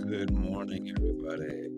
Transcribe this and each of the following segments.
Good morning, everybody.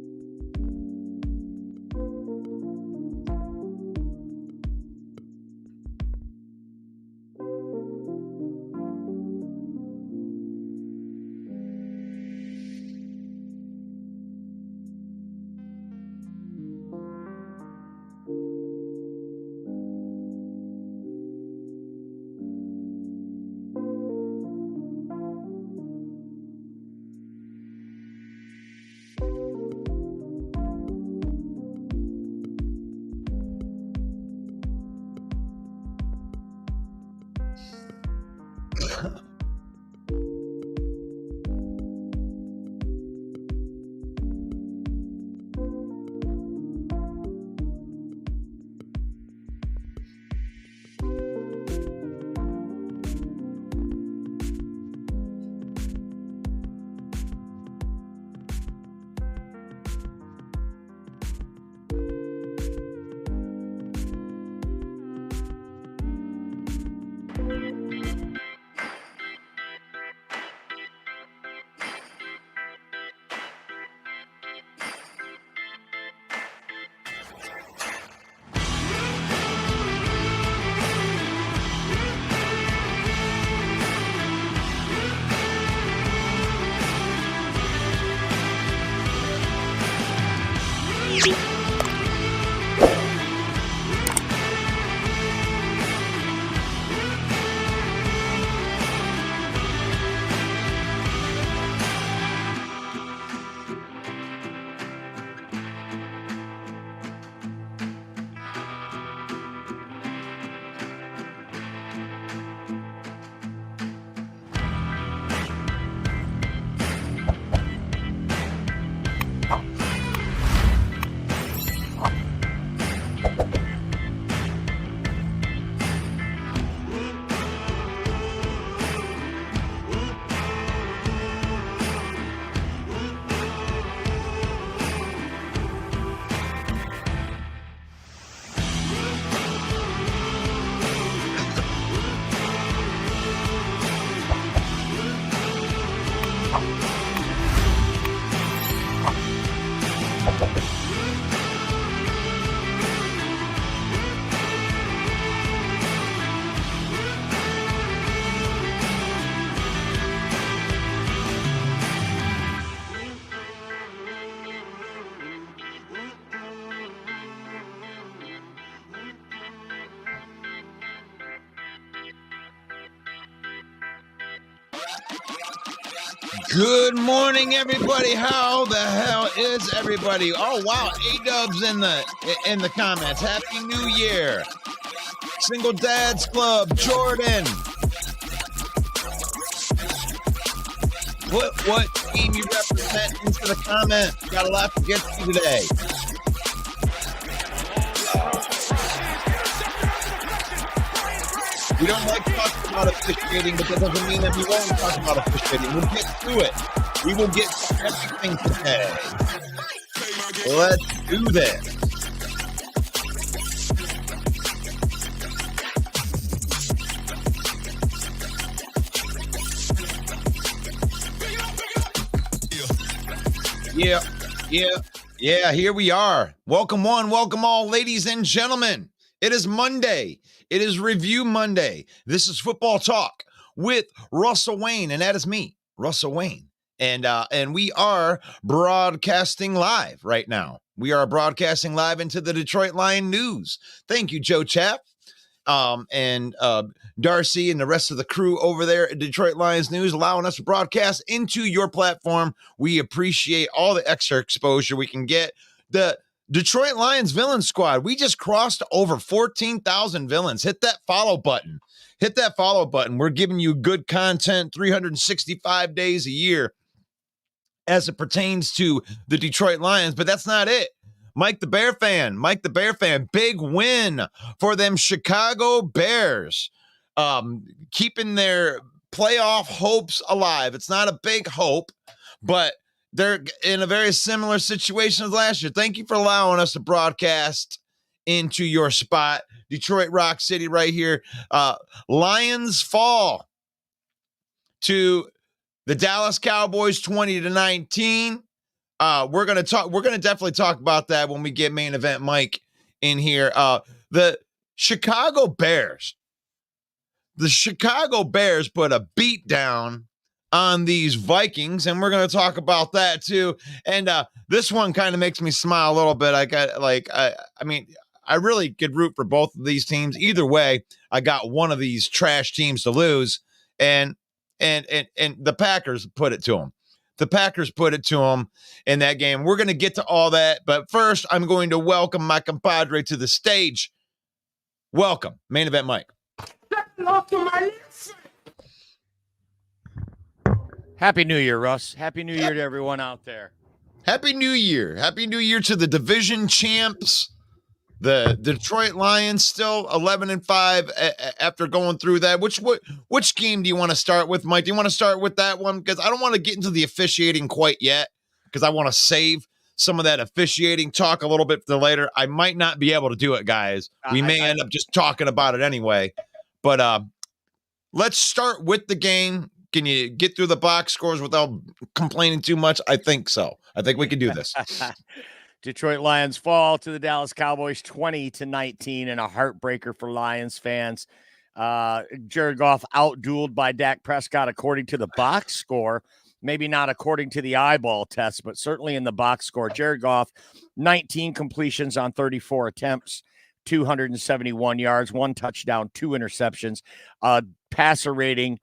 Good morning, everybody. How the hell is everybody? Oh wow, A-Dub's in the comments. Happy New Year. Single Dads Club, Jordan. What team you represent into the comments? Got a lot to get to today. We don't like talking about officiating, but that doesn't mean that we won't talk about officiating. We'll get to it. We will get to everything today. Let's do this. Yeah, here we are. Welcome one, welcome all, ladies and gentlemen. It is Monday. It is Review Monday. This is Football Talk with Russell Wayne, and that is me, Russell Wayne. And we are broadcasting live right now. We are broadcasting live into the Detroit Lion News. Thank you, Joe Chapp, and Darcy and the rest of the crew over there at Detroit Lions News, allowing us to broadcast into your platform. We appreciate all the extra exposure we can get. The Detroit Lions Villain Squad, we just crossed over 14,000 villains. Hit that follow button. Hit that follow button. We're giving you good content 365 days a year as it pertains to the Detroit Lions, but that's not it. Mike the Bear fan, big win for them Chicago Bears, keeping their playoff hopes alive. It's not a big hope, but they're in a very similar situation as last year. Thank you for allowing us to broadcast into your spot. Detroit Rock City right here. Lions fall to The Dallas Cowboys 20-19. We're gonna definitely talk about that when we get main event Mike in here. The Chicago Bears. The Chicago Bears put a beat down on these Vikings, and we're going to talk about that too. And this one kind of makes me smile a little bit. I really could root for both of these teams. Either way, I got one of these trash teams to lose, and the Packers put it to them. The Packers put it to them in that game. We're going to get to all that, but first, I'm going to welcome my compadre to the stage. Welcome, main event Mike. Happy New Year, Russ. Happy New Year to everyone out there. Happy New Year. Happy New Year to the division champs. The Detroit Lions still 11-5 after going through that. Which game do you want to start with, Mike? Do you want to start with that one? Because I don't want to get into the officiating quite yet, because I want to save some of that officiating talk a little bit for later. I might not be able to do it, guys. We may end up just talking about it anyway. But let's start with the game. Can you get through the box scores without complaining too much? I think so. I think we can do this. Detroit Lions fall to the Dallas Cowboys 20-19 in a heartbreaker for Lions fans. Jared Goff outdueled by Dak Prescott according to the box score. Maybe not according to the eyeball test, but certainly in the box score. Jared Goff, 19 completions on 34 attempts, 271 yards, 1 touchdown, 2 interceptions, passer rating,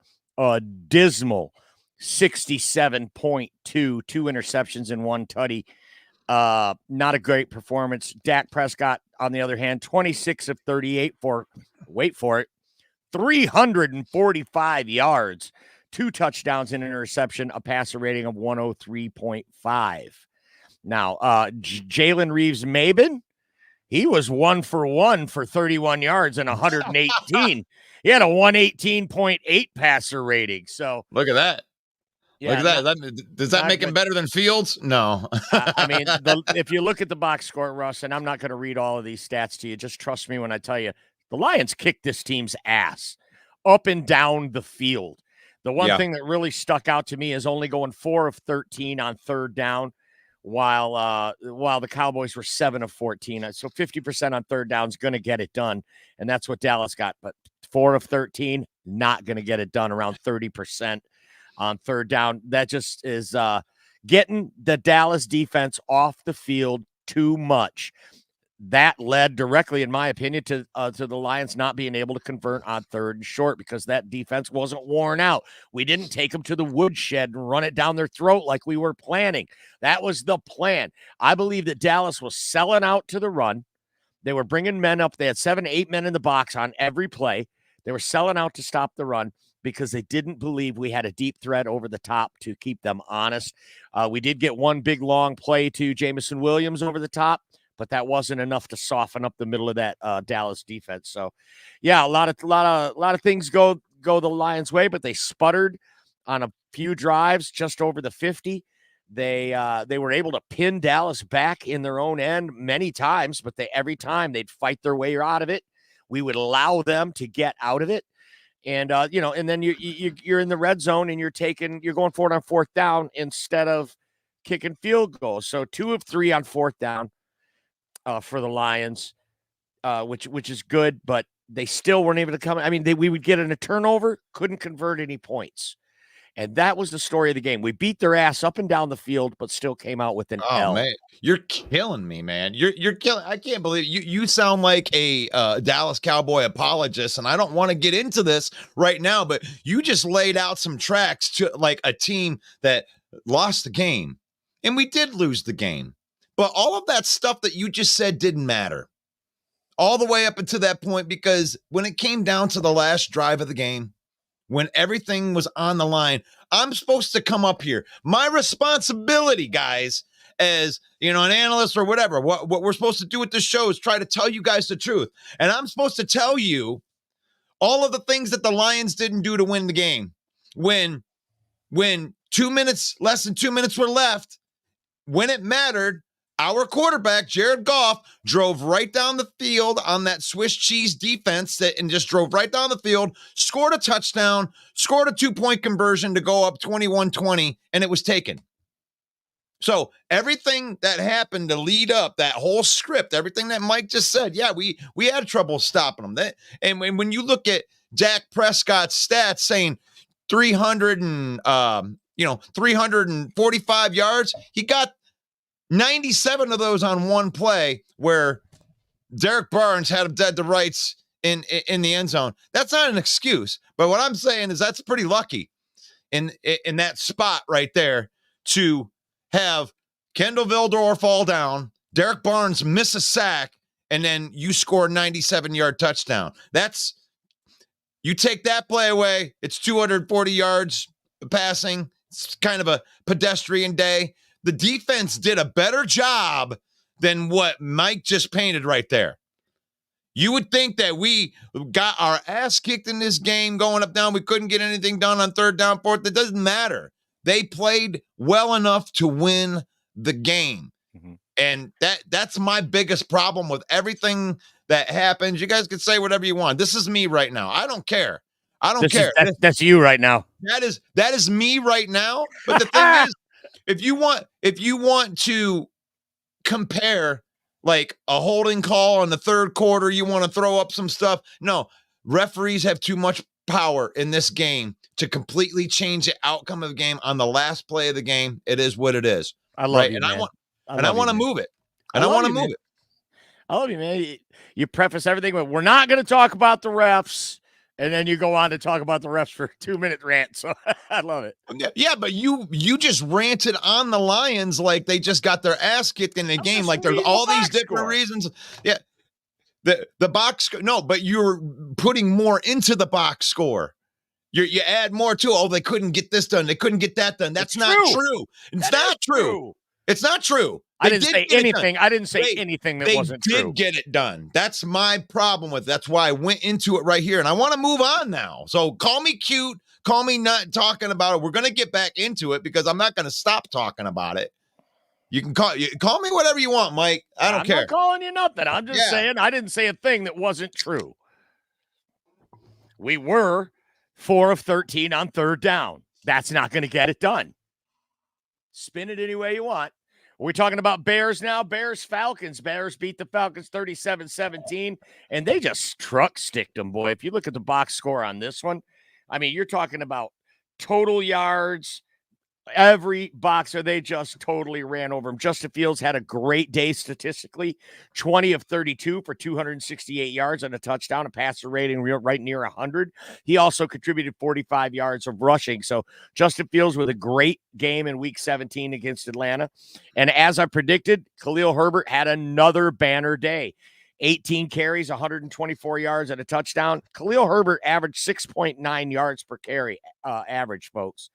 dismal 67.2, 2 interceptions and 1 tutty. Not a great performance. Dak Prescott, on the other hand, 26 of 38 for, wait for it, 345 yards, 2 touchdowns and an interception, a passer rating of 103.5. Now, Jalen Reeves-Maybin, he was 1 for 1 for 31 yards and 118. He had a 118.8 passer rating. So look at that. Yeah, look at that. Does that make him better than Fields? No. I mean, if you look at the box score, Russ, and I'm not going to read all of these stats to you, just trust me when I tell you, the Lions kicked this team's ass up and down the field. The one thing that really stuck out to me is only going 4 of 13 on third down, while the Cowboys were 7 of 14. So 50% on third down is going to get it done, and that's what Dallas got. But 4 of 13, not going to get it done, around 30% on third down. That just is getting the Dallas defense off the field too much. That led directly, in my opinion, to the Lions not being able to convert on third and short, because that defense wasn't worn out. We didn't take them to the woodshed and run it down their throat like we were planning. That was the plan. I believe that Dallas was selling out to the run. They were bringing men up. They had 7 to 8 men in the box on every play. They were selling out to stop the run because they didn't believe we had a deep threat over the top to keep them honest. We did get one big long play to Jameson Williams over the top, but that wasn't enough to soften up the middle of that Dallas defense. So, yeah, a lot of things go the Lions' way, but they sputtered on a few drives just over the 50. They were able to pin Dallas back in their own end many times, but every time they'd fight their way out of it. We would allow them to get out of it. And, and then you're in the red zone and you're going for it on fourth down instead of kicking field goals. So 2 of 3 on fourth down for the Lions, which is good, but they still weren't able to come. I mean, we would get in a turnover, couldn't convert any points. And that was the story of the game. We beat their ass up and down the field, but still came out with an L. Man, you're killing me, man. You're killing. I can't believe you sound like a Dallas Cowboy apologist, and I don't want to get into this right now, but you just laid out some tracks to like a team that lost the game, and we did lose the game. But all of that stuff that you just said didn't matter all the way up until that point, because when it came down to the last drive of the game, when everything was on the line, I'm supposed to come up here. My responsibility, guys, as an analyst or whatever, what we're supposed to do with this show is try to tell you guys the truth. And I'm supposed to tell you all of the things that the Lions didn't do to win the game. When 2 minutes, less than 2 minutes were left, when it mattered, Our quarterback, Jared Goff, drove right down the field on that Swiss cheese defense and just drove right down the field, scored a touchdown, scored a 2-point conversion to go up 21-20, and it was taken. So everything that happened to lead up, that whole script, everything that Mike just said, yeah, we had trouble stopping them. And when you look at Dak Prescott's stats saying 345 yards, he got 97 of those on one play where Derek Barnes had him dead to rights in the end zone. That's not an excuse, but what I'm saying is that's pretty lucky in that spot right there to have Kendall Vildor fall down, Derek Barnes miss a sack, and then you score a 97-yard touchdown. You take that play away, it's 240 yards passing. It's kind of a pedestrian day. The defense did a better job than what Mike just painted right there. You would think that we got our ass kicked in this game going up down. We couldn't get anything done on third down, fourth. It doesn't matter. They played well enough to win the game. Mm-hmm. And that's my biggest problem with everything that happens. You guys can say whatever you want. This is me right now. I don't care. I don't care. That's you right now. That is me right now. But the thing is, if you want to compare like a holding call in the third quarter, you want to throw up some stuff. No, referees have too much power in this game to completely change the outcome of the game on the last play of the game. It is what it is. I love you, and man. I want to move it. And I want to move it. I love you, man. You preface everything with, we're not going to talk about the refs. And then you go on to talk about the refs for a 2-minute rant. So I love it. Yeah, but you just ranted on the Lions like they just got their ass kicked in the game. Like there's all these different reasons. Yeah. The box. No, but you're putting more into the box score. You add more to, they couldn't get this done. They couldn't get that done. That's not true. It's not true. It's not true. I didn't say anything. I didn't say anything that wasn't true. They did get it done. That's my problem with it. That's why I went into it right here. And I want to move on now. So call me cute. Call me not talking about it. We're going to get back into it because I'm not going to stop talking about it. You can call me whatever you want, Mike. I don't care. I'm not calling you nothing. I'm just saying I didn't say a thing that wasn't true. We were 4 of 13 on third down. That's not going to get it done. Spin it any way you want. We're talking about Bears now. Falcons. Bears beat the Falcons 37-17, and they just truck sticked them, boy. If you look at the box score on this one, I mean, you're talking about total yards. Every boxer, they just totally ran over him. Justin Fields had a great day statistically, 20 of 32 for 268 yards and a touchdown, a passer rating right near 100. He also contributed 45 yards of rushing. So Justin Fields with a great game in week 17 against Atlanta. And as I predicted, Khalil Herbert had another banner day. 18 carries, 124 yards and a touchdown. Khalil Herbert averaged 6.9 yards per carry average, folks.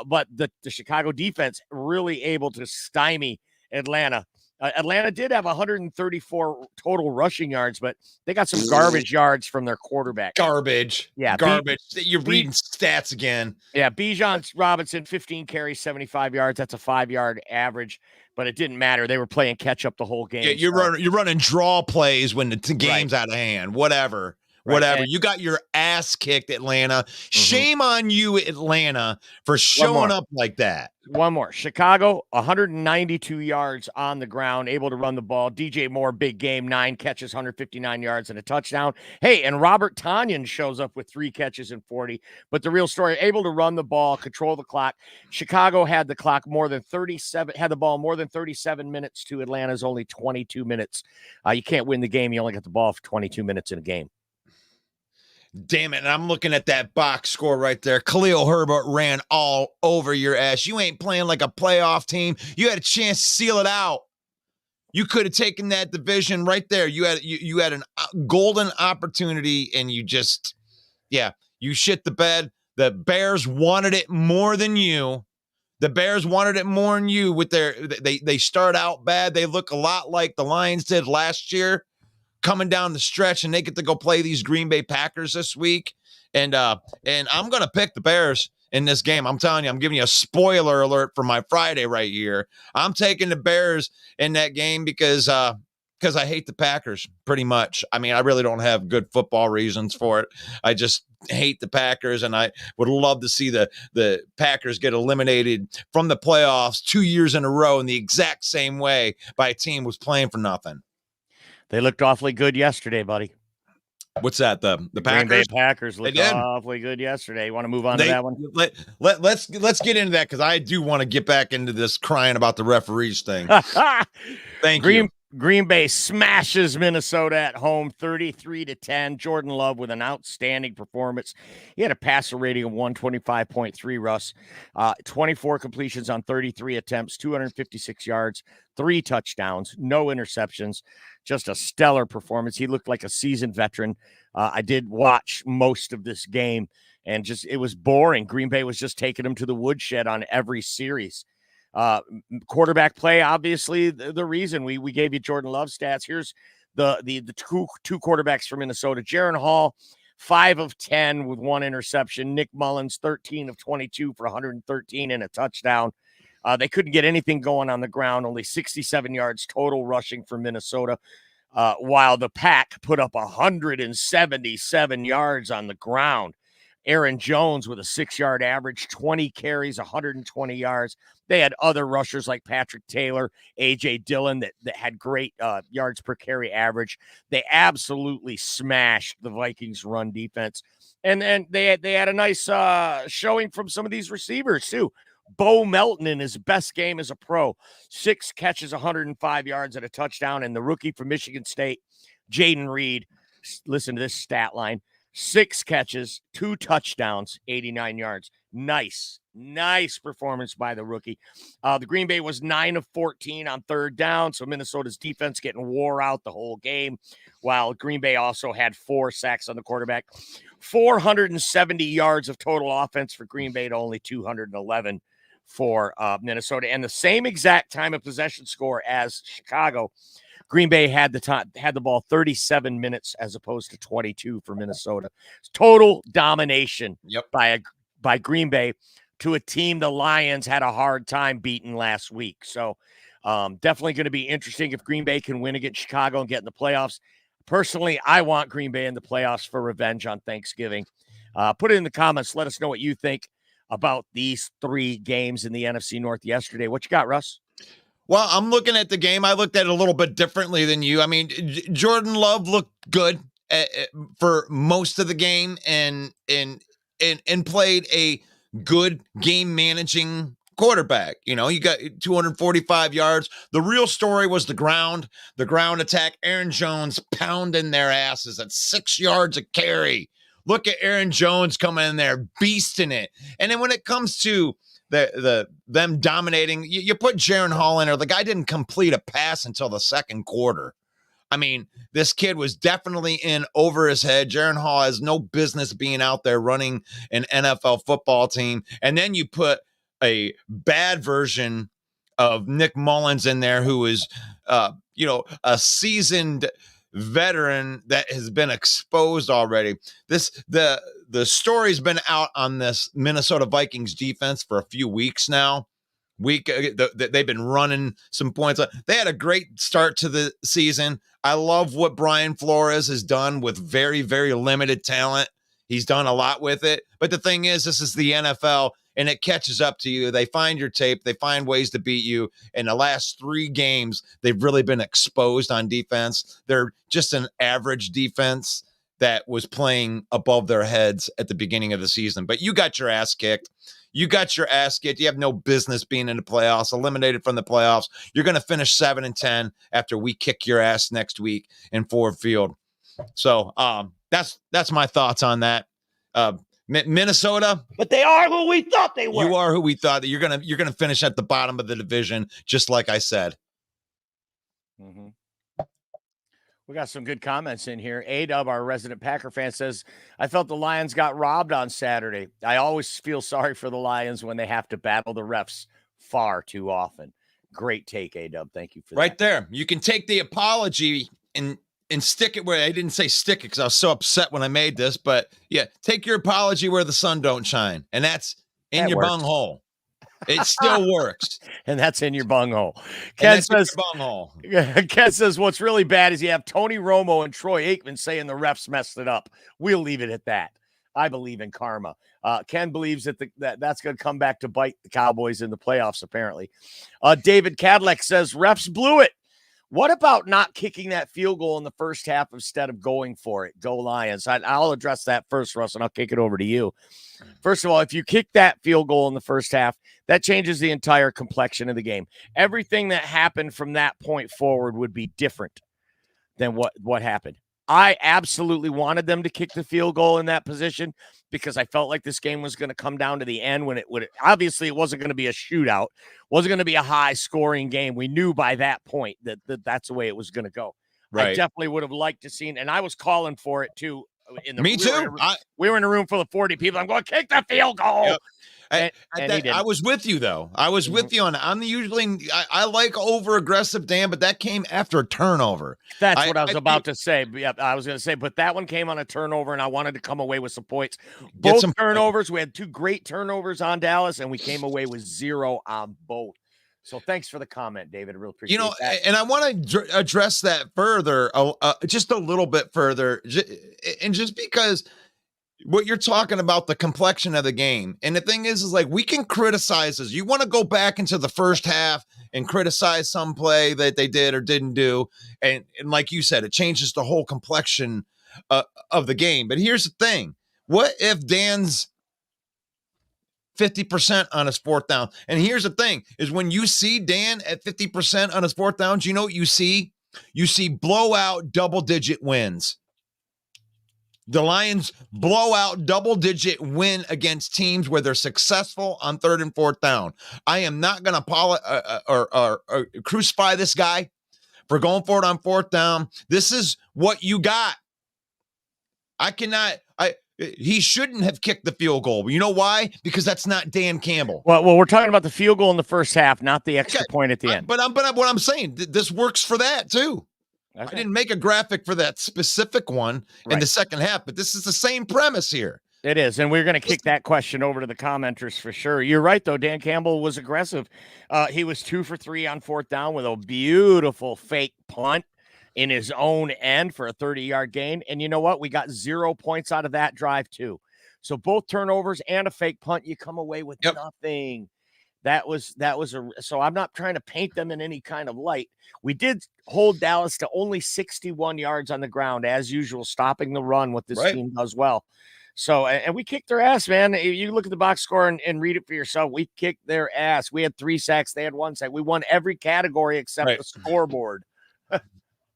But the Chicago defense really able to stymie Atlanta. Atlanta did have 134 total rushing yards, but they got some garbage yards from their quarterback. Garbage. Yeah. Garbage. You're reading stats again. Yeah. Bijan Robinson, 15 carries, 75 yards. That's a 5-yard average, but it didn't matter. They were playing catch up the whole game. Yeah, you're running draw plays when the game's out of hand, whatever. Whatever. You got your ass kicked, Atlanta. Mm-hmm. Shame on you, Atlanta, for showing up like that. One more. Chicago, 192 yards on the ground, able to run the ball. DJ Moore, big game, 9 catches, 159 yards and a touchdown. Hey, and Robert Tonyan shows up with 3 catches and 40. But the real story, able to run the ball, control the clock. Chicago had the ball more than 37 minutes to Atlanta's only 22 minutes. You can't win the game. You only got the ball for 22 minutes in a game. Damn it. And I'm looking at that box score right there. Khalil Herbert ran all over your ass. You ain't playing like a playoff team. You had a chance to seal it out. You could have taken that division right there. You had a golden opportunity and you just, you shit the bed. The Bears wanted it more than you. The Bears wanted it more than you with they start out bad. They look a lot like the Lions did last year. Coming down the stretch, and they get to go play these Green Bay Packers this week. And I'm going to pick the Bears in this game. I'm telling you, I'm giving you a spoiler alert for my Friday right here. I'm taking the Bears in that game because I hate the Packers pretty much. I mean, I really don't have good football reasons for it. I just hate the Packers, and I would love to see the Packers get eliminated from the playoffs 2 years in a row in the exact same way by a team who's playing for nothing. They looked awfully good yesterday, buddy. What's that? The Green Bay Packers? Packers looked awfully good yesterday. You want to move on to that one? Let's get into that because I do want to get back into this crying about the referees thing. Thank you. Green Bay smashes Minnesota at home 33-10. Jordan Love with an outstanding performance. He had a passer rating of 125.3, Russ. 24 completions on 33 attempts, 256 yards, 3 touchdowns, no interceptions. Just a stellar performance. He looked like a seasoned veteran. I did watch most of this game, and it was boring. Green Bay was just taking him to the woodshed on every series. Quarterback play, obviously the reason we gave you Jordan Love stats. Here's the two quarterbacks from Minnesota. Jaron Hall, 5 of 10 with 1 interception. Nick Mullins, 13 of 22 for 113 and a touchdown. They couldn't get anything going on the ground, only 67 yards total rushing for Minnesota, while the Pack put up 177 yards on the ground. Aaron Jones with a 6-yard average, 20 carries, 120 yards. They had other rushers like Patrick Taylor, A.J. Dillon that had great yards per carry average. They absolutely smashed the Vikings run defense. And then they had a nice showing from some of these receivers too. Bo Melton in his best game as a pro, 6 catches, 105 yards and a touchdown. And the rookie from Michigan State, Jaden Reed, listen to this stat line, 6 catches, 2 touchdowns, 89 yards. Nice performance by the rookie. The Green Bay was 9 of 14 on third down, so Minnesota's defense getting wore out the whole game, while Green Bay also had 4 sacks on the quarterback. 470 yards of total offense for Green Bay to only 211 for Minnesota. And the same exact time of possession score as Chicago. Green Bay had the ball 37 minutes as opposed to 22 for Minnesota. Total domination by Green Bay to a team the Lions had a hard time beating last week. So definitely going to be interesting if Green Bay can win against Chicago and get in the playoffs. Personally, I want Green Bay in the playoffs for revenge on Thanksgiving. Put it in the comments. Let us know what you think about these 3 games in the NFC North yesterday. What you got, Russ? Well, I'm looking at the game. I looked at it a little bit differently than you. I mean, Jordan Love looked good for most of the game and played a good game managing quarterback. You know, you got 245 yards. The real story was the ground attack. Aaron Jones pounding their asses at 6 yards a carry. Look at Aaron Jones coming in there, beasting it. And then when it comes to them dominating, you put Jaron Hall in there. The guy didn't complete a pass until the second quarter. I mean, this kid was definitely in over his head. Jaron Hall has no business being out there running an NFL football team. And then you put a bad version of Nick Mullins in there, who is, a seasoned veteran that has been exposed already. The story's been out on this Minnesota Vikings defense for a few weeks now. They've been running some points. They had a great start to the season. I love what Brian Flores has done with very, very limited talent. He's done a lot with it. But the thing is, this is the NFL, and it catches up to you. They find your tape. They find ways to beat you. In the last 3 games, they've really been exposed on defense. They're just an average defense that was playing above their heads at the beginning of the season. But you got your ass kicked. You have no business being in the playoffs, eliminated from the playoffs. You're going to finish 7-10 after we kick your ass next week in Ford Field. So that's my thoughts on that. Minnesota, but they are who we thought they were. You are who we thought. That you're gonna finish at the bottom of the division, just like I said. Mm-hmm. We got some good comments in here. A-Dub, our resident Packer fan, says, I felt the Lions got robbed on Saturday. I always feel sorry for the Lions when they have to battle the refs far too often. Great take, A-Dub. Thank you for that. Right there. You can take the apology and stick it where I didn't say stick it because I was so upset when I made this, but yeah, take your apology where the sun don't shine. And that's in your bunghole. It still works. And that's in your bunghole. Ken says, Ken says, what's really bad is you have Tony Romo and Troy Aikman saying the refs messed it up. We'll leave it at that. I believe in karma. Ken believes that that's going to come back to bite the Cowboys in the playoffs, apparently. David Cadillac says, refs blew it. What about not kicking that field goal in the first half instead of going for it? Go Lions. I'll address that first, Russ, and I'll kick it over to you. First of all, if you kick that field goal in the first half, that changes the entire complexion of the game. Everything that happened from that point forward would be different than what happened. I absolutely wanted them to kick the field goal in that position because I felt like this game was going to come down to the end when it would. Obviously, it wasn't going to be a shootout. Wasn't going to be a high-scoring game. We knew by that point that that's the way it was going to go. Right. I definitely would have liked to seen, and I was calling for it too. Me too. We were in a room full of 40 people. I'm going, kick the field goal. Yep. I was with you, though. I was with you on. I'm usually I like over aggressive, Dan, but that came after a turnover. That's what I was about to say. Yeah, I was going to say, but that one came on a turnover, and I wanted to come away with some points. Both turnovers. We had two great turnovers on Dallas, and we came away with 0 on both. So thanks for the comment, David. I really appreciate that. And I want to address that further, just a little bit further, and just because what you're talking about, the complexion of the game. And the thing is like, we can criticize this. You want to go back into the first half and criticize some play that they did or didn't do. And like you said, it changes the whole complexion of the game. But here's the thing. What if Dan's 50% on his fourth down? And here's the thing is when you see Dan at 50% on his fourth downs, you know what you see? You see blowout double-digit wins. The Lions blow out double-digit win against teams where they're successful on third and fourth down. I am not going to crucify this guy for going for it on fourth down. This is what you got. He shouldn't have kicked the field goal. You know why? Because that's not Dan Campbell. Well, we're talking about the field goal in the first half, not the extra point at the end. But what I'm saying, this works for that too. Okay. I didn't make a graphic for that specific one in the second half, but this is the same premise here. It is, and we're going to kick that question over to the commenters for sure. You're right, though. Dan Campbell was aggressive. He was 2 for 3 on fourth down with a beautiful fake punt in his own end for a 30-yard gain. And you know what? We got 0 points out of that drive, too. So both turnovers and a fake punt, you come away with nothing. So I'm not trying to paint them in any kind of light. We did hold Dallas to only 61 yards on the ground, as usual, stopping the run, what this team does well. So, and we kicked their ass, man. You look at the box score and read it for yourself. We kicked their ass. We had 3 sacks. They had 1 sack. We won every category except the scoreboard.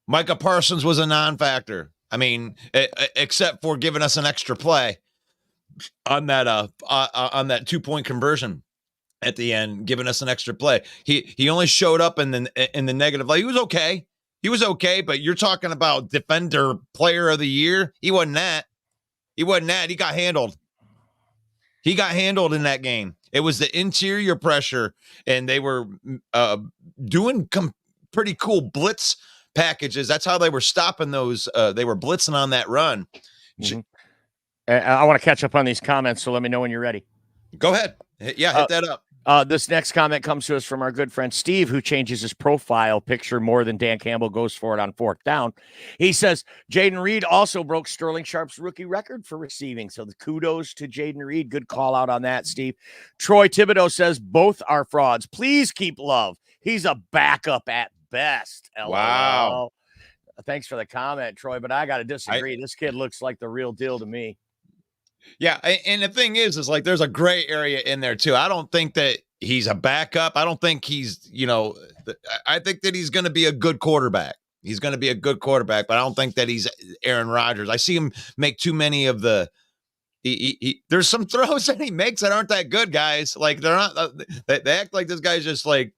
Micah Parsons was a non-factor. I mean, except for giving us an extra play on that 2-point conversion at the end, giving us an extra play. He only showed up in the negative light. He was okay. But you're talking about defender player of the year. He wasn't that. He got handled. He got handled in that game. It was the interior pressure, and they were doing pretty cool blitz packages. That's how they were stopping those. They were blitzing on that run. Mm-hmm. I want to catch up on these comments, so let me know when you're ready. Go ahead. Hit that up. This next comment comes to us from our good friend Steve, who changes his profile picture more than Dan Campbell goes for it on fourth down. He says, Jaden Reed also broke Sterling Sharp's rookie record for receiving. So the kudos to Jaden Reed. Good call out on that, Steve. Troy Thibodeau says, both are frauds. Please keep Love. He's a backup at best. LOL. Wow. Thanks for the comment, Troy, but I got to disagree. This kid looks like the real deal to me. Yeah, and the thing is like there's a gray area in there too. I don't think that he's a backup. I don't think he's, I think that he's going to be a good quarterback. He's going to be a good quarterback, but I don't think that he's Aaron Rodgers. I see him make too many of the there's some throws that he makes that aren't that good, guys. Like they're not they act like this guy's just like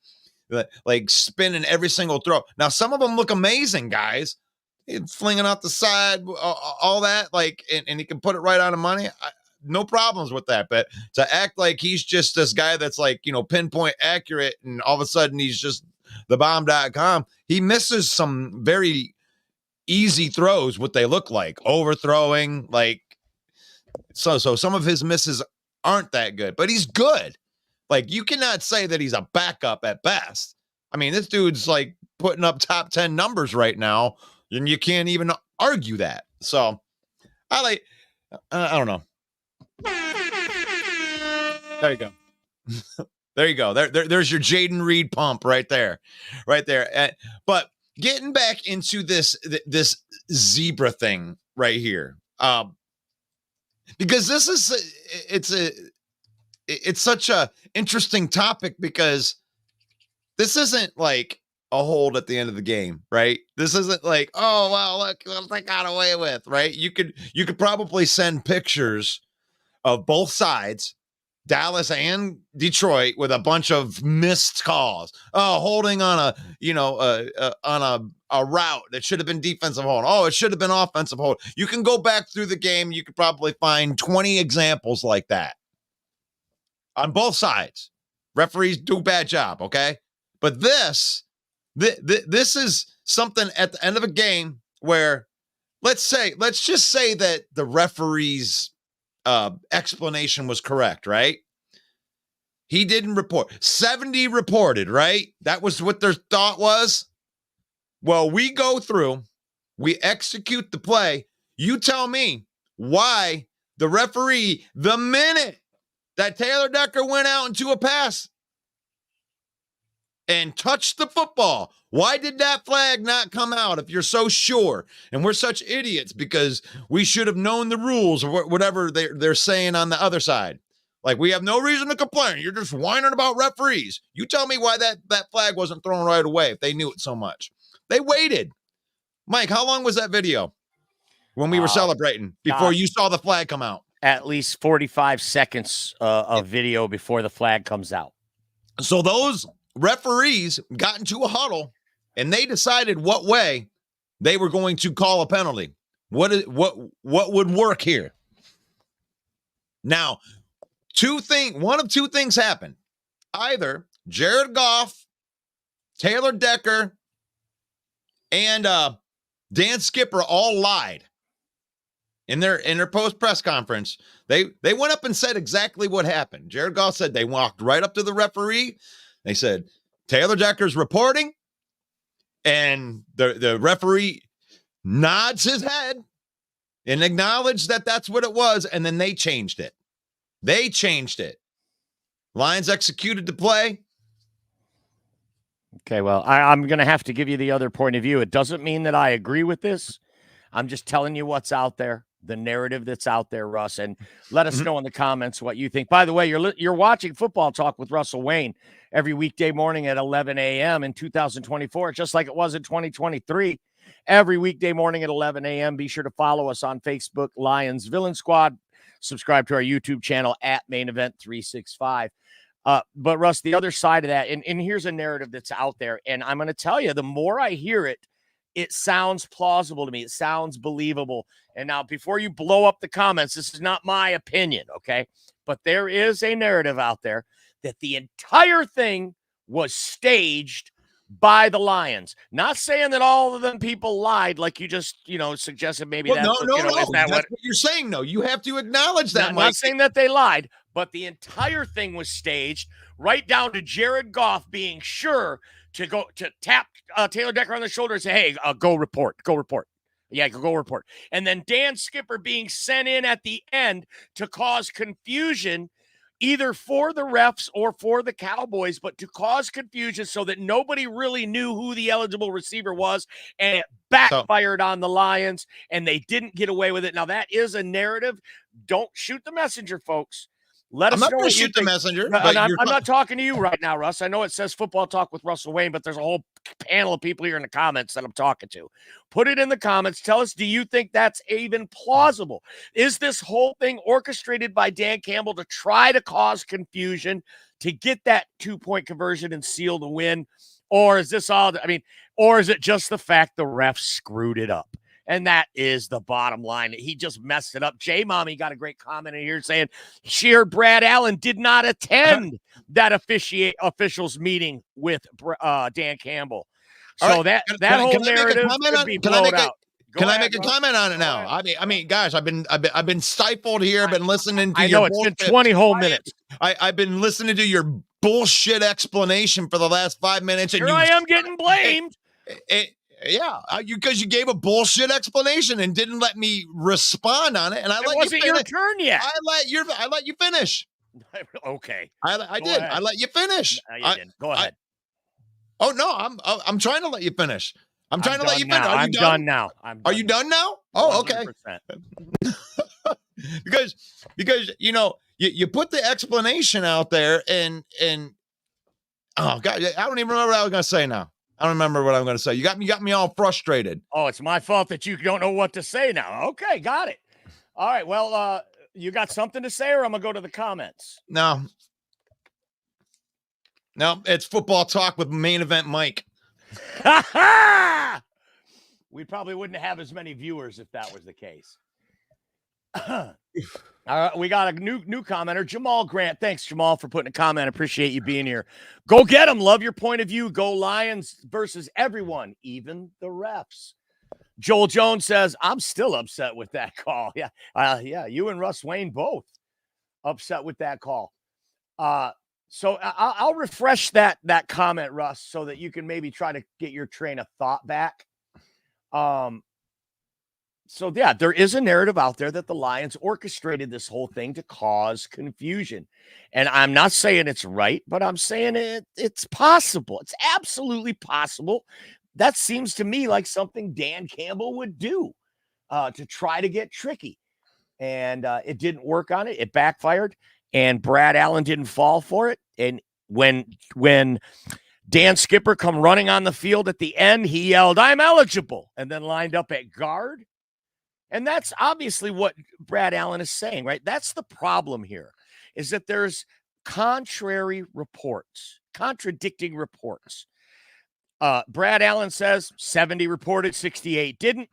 spinning every single throw. Now some of them look amazing, guys. Flinging out the side, all that, and he can put it right on the money. No problems with that. But to act like he's just this guy that's pinpoint accurate, and all of a sudden he's just the bomb.com. He misses some very easy throws, what they look like, overthrowing. So some of his misses aren't that good, but he's good. Like, you cannot say that he's a backup at best. I mean, this dude's like putting up top 10 numbers right now, and you can't even argue that. So I don't know. There you go. There you go. There's your Jaden Reed pump right there. But getting back into this zebra thing right here, because this is it's such a interesting topic, because this isn't like a hold at the end of the game, right? This isn't like, oh well, look what they got away with, right? You could probably send pictures of both sides, Dallas and Detroit, with a bunch of missed calls. Oh, holding on a route that should have been defensive hold. Oh, it should have been offensive hold. You can go back through the game. You could probably find 20 examples like that on both sides. Referees do a bad job, okay? But this is something at the end of a game where, let's just say that the referee's explanation was correct, right? He didn't report. 70 reported, right? That was what their thought was. Well, we go through, we execute the play. You tell me why the referee, the minute that Taylor Decker went out into a pass and touched the football, why did that flag not come out if you're so sure? And we're such idiots because we should have known the rules, or whatever they're saying on the other side. Like, we have no reason to complain. You're just whining about referees. You tell me why that flag wasn't thrown right away if they knew it so much. They waited. Mike, how long was that video when we were celebrating before you saw the flag come out? At least 45 seconds of video before the flag comes out. So those referees got into a huddle and they decided what way they were going to call a penalty. What would work here? Now, one of two things happened. Either Jared Goff, Taylor Decker, and Dan Skipper all lied in their post press conference. They went up and said exactly what happened. Jared Goff said they walked right up to the referee. They said, Taylor Decker's reporting, and the referee nods his head and acknowledged that that's what it was, and then they changed it. Lions executed the play. Okay, well, I'm going to have to give you the other point of view. It doesn't mean that I agree with this. I'm just telling you what's out there, the narrative that's out there, Russ, and let us know in the comments what you think. By the way, you're watching Football Talk with Russell Wayne every weekday morning at 11 a.m. in 2024, just like it was in 2023. Every weekday morning at 11 a.m. Be sure to follow us on Facebook, Lions Villain Squad. Subscribe to our YouTube channel at Main Event 365. But Russ, the other side of that, and here's a narrative that's out there, and I'm going to tell you, the more I hear it, it sounds plausible to me. It sounds believable. And now, before you blow up the comments, this is not my opinion, okay? But there is a narrative out there that the entire thing was staged by the Lions. Not saying that all of them people lied, like you just, suggested maybe. Well, no. That's what you're saying, though. You have to acknowledge that, Mike. Not saying that they lied, but the entire thing was staged, right down to Jared Goff being sure to go to tap Taylor Decker on the shoulder and say, hey, go report. Yeah, go report. And then Dan Skipper being sent in at the end to cause confusion, either for the refs or for the Cowboys, but to cause confusion so that nobody really knew who the eligible receiver was, and it backfired on the Lions, and they didn't get away with it. Now, that is a narrative. Don't shoot the messenger, folks. Let us know. I'm not going to shoot the messenger. I'm not talking to you right now, Russ. I know it says Football Talk with Russell Wayne, but there's a whole panel of people here in the comments that I'm talking to. Put it in the comments. Tell us, do you think that's even plausible? Is this whole thing orchestrated by Dan Campbell to try to cause confusion, to get that 2-point conversion and seal the win? Or is this all, or is it just the fact the refs screwed it up? And that is the bottom line. He just messed it up. J-Mommy got a great comment in here saying she heard Brad Allen did not attend that officials meeting with Dan Campbell. So that whole narrative could be blown out. Can I make a comment on it now? I mean, guys, I've been stifled here. I've been listening to I your know it's bullshit. been 20 whole minutes. I've been listening to your bullshit explanation for the last 5 minutes, and Here I am getting blamed. Because you gave a bullshit explanation and didn't let me respond on it, and It wasn't your turn yet. I let you finish. Okay, I did. Ahead. I let you finish. No, you didn't. Go ahead. Oh no, I'm trying to let you finish. I'm trying to let you finish. Are you done now? Are you done now? Oh, okay. 100%. because you put the explanation out there and oh god, I don't even remember what I was gonna say now. I don't remember what I'm gonna say. You got me all frustrated. Oh, it's my fault that you don't know what to say now. Okay, got it. All right. Well, you got something to say, or I'm gonna go to the comments. No, it's football talk with main event Mike. We probably wouldn't have as many viewers if that was the case. We got a new commenter, Jamal Grant. Thanks, Jamal, for putting a comment. Appreciate you being here. Go get them. Love your point of view. Go Lions versus everyone, even the refs. Joel Jones says, I'm still upset with that call. Yeah, you and Russ Wayne both upset with that call. So I'll refresh that comment, Russ, so that you can maybe try to get your train of thought back. So yeah, there is a narrative out there that the Lions orchestrated this whole thing to cause confusion. And I'm not saying it's right, but I'm saying it's possible. It's absolutely possible. That seems to me like something Dan Campbell would do to try to get tricky. And it didn't work on it. It backfired. And Brad Allen didn't fall for it. And when Dan Skipper come running on the field at the end, he yelled, "I'm eligible," and then lined up at guard. And that's obviously what Brad Allen is saying, right? That's the problem here, is that there's contradicting reports. Brad Allen says 70 reported, 68 didn't.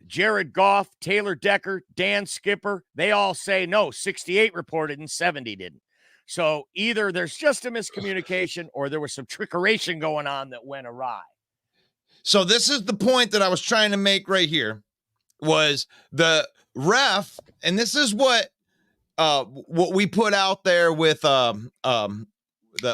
Jared Goff, Taylor Decker, Dan Skipper, they all say no, 68 reported and 70 didn't. So either there's just a miscommunication or there was some trickeration going on that went awry. So this is the point that I was trying to make right here, was the ref, and this is what we put out there with the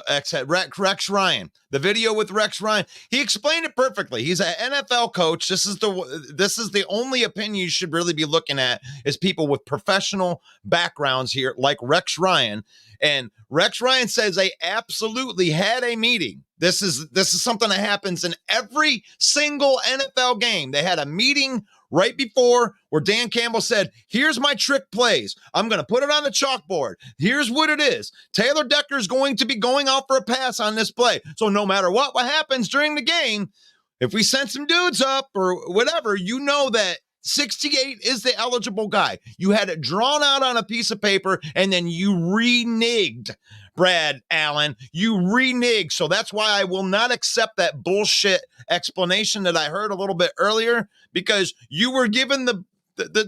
ex-head Rex Ryan, the video with Rex Ryan. He explained it perfectly. He's an NFL coach. This is the only opinion you should really be looking at, is people with professional backgrounds here, like Rex Ryan. And Rex Ryan says they absolutely had a meeting. This is something that happens in every single NFL game. They had a meeting right before where Dan Campbell said, here's my trick plays. I'm going to put it on the chalkboard. Here's what it is. Taylor Decker is going to be going out for a pass on this play. So no matter what happens during the game, if we send some dudes up or whatever, you know that 68 is the eligible guy. You had it drawn out on a piece of paper, and then you reneged, Brad Allen. You reneged. So that's why I will not accept that bullshit explanation that I heard a little bit earlier, because you were given the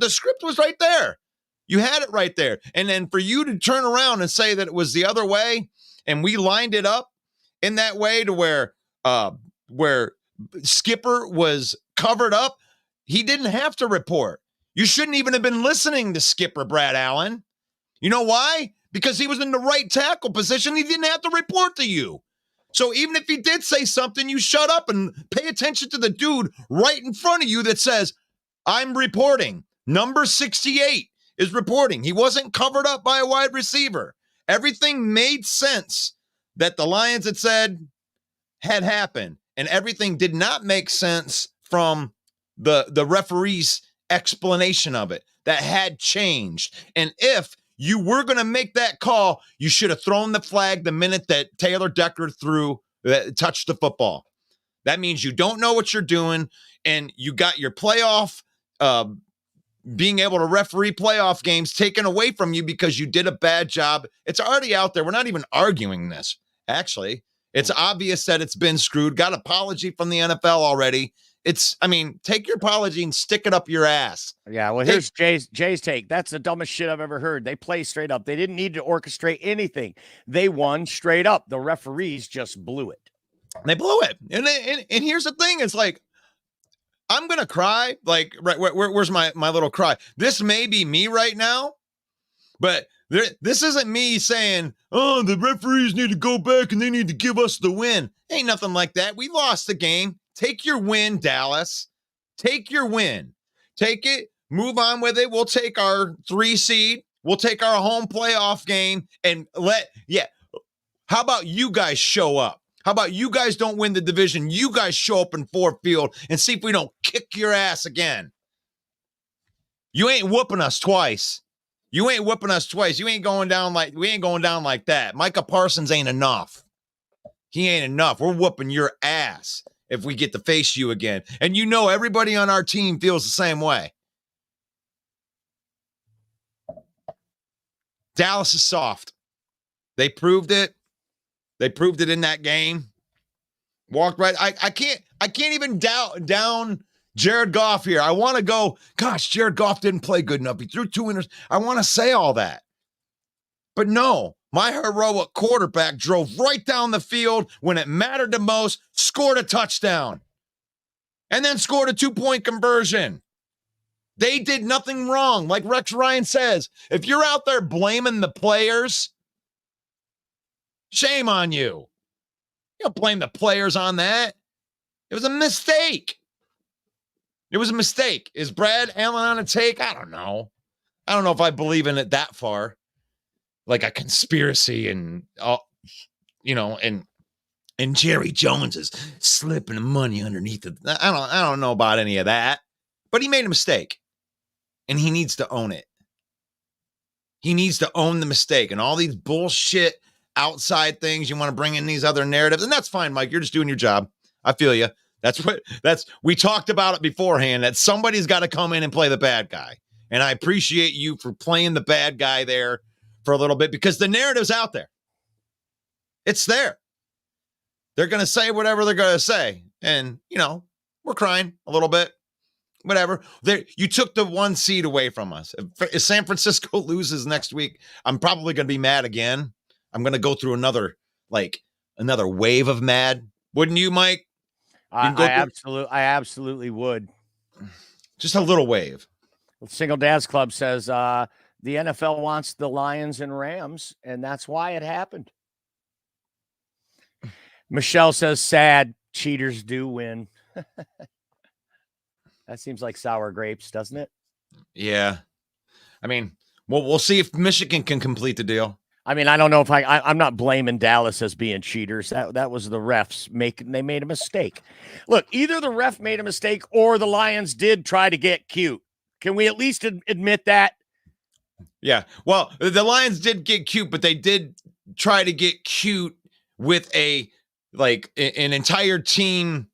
script was right there. You had it right there. And then for you to turn around and say that it was the other way, and we lined it up in that way to where Skipper was covered up, he didn't have to report. You shouldn't even have been listening to Skipper, Brad Allen. You know why? Because he was in the right tackle position. He didn't have to report to you. So even if he did say something, you shut up and pay attention to the dude right in front of you that says, I'm reporting. Number 68 is reporting. He wasn't covered up by a wide receiver. Everything made sense that the Lions had said had happened, and everything did not make sense from the referee's explanation of it that had changed. And if you were going to make that call, you should have thrown the flag the minute that Taylor Decker touched the football. That means you don't know what you're doing, and you got your playoff, being able to referee playoff games taken away from you because you did a bad job. It's already out there. We're not even arguing this. Actually, it's obvious that it's been screwed. Got apology from the NFL already. Take your apology and stick it up your ass. Yeah, well, here's Jay's take. That's the dumbest shit I've ever heard. They play straight up. They didn't need to orchestrate anything. They won straight up. The referees just blew it. They blew it. And here's the thing. It's like, I'm going to cry. Like, right, where's my little cry? This may be me right now, but this isn't me saying, oh, the referees need to go back and they need to give us the win. Ain't nothing like that. We lost the game. Take your win, Dallas. Take your win. Take it. Move on with it. We'll take our 3 seed. We'll take our home playoff game and how about you guys show up? How about you guys don't win the division? You guys show up in Ford Field and see if we don't kick your ass again. You ain't whooping us twice. You ain't whooping us twice. We ain't going down like that. Micah Parsons ain't enough. He ain't enough. We're whooping your ass if we get to face you again. And you know everybody on our team feels the same way. Dallas is soft. They proved it. They proved it in that game. Walked right. I can't even down Jared Goff here. I want to go, gosh, Jared Goff didn't play good enough. He threw 2 interceptions. I want to say all that. But no, my heroic quarterback drove right down the field when it mattered the most, scored a touchdown, and then scored a 2-point conversion. They did nothing wrong. Like Rex Ryan says, if you're out there blaming the players, shame on you. You don't blame the players on that. It was a mistake. It was a mistake. Is Brad Allen on a take? I don't know. I don't know if I believe in it that far. Like a conspiracy and Jerry Jones is slipping money underneath it. I don't know about any of that. But he made a mistake. And he needs to own it. He needs to own the mistake. And all these bullshit outside things, you want to bring in these other narratives. And that's fine, Mike. You're just doing your job. I feel you. We talked about it beforehand, that somebody's got to come in and play the bad guy. And I appreciate you for playing the bad guy there for a little bit, because the narrative's out there. It's there. They're going to say whatever they're going to say. And, we're crying a little bit. Whatever. You took the 1 seed away from us. If San Francisco loses next week, I'm probably going to be mad again. I'm going to go through another wave of mad. Wouldn't you, Mike? I absolutely would. Just a little wave. Single Dads Club says the NFL wants the Lions and Rams, and that's why it happened. Michelle says, sad, cheaters do win. That seems like sour grapes, doesn't it? Yeah. I mean, we'll see if Michigan can complete the deal. I mean, I don't know if I'm not blaming Dallas as being cheaters. That was the refs they made a mistake. Look, either the ref made a mistake or the Lions did try to get cute. Can we at least admit that? Yeah. Well, the Lions did get cute, but they did try to get cute with an entire team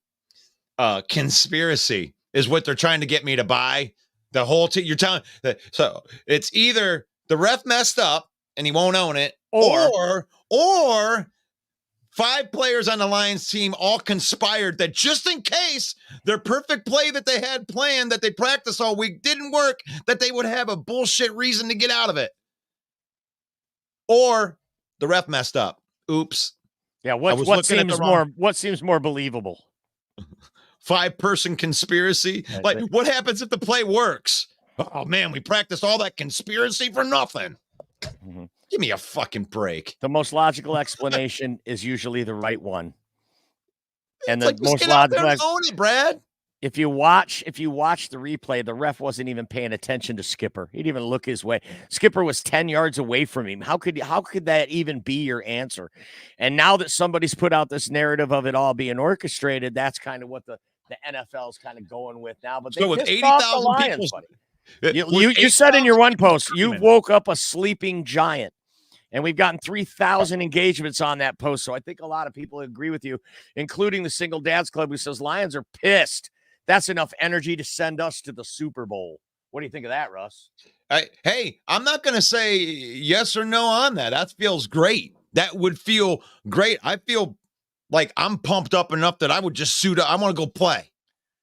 conspiracy is what they're trying to get me to buy. The whole team. You're telling that. So it's either the ref messed up and he won't own it, or 5 players on the Lions team all conspired that just in case their perfect play that they had planned, that they practiced all week, didn't work, that they would have a bullshit reason to get out of it. Or the ref messed up. Oops. Yeah, what seems more believable? 5-person conspiracy. What happens if the play works? Oh man, we practiced all that conspiracy for nothing. Mm-hmm. Give me a fucking break. The most logical explanation is usually the right one. And the most logical own it, Brad. If you watch the replay, the ref wasn't even paying attention to Skipper. He didn't even look his way. Skipper was 10 yards away from him. How could that even be your answer? And now that somebody's put out this narrative of it all being orchestrated, that's kind of what the NFL is kind of going with now. But so with 80,000 people, you said in your one post, you woke up a sleeping giant. And we've gotten 3,000 engagements on that post. So I think a lot of people agree with you, including the Single Dads Club, who says Lions are pissed. That's enough energy to send us to the Super Bowl. What do you think of that, Russ? Hey, I'm not going to say yes or no on that. That feels great. That would feel great. I feel like I'm pumped up enough that I would just suit up. I want to go play.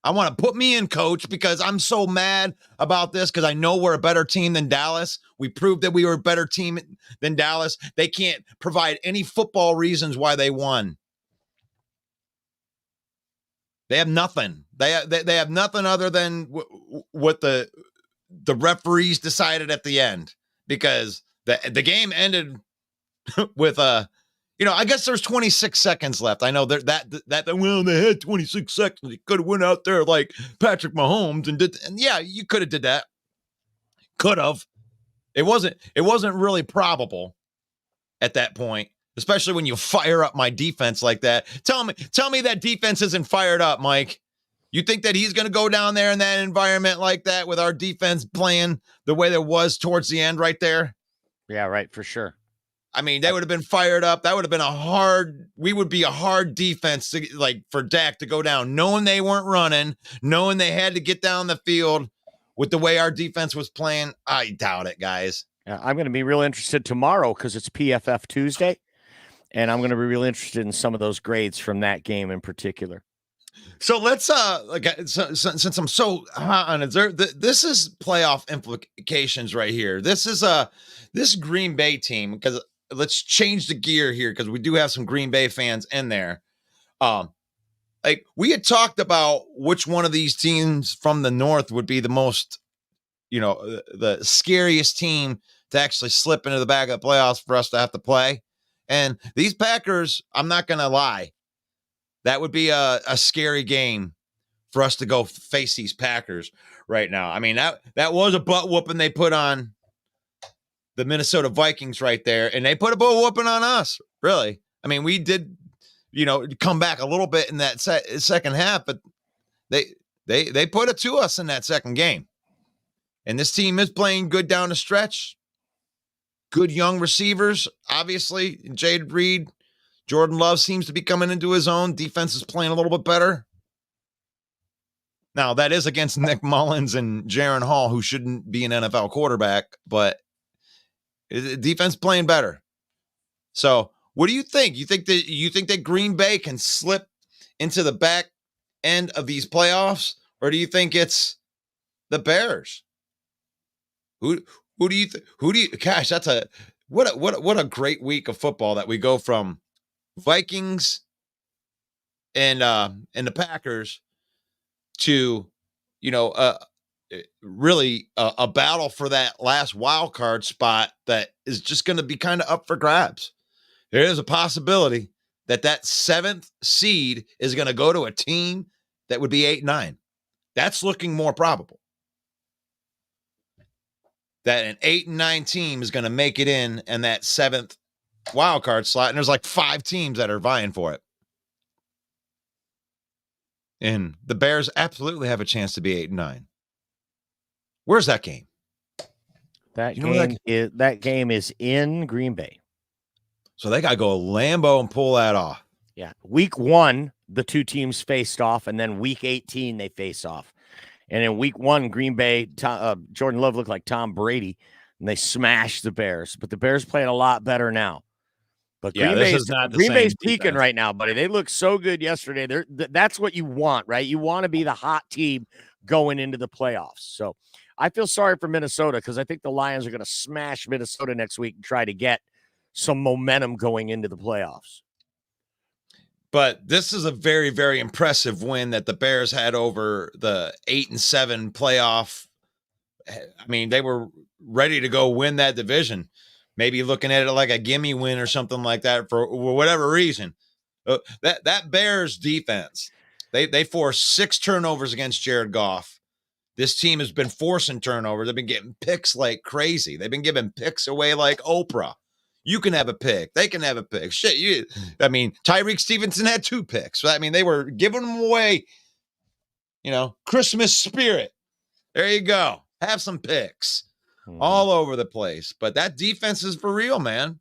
I want to put me in, coach, because I'm so mad about this because I know we're a better team than Dallas. We proved that we were a better team than Dallas. They can't provide any football reasons why they won. They have nothing. They have nothing other than what the referees decided at the end, because the game ended with I guess there's 26 seconds left. I know that well, they had 26 seconds. You could have went out there like Patrick Mahomes and yeah, you could have did that. Could have. It wasn't really probable at that point, especially when you fire up my defense like that. Tell me that defense isn't fired up, Mike. You think that he's going to go down there in that environment like that with our defense playing the way there was towards the end right there? Yeah, right, for sure. I mean, they would have been fired up. That would have been we would be a hard defense for Dak to go down, knowing they weren't running, knowing they had to get down the field with the way our defense was playing. I doubt it, guys. I'm going to be real interested tomorrow because it's PFF Tuesday, and I'm going to be real interested in some of those grades from that game in particular. So let's since I'm so hot on it, this is playoff implications right here. This is this Green Bay team, because let's change the gear here because we do have some Green Bay fans in there. Like we had talked about which one of these teams from the North would be the most, the scariest team to actually slip into the back of the playoffs for us to have to play. And these Packers, I'm not going to lie, that would be a scary game for us to go face these Packers right now. I mean, that was a butt whooping they put on the Minnesota Vikings right there, and they put a butt whooping on us, really. I mean, we did, come back a little bit in that second half, but they put it to us in that second game. And this team is playing good down the stretch. Good young receivers, obviously. Jade Reed, Jordan Love seems to be coming into his own. Defense is playing a little bit better. Now, that is against Nick Mullins and Jaron Hall, who shouldn't be an NFL quarterback, but defense playing better. So, what do you think? You think that Green Bay can slip into the back end of these playoffs, or do you think it's the Bears? Who do you gosh, that's what a great week of football that we go from Vikings and the Packers to, really a battle for that last wild card spot that is just going to be kind of up for grabs. There is a possibility that 7th seed is going to go to a team that would be 8-9. That's looking more probable. That an 8-9 team is going to make it in that 7th wild card slot, and there's like 5 teams that are vying for it. And the Bears absolutely have a chance to be 8-9. Where's that game? That game is in Green Bay. So they got to go to Lambeau and pull that off. Yeah. Week 1, the two teams faced off, and then week 18, they face off. And in week 1, Green Bay, Jordan Love looked like Tom Brady, and they smashed the Bears. But the Bears playing a lot better now. But Green Bay's peaking right now, buddy. They looked so good yesterday. That's what you want, right? You want to be the hot team going into the playoffs. So I feel sorry for Minnesota because I think the Lions are going to smash Minnesota next week and try to get some momentum going into the playoffs. But this is a very, very impressive win that the Bears had over the 8-7 playoff. I mean, they were ready to go win that division. Maybe looking at it like a gimme win or something like that for whatever reason. That Bears defense, they forced 6 turnovers against Jared Goff. This team has been forcing turnovers. They've been getting picks like crazy. They've been giving picks away like Oprah. You can have a pick. They can have a pick. Tyreek Stevenson had 2 picks. I mean, they were giving them away, Christmas spirit. There you go. Have some picks all over the place. But that defense is for real, man.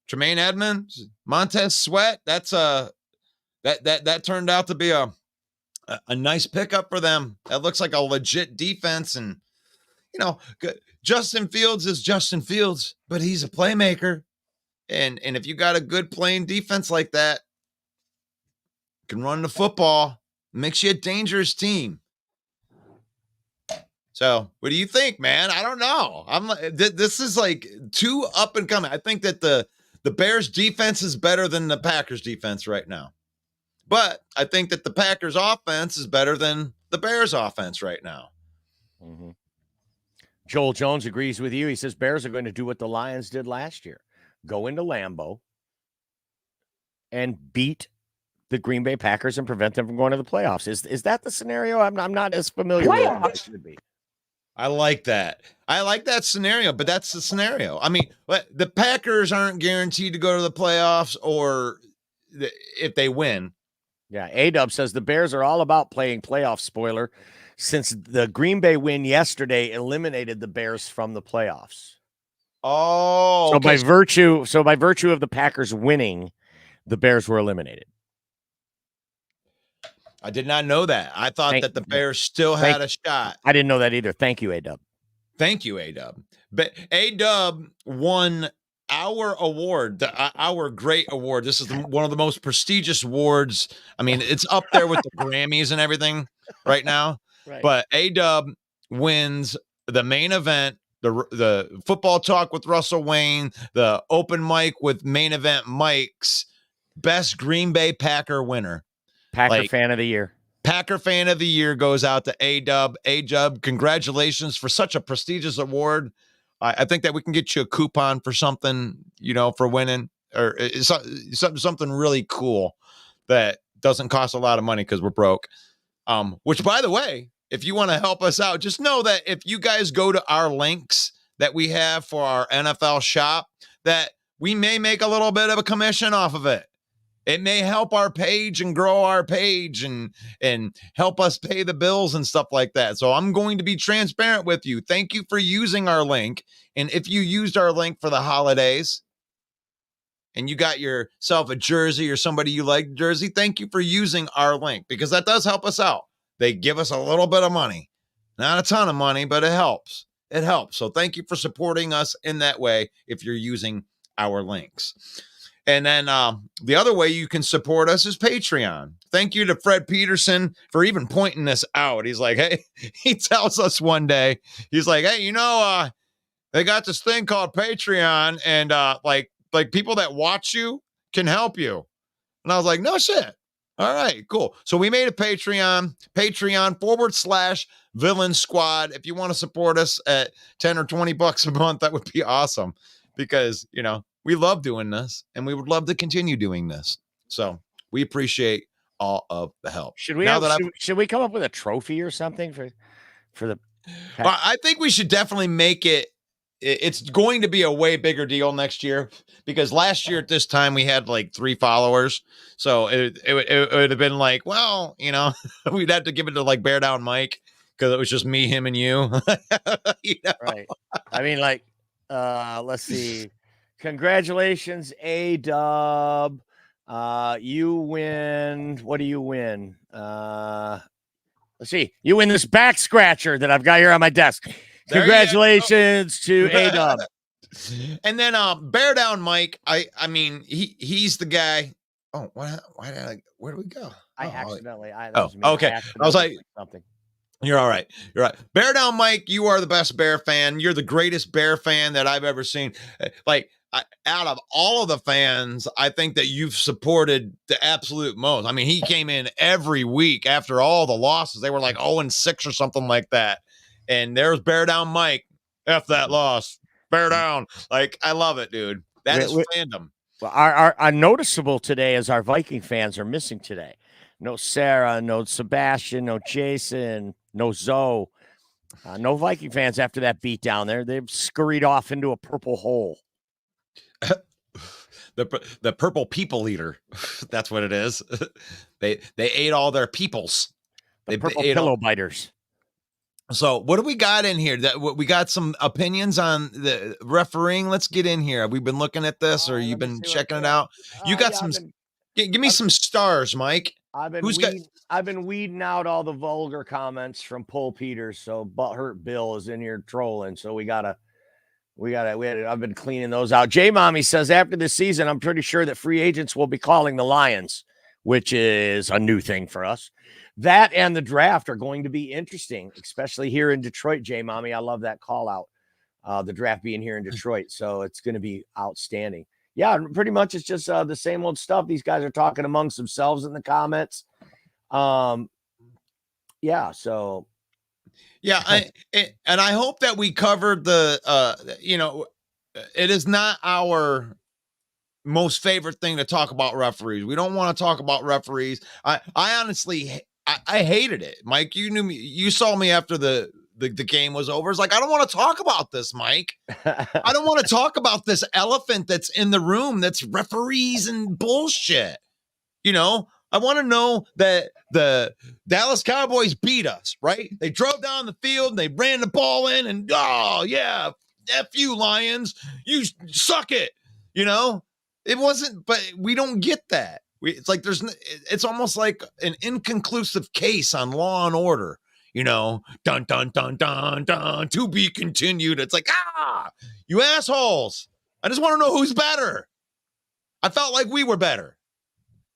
Tremaine Edmonds, Montez Sweat, that's that turned out to be a nice pickup for them. That looks like a legit defense. And, good. Justin Fields is Justin Fields, but he's a playmaker. And if you got a good playing defense like that, can run the football, makes you a dangerous team. So what do you think, man? I don't know. This is like too up and coming. I think that the Bears defense is better than the Packers defense right now. But I think that the Packers offense is better than the Bears offense right now. Mm-hmm. Joel Jones agrees with you. He says Bears are going to do what the Lions did last year. Go into Lambeau and beat the Green Bay Packers and prevent them from going to the playoffs. Is that the scenario? I'm not as familiar with it as it should be. I like that. I like that scenario, but that's the scenario. I mean, the Packers aren't guaranteed to go to the playoffs or if they win. Yeah, A-Dub says the Bears are all about playing playoff spoiler since the Green Bay win yesterday eliminated the Bears from the playoffs. Oh, so by virtue of the Packers winning, the Bears were eliminated. I did not know that. I thought that the Bears still had a shot. I didn't know that either. Thank you, A-Dub. Thank you, A-Dub. But A-Dub won our award, our great award. This is one of the most prestigious awards. I mean, it's up there with the Grammys and everything right now. Right. But A-Dub wins the main event, the football talk with Russell Wayne, the open mic with main event Mike's best Green Bay Packer winner. Packer fan of the year. Packer fan of the year goes out to A-Dub. A-Dub, congratulations for such a prestigious award. I think that we can get you a coupon for something, for winning, or something really cool that doesn't cost a lot of money because we're broke. Which, by the way, if you want to help us out, just know that if you guys go to our links that we have for our NFL shop, that we may make a little bit of a commission off of it. It may help our page and grow our page and help us pay the bills and stuff like that. So I'm going to be transparent with you. Thank you for using our link. And if you used our link for the holidays and you got yourself a jersey or somebody you like jersey, thank you for using our link because that does help us out. They give us a little bit of money, not a ton of money, but it helps. It helps. So thank you for supporting us in that way if you're using our links. And then the other way you can support us is Patreon. Thank you to Fred Peterson for even pointing this out. He's like, hey, he tells us one day, he's like, hey, they got this thing called Patreon and like people that watch you can help you. And I was like, no shit. All right, cool. So we made a Patreon /Villain Squad. If you want to support us at 10 or 20 bucks a month, that would be awesome because, we love doing this and we would love to continue doing this. So we appreciate all of the help. Should we come up with a trophy or something for the Well, I think we should definitely make it. It's going to be a way bigger deal next year because last year at this time we had like 3 followers. So it would have been like, well, we'd have to give it to like Bear Down Mike because it was just me, him, and you. Right. I mean, let's see. Congratulations, A-Dub. You win. What do you win? Let's see. You win this back scratcher that I've got here on my desk. Congratulations to A-Dub. And then Bear Down Mike. I mean, he's the guy. Oh, where do we go? Okay. I was like something. You're all right. You're right. Bear Down Mike, you are the best Bear fan. You're the greatest Bear fan that I've ever seen. Out of all of the fans, I think that you've supported the absolute most. I mean, he came in every week after all the losses. They were like 0-6 or something like that. And there's Bear Down Mike. F that loss. Bear down. I love it, dude. That is fandom. Well, our noticeable today is our Viking fans are missing today. No Sarah, no Sebastian, no Jason, no Zoe. No Viking fans after that beat down there. They've scurried off into a purple hole. The purple people eater. That's what it is. They ate all their peoples. They purple pillow biters. So what do we got in here? We got some opinions on the refereeing. Let's get in here. Have we been looking at this or you've been checking it out? You got some. Give me some stars, Mike. I've been weeding out all the vulgar comments from Paul Peters. So Butthurt Bill is in here trolling. So I've been cleaning those out. J Mommy says after this season, I'm pretty sure that free agents will be calling the Lions, which is a new thing for us. That and the draft are going to be interesting, especially here in Detroit, J Mommy. I love that call out. The draft being here in Detroit. So it's going to be outstanding. Yeah, pretty much it's just the same old stuff. These guys are talking amongst themselves in the comments. Yeah, so Yeah, and I hope that we covered the it is not our most favorite thing to talk about referees. We don't want to talk about referees. I honestly I hated it. Mike, you knew me, you saw me after the game was over. It's like, I don't want to talk about this, Mike. I don't want to talk about this elephant that's in the room that's referees and bullshit. I want to know that the Dallas Cowboys beat us, right? They drove down the field and they ran the ball in, and oh yeah, F you Lions, you suck it. It wasn't, but we don't get that. It's like it's almost like an inconclusive case on Law and Order. Dun dun dun dun dun, to be continued. It's like, you assholes. I just want to know who's better. I felt like we were better.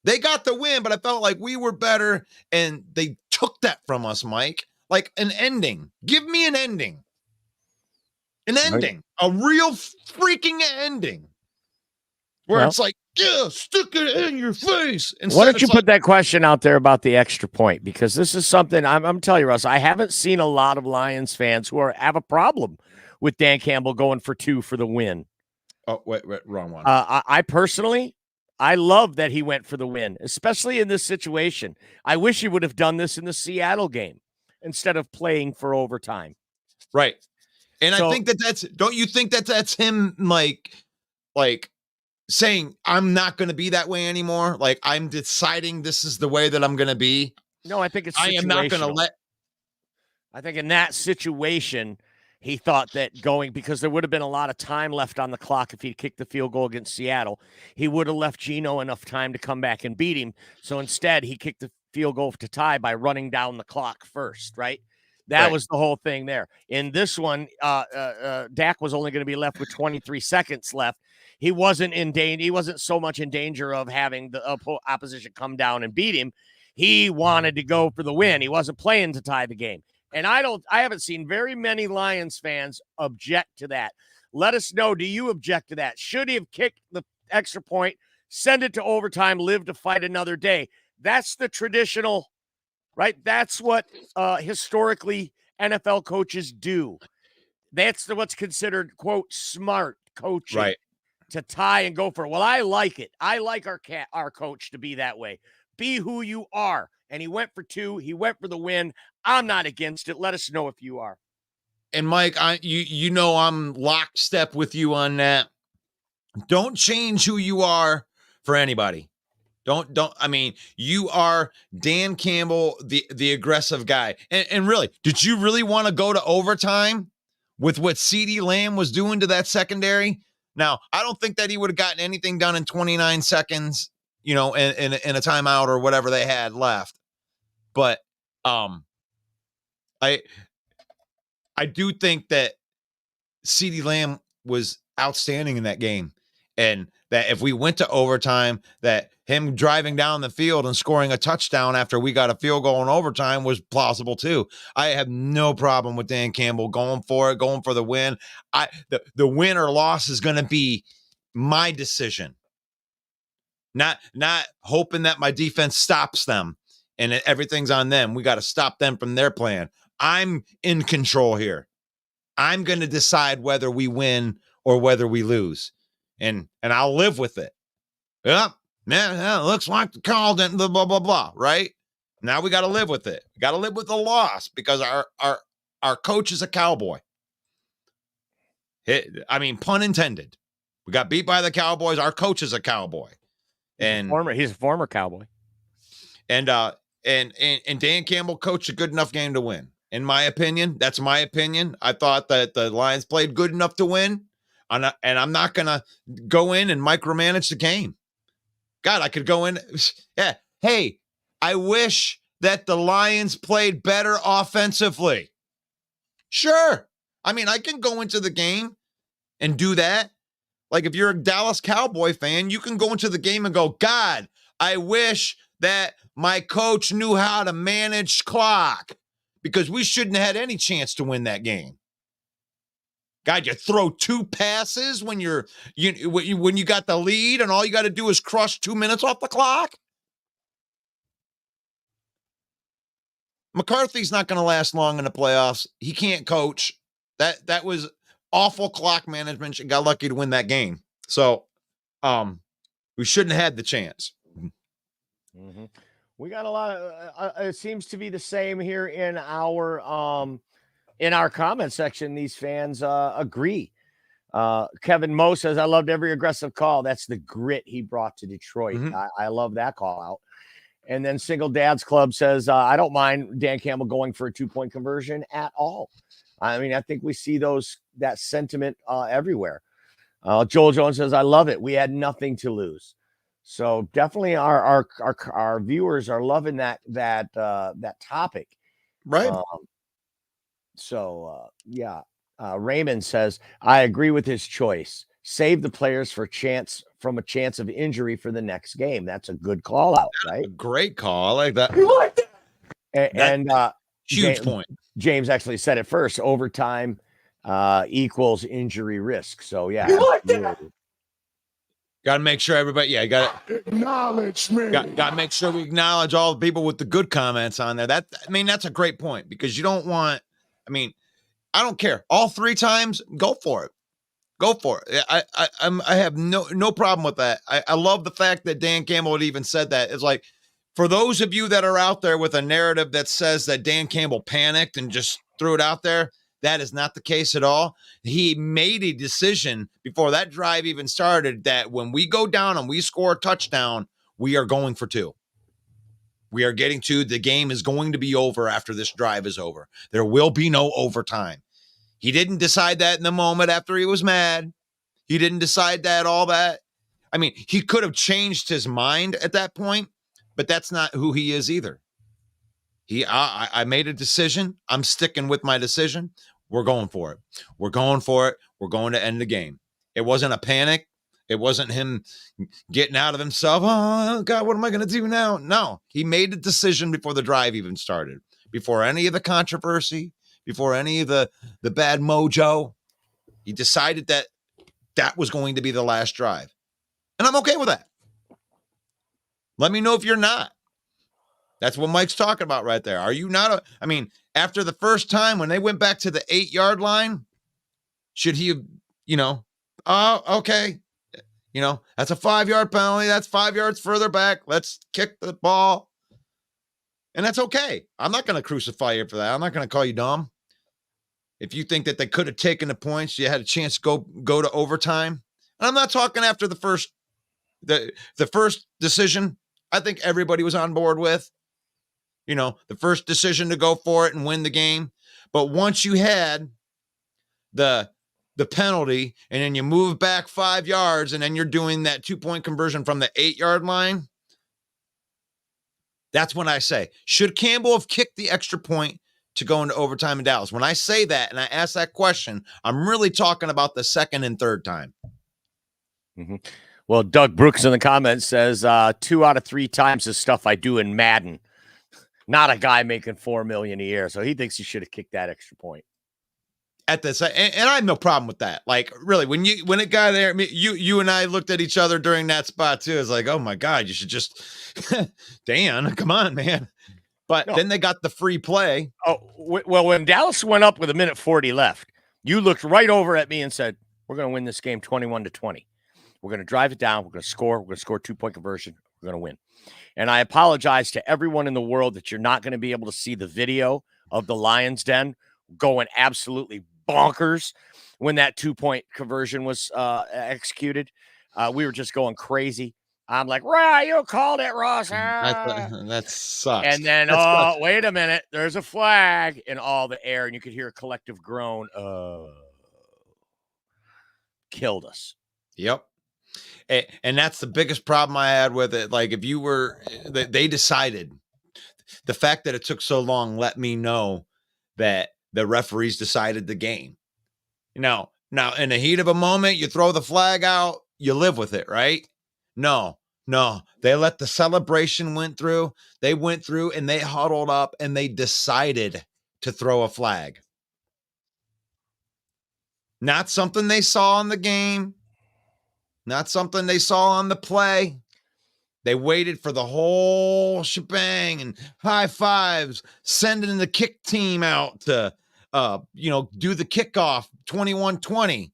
They got the win, but I felt like we were better, and they took that from us, Mike. Like an ending. Give me an ending. An ending. A real freaking ending. Where it's like, yeah, stick it in your face. Why don't you put that question out there about the extra point? Because this is something I'm telling you, Russ, I haven't seen a lot of Lions fans who have a problem with Dan Campbell going for 2 for the win. Oh, wait, wrong one. I personally, I love that he went for the win, especially in this situation. I wish he would have done this in the Seattle game instead of playing for overtime. Right. And I think don't you think that's him like saying, I'm not going to be that way anymore? Like, I'm deciding this is the way that I'm going to be. No, I think it's situational. I am not going to I think in that situation, he thought that because there would have been a lot of time left on the clock if he'd kicked the field goal against Seattle, he would have left Geno enough time to come back and beat him. So instead, he kicked the field goal to tie by running down the clock first, right? That was the whole thing there. In this one, Dak was only going to be left with 23 seconds left. He wasn't in danger. He wasn't so much in danger of having the opposition come down and beat him. He wanted to go for the win. He wasn't playing to tie the game. And I haven't seen very many Lions fans object to that. Let us know. Do you object to that? Should he have kicked the extra point, send it to overtime, live to fight another day? That's the traditional, right? That's what historically NFL coaches do. That's what's considered, quote, smart coaching. Right. To tie and go for it. Well, I like it. I like our coach to be that way. Be who you are. And he went for 2. He went for the win. I'm not against it. Let us know if you are. And Mike, I'm lockstep with you on that. Don't change who you are for anybody. You are Dan Campbell, the aggressive guy. And really, did you really want to go to overtime with what CeeDee Lamb was doing to that secondary? Now, I don't think that he would have gotten anything done in 29 seconds, in a timeout or whatever they had left. But I do think that CeeDee Lamb was outstanding in that game. And that if we went to overtime, that him driving down the field and scoring a touchdown after we got a field goal in overtime was plausible too. I have no problem with Dan Campbell going for it, going for the win. The win or loss is going to be my decision. Not hoping that my defense stops them and everything's on them. We got to stop them from their plan. I'm in control here. I'm going to decide whether we win or whether we lose. And I'll live with it. Yeah, man, it looks like the call didn't blah, blah, blah, right? Now we got to live with it. We got to live with the loss because our coach is a cowboy. Pun intended. We got beat by the Cowboys. Our coach is a cowboy. And he's a former cowboy. And Dan Campbell coached a good enough game to win. In my opinion, that's my opinion. I thought that the Lions played good enough to win. And I'm not going to go in and micromanage the game. God, I could go in. Yeah. Hey, I wish that the Lions played better offensively. Sure. I can go into the game and do that. Like if you're a Dallas Cowboy fan, you can go into the game and go, God, I wish that my coach knew how to manage clock because we shouldn't have had any chance to win that game. God, you throw 2 passes when when you got the lead and all you got to do is crush 2 minutes off the clock. McCarthy's not going to last long in the playoffs. He can't coach. That was awful clock management. You got lucky to win that game. So, we shouldn't have had the chance. Mm-hmm. We got a lot of. It seems to be the same here in our comment section. These fans agree. Kevin Moe says, "I loved every aggressive call. That's the grit he brought to Detroit." Mm-hmm. I love that call out. And then Single Dad's Club says, I don't mind Dan Campbell going for a 2-point conversion at all. I mean, I think we see that sentiment everywhere. Joel Jones says, I love it. We had nothing to lose. So definitely our viewers are loving that topic. Right. Raymond says, I agree with his choice. Save the players from a chance of injury for the next game. That's a good call out, right? A great call. I like that. You like that? Huge point. James actually said it first. Overtime equals injury risk. So yeah, you like that? Got to make sure everybody. Yeah, got to acknowledge me. Got to make sure we acknowledge all the people with the good comments on there. That's a great point because you don't want. I don't care. All 3 times, go for it. Go for it. I have no problem with that. I love the fact that Dan Campbell had even said that. It's like, for those of you that are out there with a narrative that says that Dan Campbell panicked and just threw it out there, that is not the case at all. He made a decision before that drive even started that when we go down and we score a touchdown, we are going for 2. We are getting to the game is going to be over after this drive is over. There will be no overtime. He didn't decide that in the moment after he was mad. He didn't decide that, all that. He could have changed his mind at that point, but that's not who he is either. I made a decision. I'm sticking with my decision. We're going for it. We're going for it. We're going to end the game. It wasn't a panic. It wasn't him getting out of himself. Oh, God, what am I going to do now? No, he made a decision before the drive even started, before any of the controversy, before any of the bad mojo. He decided that was going to be the last drive. And I'm okay with that. Let me know if you're not. That's what Mike's talking about right there. Are you not? After the first time when they went back to the 8-yard line, should he have, okay. That's a 5-yard penalty. That's 5 yards further back. Let's kick the ball. And that's okay. I'm not going to crucify you for that. I'm not going to call you dumb. If you think that they could have taken the points, you had a chance to go to overtime. And I'm not talking after the first decision. I think everybody was on board with, the first decision to go for it and win the game. But once you had the penalty and then you move back 5 yards and then you're doing that 2-point conversion from the 8-yard line, that's when I say, should Campbell have kicked the extra point to go into overtime in Dallas? When I say that and I ask that question, I'm really talking about the second and third time. Mm-hmm. Well, Doug Brooks in the comments says 2 out of 3 times is stuff I do in Madden. Not a guy making $4 million a year. So he thinks he should have kicked that extra point. At this, and I have no problem with that. Like, really, when it got there, you and I looked at each other during that spot too. It's like, oh my God, you should just, Dan, come on, man. But then they got the free play. Oh, well, when Dallas went up with 1:40 left, you looked right over at me and said, we're going to win this game 21-20. We're going to drive it down. We're going to score. We're going to score 2-point conversion. We're going to win. And I apologize to everyone in the world that you're not going to be able to see the video of the Lions Den going absolutely bonkers when that 2-point conversion was executed. We were just going crazy. I'm like, right, you called it, Ross. That sucks. And then, wait a minute. There's a flag in all the air, and you could hear a collective groan. Killed us. Yep. And that's the biggest problem I had with it. Like, if you were, they decided, the fact that it took so long let me know that the referees decided the game. Now, in the heat of a moment, you throw the flag out, you live with it, right? No, they let the celebration went through. They went through and they huddled up and they decided to throw a flag. Not something they saw in the game. Not something they saw on the play. They waited for the whole shebang and high fives, sending the kick team out to, do the kickoff 21-20.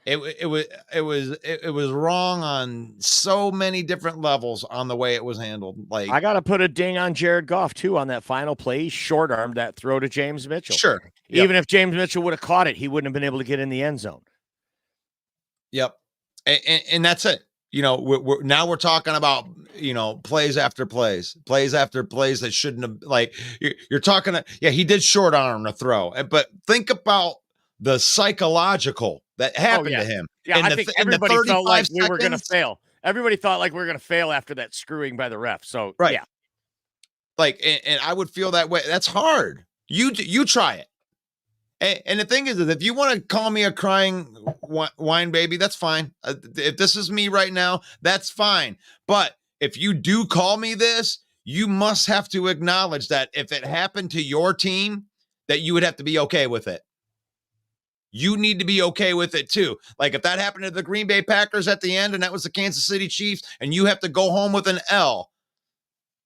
It was wrong on so many different levels on the way it was handled. Like, I got to put a ding on Jared Goff too on that final play. He short-armed that throw to James Mitchell. Sure. Even if James Mitchell would have caught it, he wouldn't have been able to get in the end zone. Yep. And that's it. Now we're talking about, plays after plays that shouldn't have, like, you're talking, he did short arm the throw, but think about the psychological that happened to him. Yeah, I think everybody felt like we were going to fail. Everybody thought like we were going to fail after that screwing by the ref. So, right. Yeah. Like, and I would feel that way. That's hard. You try it. And the thing is, if you want to call me a crying whine baby, that's fine. If this is me right now, that's fine. But if you do call me this, you must have to acknowledge that if it happened to your team, that you would have to be okay with it. You need to be okay with it too. Like if that happened to the Green Bay Packers at the end and that was the Kansas City Chiefs and you have to go home with an L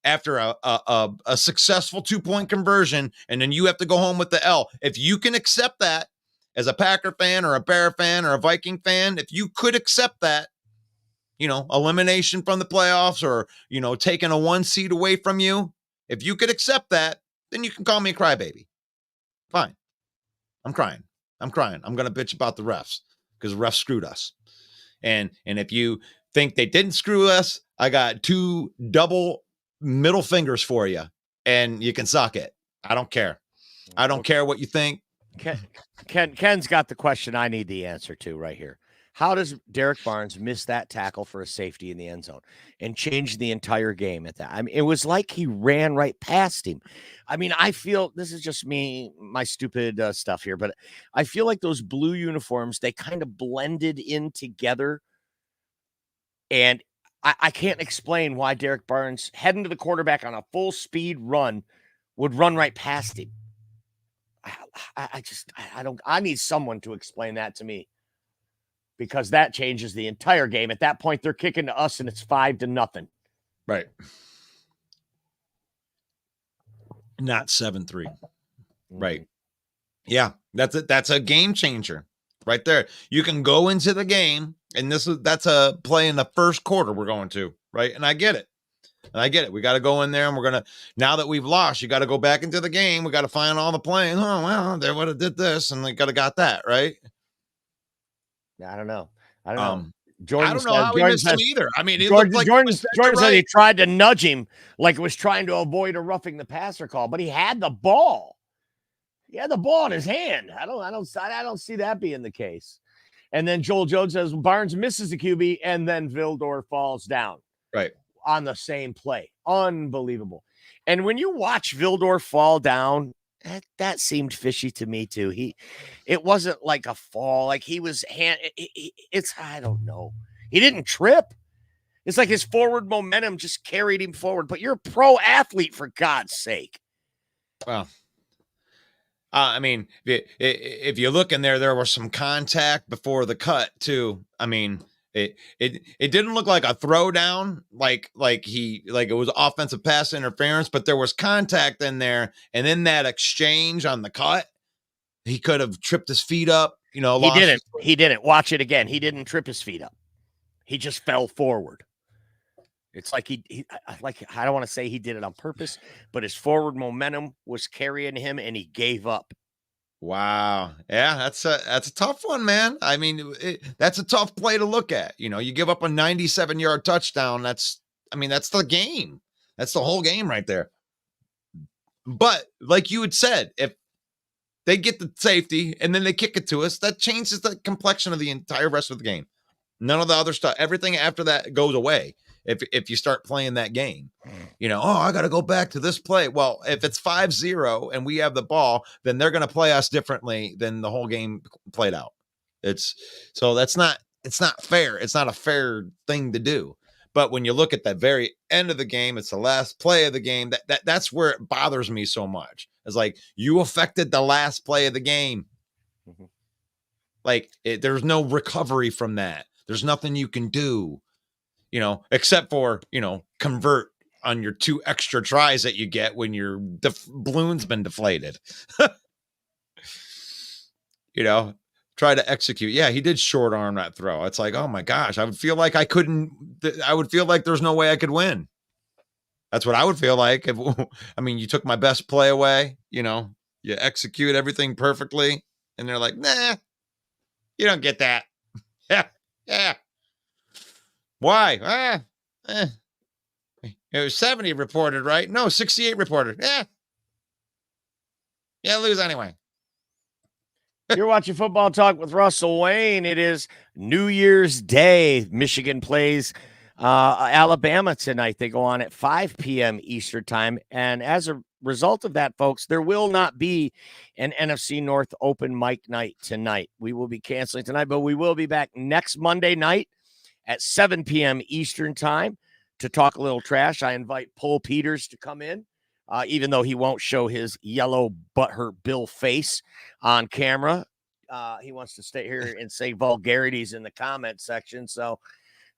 after a successful 2-point conversion, and then you have to go home with the L. If you can accept that as a Packer fan or a Bear fan or a Viking fan, if you could accept that, elimination from the playoffs or, taking a 1 seed away from you, if you could accept that, then you can call me a crybaby. Fine. I'm crying. I'm going to bitch about the refs because the refs screwed us. And if you think they didn't screw us, I got 2 double middle fingers for you and you can suck it. I don't care. I don't care what you think. Ken's got the question I need the answer to right here. How does Derek Barnes miss that tackle for a safety in the end zone and change the entire game at that? I mean, it was like he ran right past him. I mean, I feel this is just me, my stupid stuff here, but I feel like those blue uniforms, they kind of blended in together. And I can't explain why Derek Barnes heading to the quarterback on a full speed run would run right past him. I need someone to explain that to me. Because that changes the entire game. At that point, they're kicking to us, and it's 5-0. Right. Not 7-3. Right. Yeah, that's a game changer right there. You can go into the game, and that's a play in the first quarter we're going to, right? And I get it. We got to go in there, and now that we've lost, you got to go back into the game. We got to find all the plays. Oh, well, they would have did this, and they got that, right? I don't know. Jordan I don't know how he missed him either. I mean, Jordan said he tried to nudge him like it was trying to avoid a roughing the passer call, but he had the ball. He had the ball in his hand. I don't see that being the case. And then Joel Jones says Barnes misses the QB, and then Vildor falls down. Right. On the same play. Unbelievable. And when you watch Vildor fall down, that seemed fishy to me too. It wasn't like a fall, like he was I don't know. He didn't trip. It's like his forward momentum just carried him forward. But you're a pro athlete, for God's sake. Well, I mean, if you look in there was some contact before the cut too. I mean, it didn't look like a throwdown, like it was offensive pass interference, but there was contact in there, and in that exchange on the cut, he could have tripped his feet up. He didn't. Watch it again. He didn't trip his feet up. He just fell forward. It's like I don't want to say he did it on purpose, but his forward momentum was carrying him, and he gave up. Wow. Yeah, that's a tough one, man. I mean, that's a tough play to look at. You give up a 97-yard touchdown. That's the game. That's the whole game right there. But like you had said, if they get the safety and then they kick it to us, that changes the complexion of the entire rest of the game. None of the other stuff, everything after that goes away. If you start playing that game, I got to go back to this play. Well, if it's 5-0 and we have the ball, then they're going to play us differently than the whole game played out. It's not fair. It's not a fair thing to do. But when you look at that very end of the game, it's the last play of the game. That's where it bothers me so much. It's like you affected the last play of the game. Mhm. Like there's no recovery from that. There's nothing you can do, except for, convert on your 2 extra tries that you get when your balloon's been deflated. Try to execute. Yeah, he did short arm that throw. It's like, oh my gosh, I would feel like there's no way I could win. That's what I would feel like. You took my best play away, you execute everything perfectly. And they're like, nah, you don't get that. Yeah. Yeah. Why? It was 70 reported, right? No, 68 reported. Yeah. Yeah, lose anyway. You're watching Football Talk with Russell Wayne. It is New Year's Day. Michigan plays Alabama tonight. They go on at 5 p.m. Eastern time. And as a result of that, folks, there will not be an NFC North open mic night tonight. We will be canceling tonight, but we will be back next Monday night at 7 p.m. Eastern time to talk a little trash. I invite Paul Peters to come in. Even though he won't show his yellow butthurt Bill face on camera. He wants to stay here and say vulgarities in the comment section. So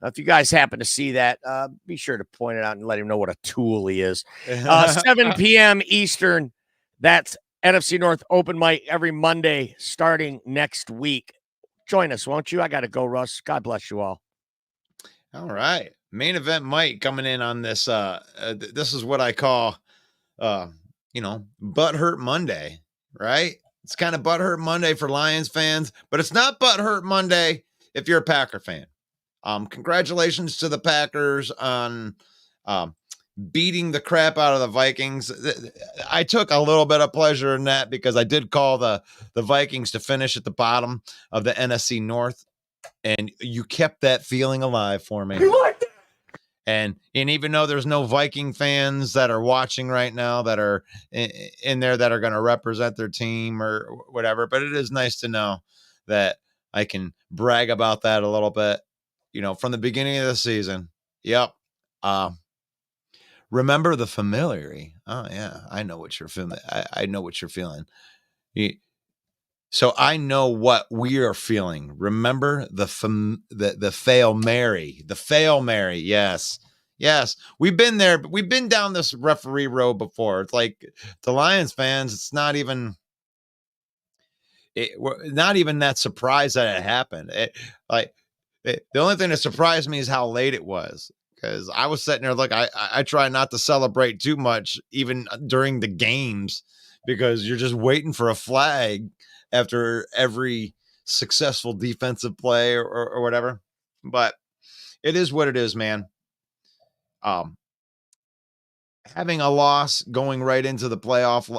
if you guys happen to see that, be sure to point it out and let him know what a tool he is. 7 p.m. Eastern. That's NFC North open mic every Monday starting next week. Join us, won't you? I got to go, Russ. God bless you all. All right. Main event Mike coming in on this. This is what I call butthurt Monday, right? It's kind of butthurt Monday for Lions fans, but it's not butthurt Monday if you're a Packer fan. Congratulations to the Packers on beating the crap out of the Vikings. I took a little bit of pleasure in that because I did call the Vikings to finish at the bottom of the NFC North, and you kept that feeling alive for me. You like that? And even though there's no Viking fans that are watching right now that are in there that are going to represent their team or whatever, but it is nice to know that I can brag about that a little bit, from the beginning of the season. Yep. Remember the familiarity. Oh yeah. I know what you're feeling. I know what you're feeling. So I know what we are feeling. Remember the fail Mary, the fail Mary. Yes. We've been there, but we've been down this referee road before. It's like the Lions fans. It's not even that surprised that it happened. The only thing that surprised me is how late it was. Because I was sitting there, I try not to celebrate too much, even during the games, because you're just waiting for a flag after every successful defensive play or whatever. But it is what it is, man. Having a loss going right into the playoff,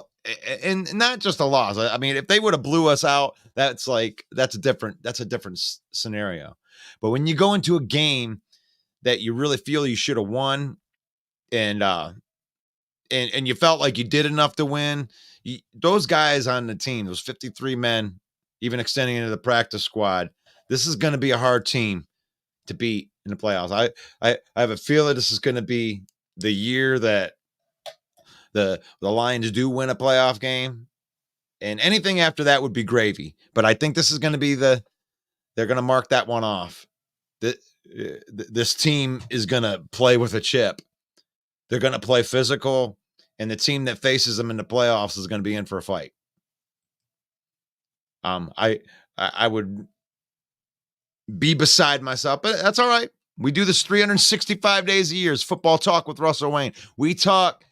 and not just a loss. I mean, if they would have blew us out, that's a different scenario. But when you go into a game that you really feel you should have won, and you felt like you did enough to win, those guys on the team, those 53 men, even extending into the practice squad, this is going to be a hard team to beat in the playoffs. I have a feeling this is going to be the year that the Lions do win a playoff game, and anything after that would be gravy. But I think this is going to be they're going to mark that one off. This team is going to play with a chip. They're going to play physical, and the team that faces them in the playoffs is going to be in for a fight. I would be beside myself, but that's all right. We do this 365 days a year. It's Football Talk with Russell Wayne. We talk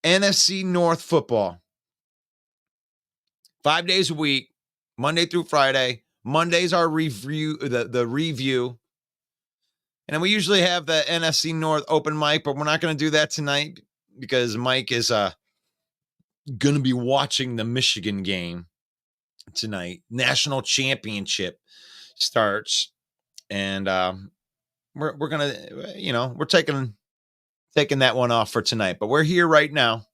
NFC North football 5 days a week, Monday through Friday. Monday's our review, the review. And then we usually have the NFC North open mic, but we're not going to do that tonight because Mike is going to be watching the Michigan game tonight. National championship starts, and we're going to, we're taking that one off for tonight. But we're here right now.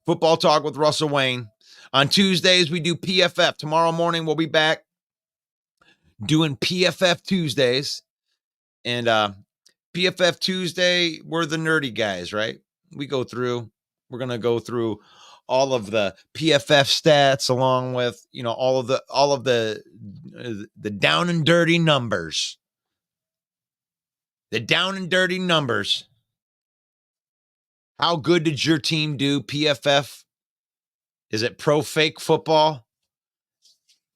Football Talk with Russell Wayne. On Tuesdays, we do PFF. Tomorrow morning, we'll be back doing PFF Tuesdays. And PFF Tuesday, we're the nerdy guys, right? We're going to go through all of the PFF stats, along with, all of the down and dirty numbers. The down and dirty numbers. How good did your team do? PFF? Is it pro fake football?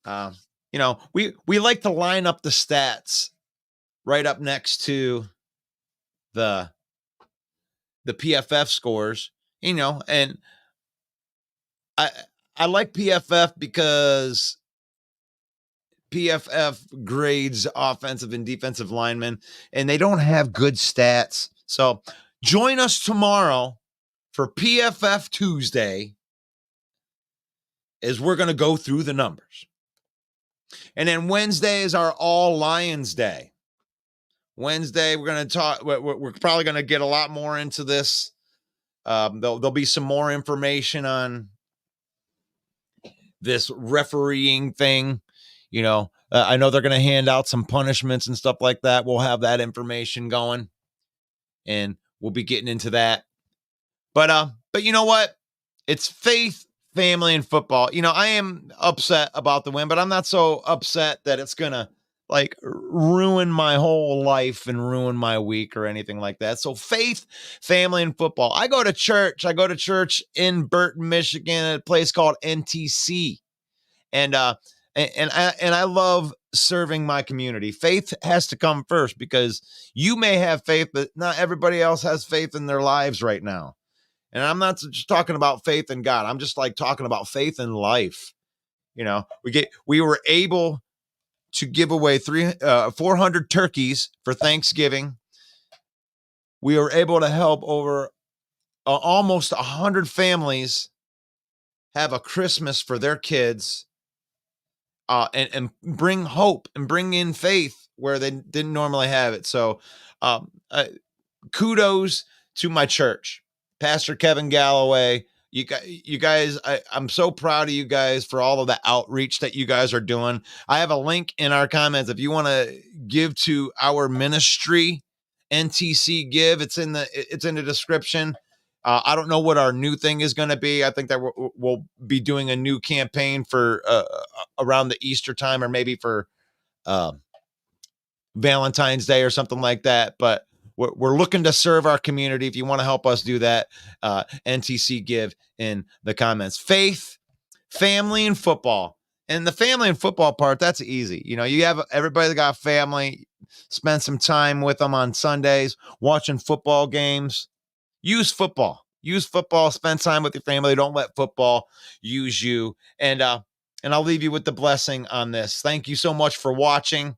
We like to line up the stats right up next to the PFF scores, and I like PFF because PFF grades offensive and defensive linemen, and they don't have good stats. So join us tomorrow for PFF Tuesday as we're going to go through the numbers. And then Wednesday is our All Lions Day. Wednesday, we're going to talk. We're probably going to get a lot more into this. There'll be some more information on this refereeing thing. I know they're going to hand out some punishments and stuff like that. We'll have that information going, and we'll be getting into that. But you know what? It's faith, family, and football. I am upset about the win, but I'm not so upset that it's going to ruin my whole life and ruin my week or anything like that. So faith, family, and football. I go to church in Burton, Michigan, at a place called NTC. And I love serving my community. Faith has to come first, because you may have faith, but not everybody else has faith in their lives right now. And I'm not just talking about faith in God. I'm just talking about faith in life. We were able to give away 400 turkeys for Thanksgiving. We were able to help over almost 100 families have a Christmas for their kids, and bring hope and bring in faith where they didn't normally have it. So kudos to my church, Pastor Kevin Galloway. You guys, I'm so proud of you guys for all of the outreach that you guys are doing. I have a link in our comments if you want to give to our ministry, NTC Give. It's in the description. I don't know what our new thing is going to be. I think that we'll be doing a new campaign for around the Easter time, or maybe for Valentine's Day or something like that. But we're looking to serve our community. If you want to help us do that, NTC Give in the comments. Faith, family, and football. And the family and football part, that's easy. You have everybody that got family, spend some time with them on Sundays, watching football games. Use football, spend time with your family. Don't let football use you. And I'll leave you with the blessing on this. Thank you so much for watching.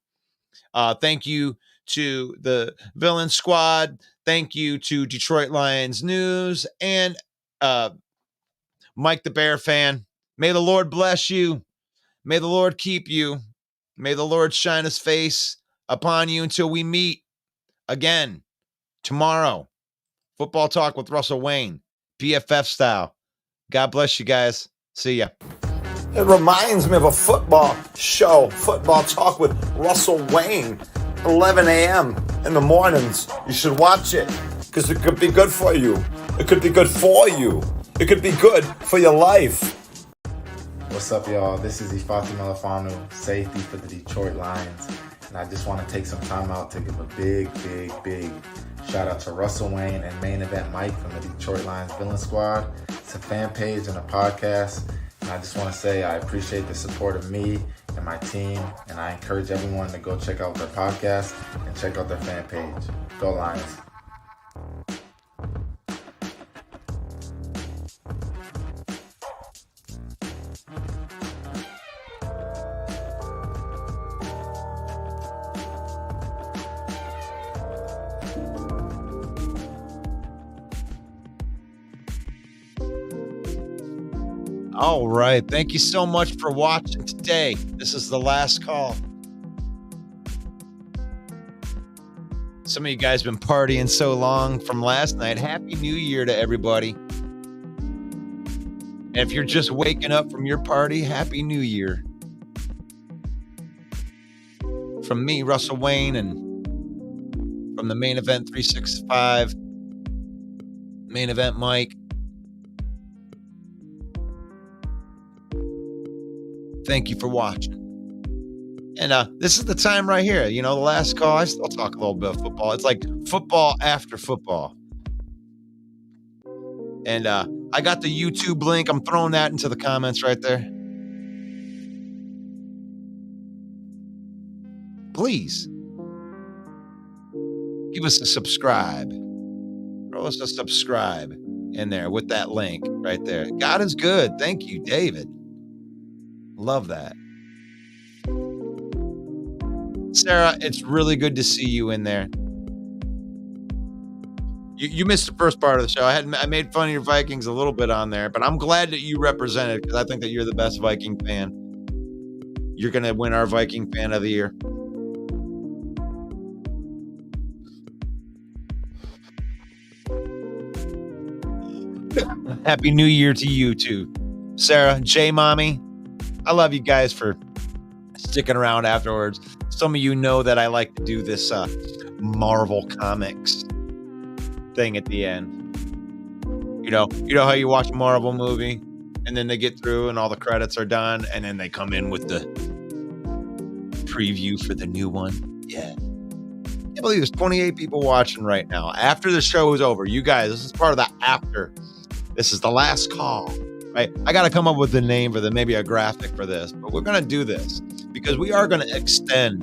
Thank you to the Villain Squad. Thank you to Detroit Lions News and Mike the Bear Fan. May the Lord bless you. May the Lord keep you. May the Lord shine his face upon you until we meet again tomorrow. Football Talk with Russell Wayne, PFF style. God bless you guys. See ya. It reminds me of a football show, Football Talk with Russell Wayne, 11 a.m. in the mornings. You should watch it, because it could be good for you. It could be good for you. It could be good for your life. What's up, y'all? This is Ifeatu Melifonwu, safety for the Detroit Lions. And I just want to take some time out to give a big shout out to Russell Wayne and Main Event Mike from the Detroit Lions Villain Squad. It's a fan page and a podcast. And I just want to say I appreciate the support of me and my team. And I encourage everyone to go check out their podcast and check out their fan page. Go Lions. All right. Thank you so much for watching today. This is the last call. Some of you guys been partying so long from last night. Happy New Year to everybody. And if you're just waking up from your party, Happy New Year. From me, Russell Wayne, and from the Main Event 365, Main Event Mike. Thank you for watching. And this is the time right here. The last call, I still talk a little bit of football. It's like football after football. And I got the YouTube link. I'm throwing that into the comments right there. Please give us a subscribe. Throw us a subscribe in there with that link right there. God is good. Thank you, David. Love that. Sarah, it's really good to see you in there. You missed the first part of the show. I made fun of your Vikings a little bit on there, but I'm glad that you represented because I think that you're the best Viking fan. You're going to win our Viking Fan of the Year. Happy New Year to you too. Sarah, J Mommy, I love you guys for sticking around afterwards. Some of you know that I like to do this Marvel Comics thing at the end. You know how you watch a Marvel movie and then they get through and all the credits are done and then they come in with the preview for the new one. Yeah. I can't believe there's 28 people watching right now. After the show is over, you guys, this is part of the after. This is the last call, right? I got to come up with a name for maybe a graphic for this, but we're going to do this because we are going to extend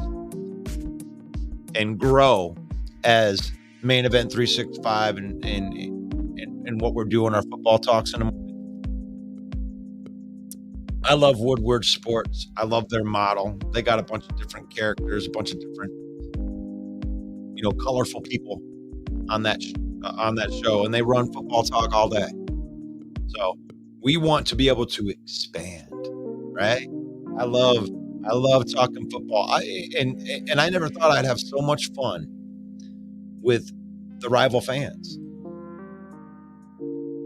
and grow as Main Event 365 and what we're doing, our football talks in the morning. I love Woodward Sports. I love their model. They got a bunch of different characters, a bunch of different, colorful people on that show, and they run football talk all day. So we want to be able to expand, right? I love talking football. And I never thought I'd have so much fun with the rival fans.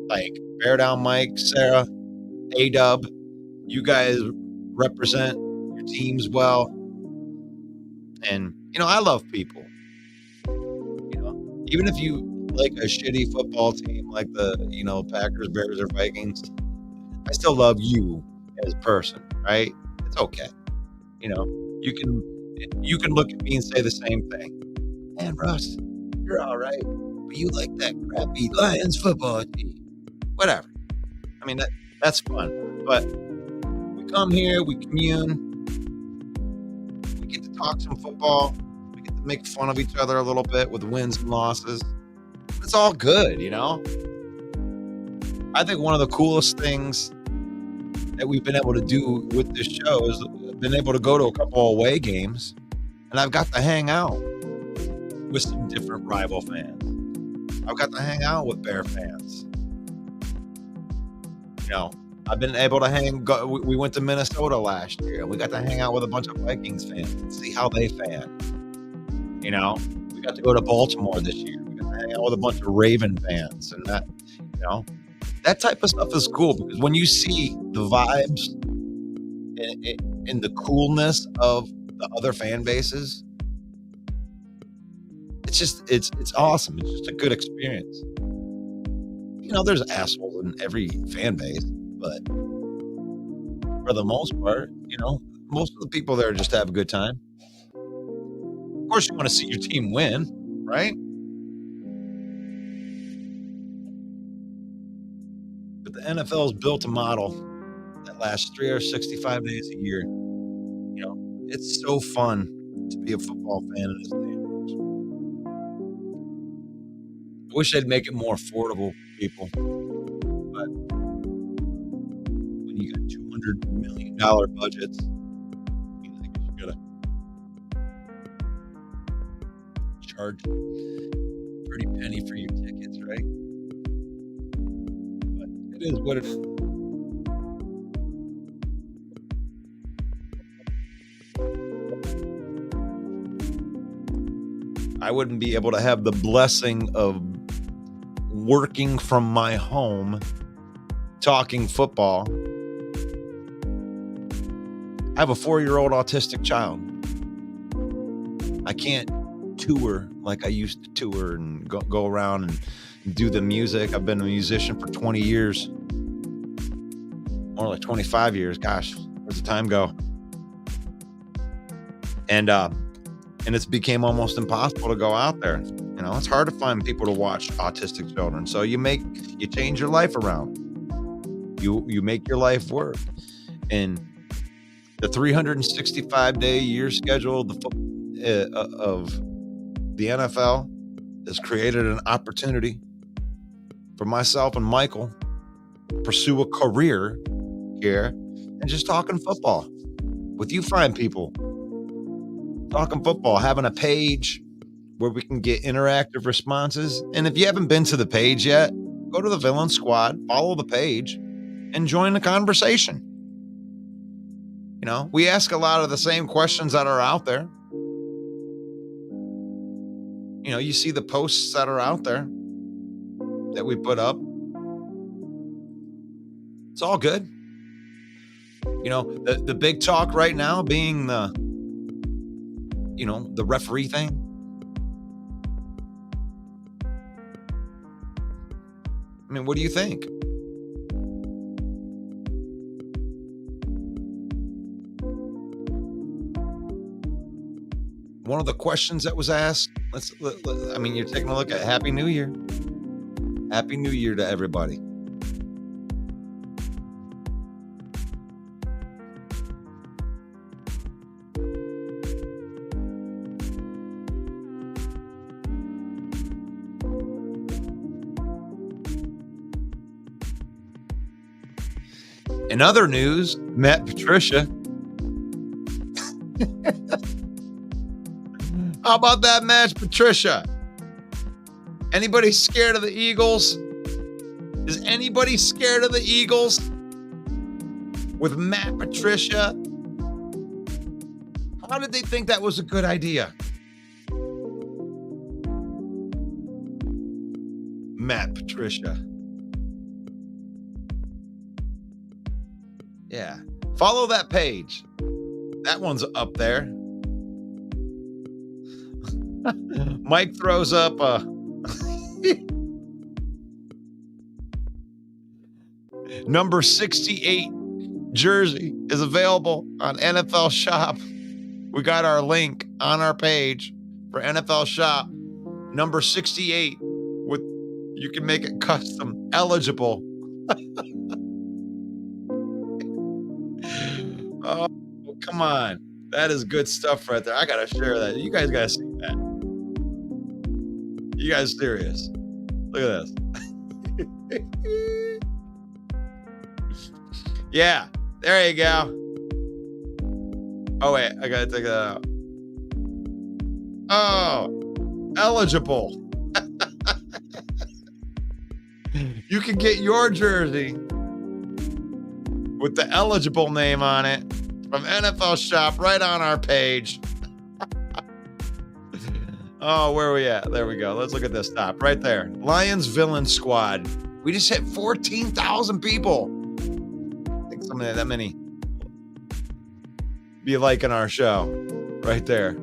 Like Bear Down Mike, Sarah, A-Dub, you guys represent your teams well. And, I love people. Even if you like a shitty football team like the, Packers, Bears, or Vikings, I still love you as a person, right? It's okay. You can look at me and say the same thing. Man, Russ, you're all right, but you like that crappy Lions football team. Whatever. I mean, that's fun. But we come here, we commune, we get to talk some football, we get to make fun of each other a little bit with wins and losses. It's all good, I think one of the coolest things that we've been able to do with this show is been able to go to a couple away games, and I've got to hang out with some different rival fans. I've got to hang out with Bear fans. I've been able to we went to Minnesota last year, and we got to hang out with a bunch of Vikings fans and see how they fan. We got to go to Baltimore this year. We got to hang out with a bunch of Raven fans, and that, that type of stuff is cool because when you see the vibes and the coolness of the other fan bases, it's awesome. It's just a good experience. There's assholes in every fan base, but for the most part, most of the people there just have a good time. Of course, you want to see your team win, right? But the NFL's built a model that lasts 365 days a year. It's so fun to be a football fan in this day and age. I wish they'd make it more affordable for people. But when you got $200 million budgets, I guess you gotta charge a pretty penny for your tickets, right? But it is what it is. I wouldn't be able to have the blessing of working from my home, talking football. I have a 4-year-old autistic child. I can't tour like I used to tour and go around and do the music. I've been a musician for 20 years. More like 25 years. Gosh, Where's the time go? And it's became almost impossible to go out there. You know, it's hard to find people to watch autistic children. So you change your life around. You make your life work. And the 365-day year schedule of the NFL has created an opportunity for myself and Michael to pursue a career here and just talking football with you fine people. Talking football, having a page where we can get interactive responses. And if you haven't been to the page yet, go to the Villain Squad, follow the page, and join the conversation. You know, we ask a lot of the same questions that are out there. You know, you see the posts that are out there that we put up. It's all good. You know, the big talk right now being the referee thing. I mean, what do you think? One of the questions that was asked, you're taking a look at Happy New Year. Happy New Year to everybody. In other news, Matt Patricia. How about that match, Patricia? Anybody scared of the Eagles? Is anybody scared of the Eagles? With Matt Patricia? How did they think that was a good idea? Matt Patricia. Yeah. Follow that page. That one's up there. Mike throws up a number 68 jersey is available on NFL Shop. We got our link on our page for NFL Shop. Number 68 with you can make it custom eligible. Oh, come on. That is good stuff right there. I got to share that. You guys got to see that. You guys serious? Look at this. Yeah, there you go. Oh, wait. I got to take that out. Oh, eligible. You can get your jersey with the eligible name on it from NFL Shop right on our page. Oh, where are we at? There we go. Let's look at this top right there. Lions Villain Squad. We just hit 14,000 people. I think something that many be liking our show right there.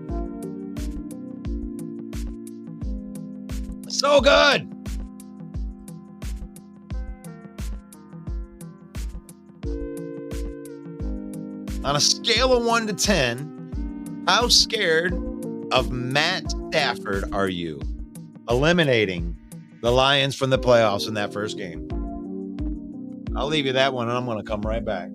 So good. On a scale of 1 to 10, how scared of Matt Stafford are you eliminating the Lions from the playoffs in that first game? I'll leave you that one, and I'm going to come right back.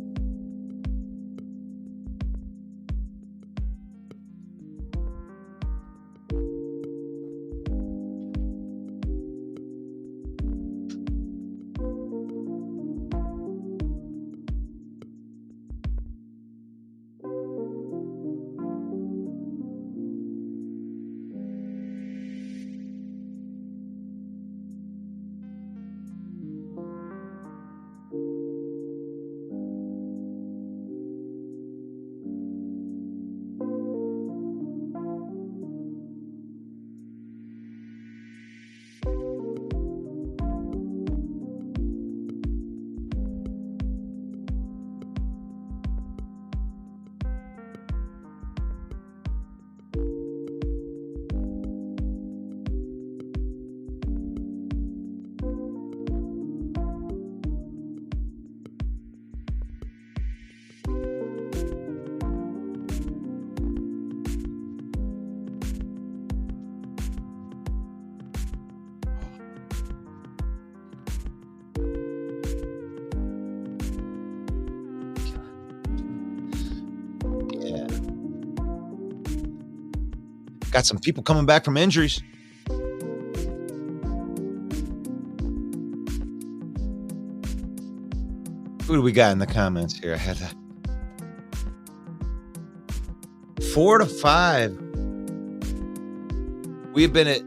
Got some people coming back from injuries. Who do we got in the comments here? I had 4 to 5. We've been at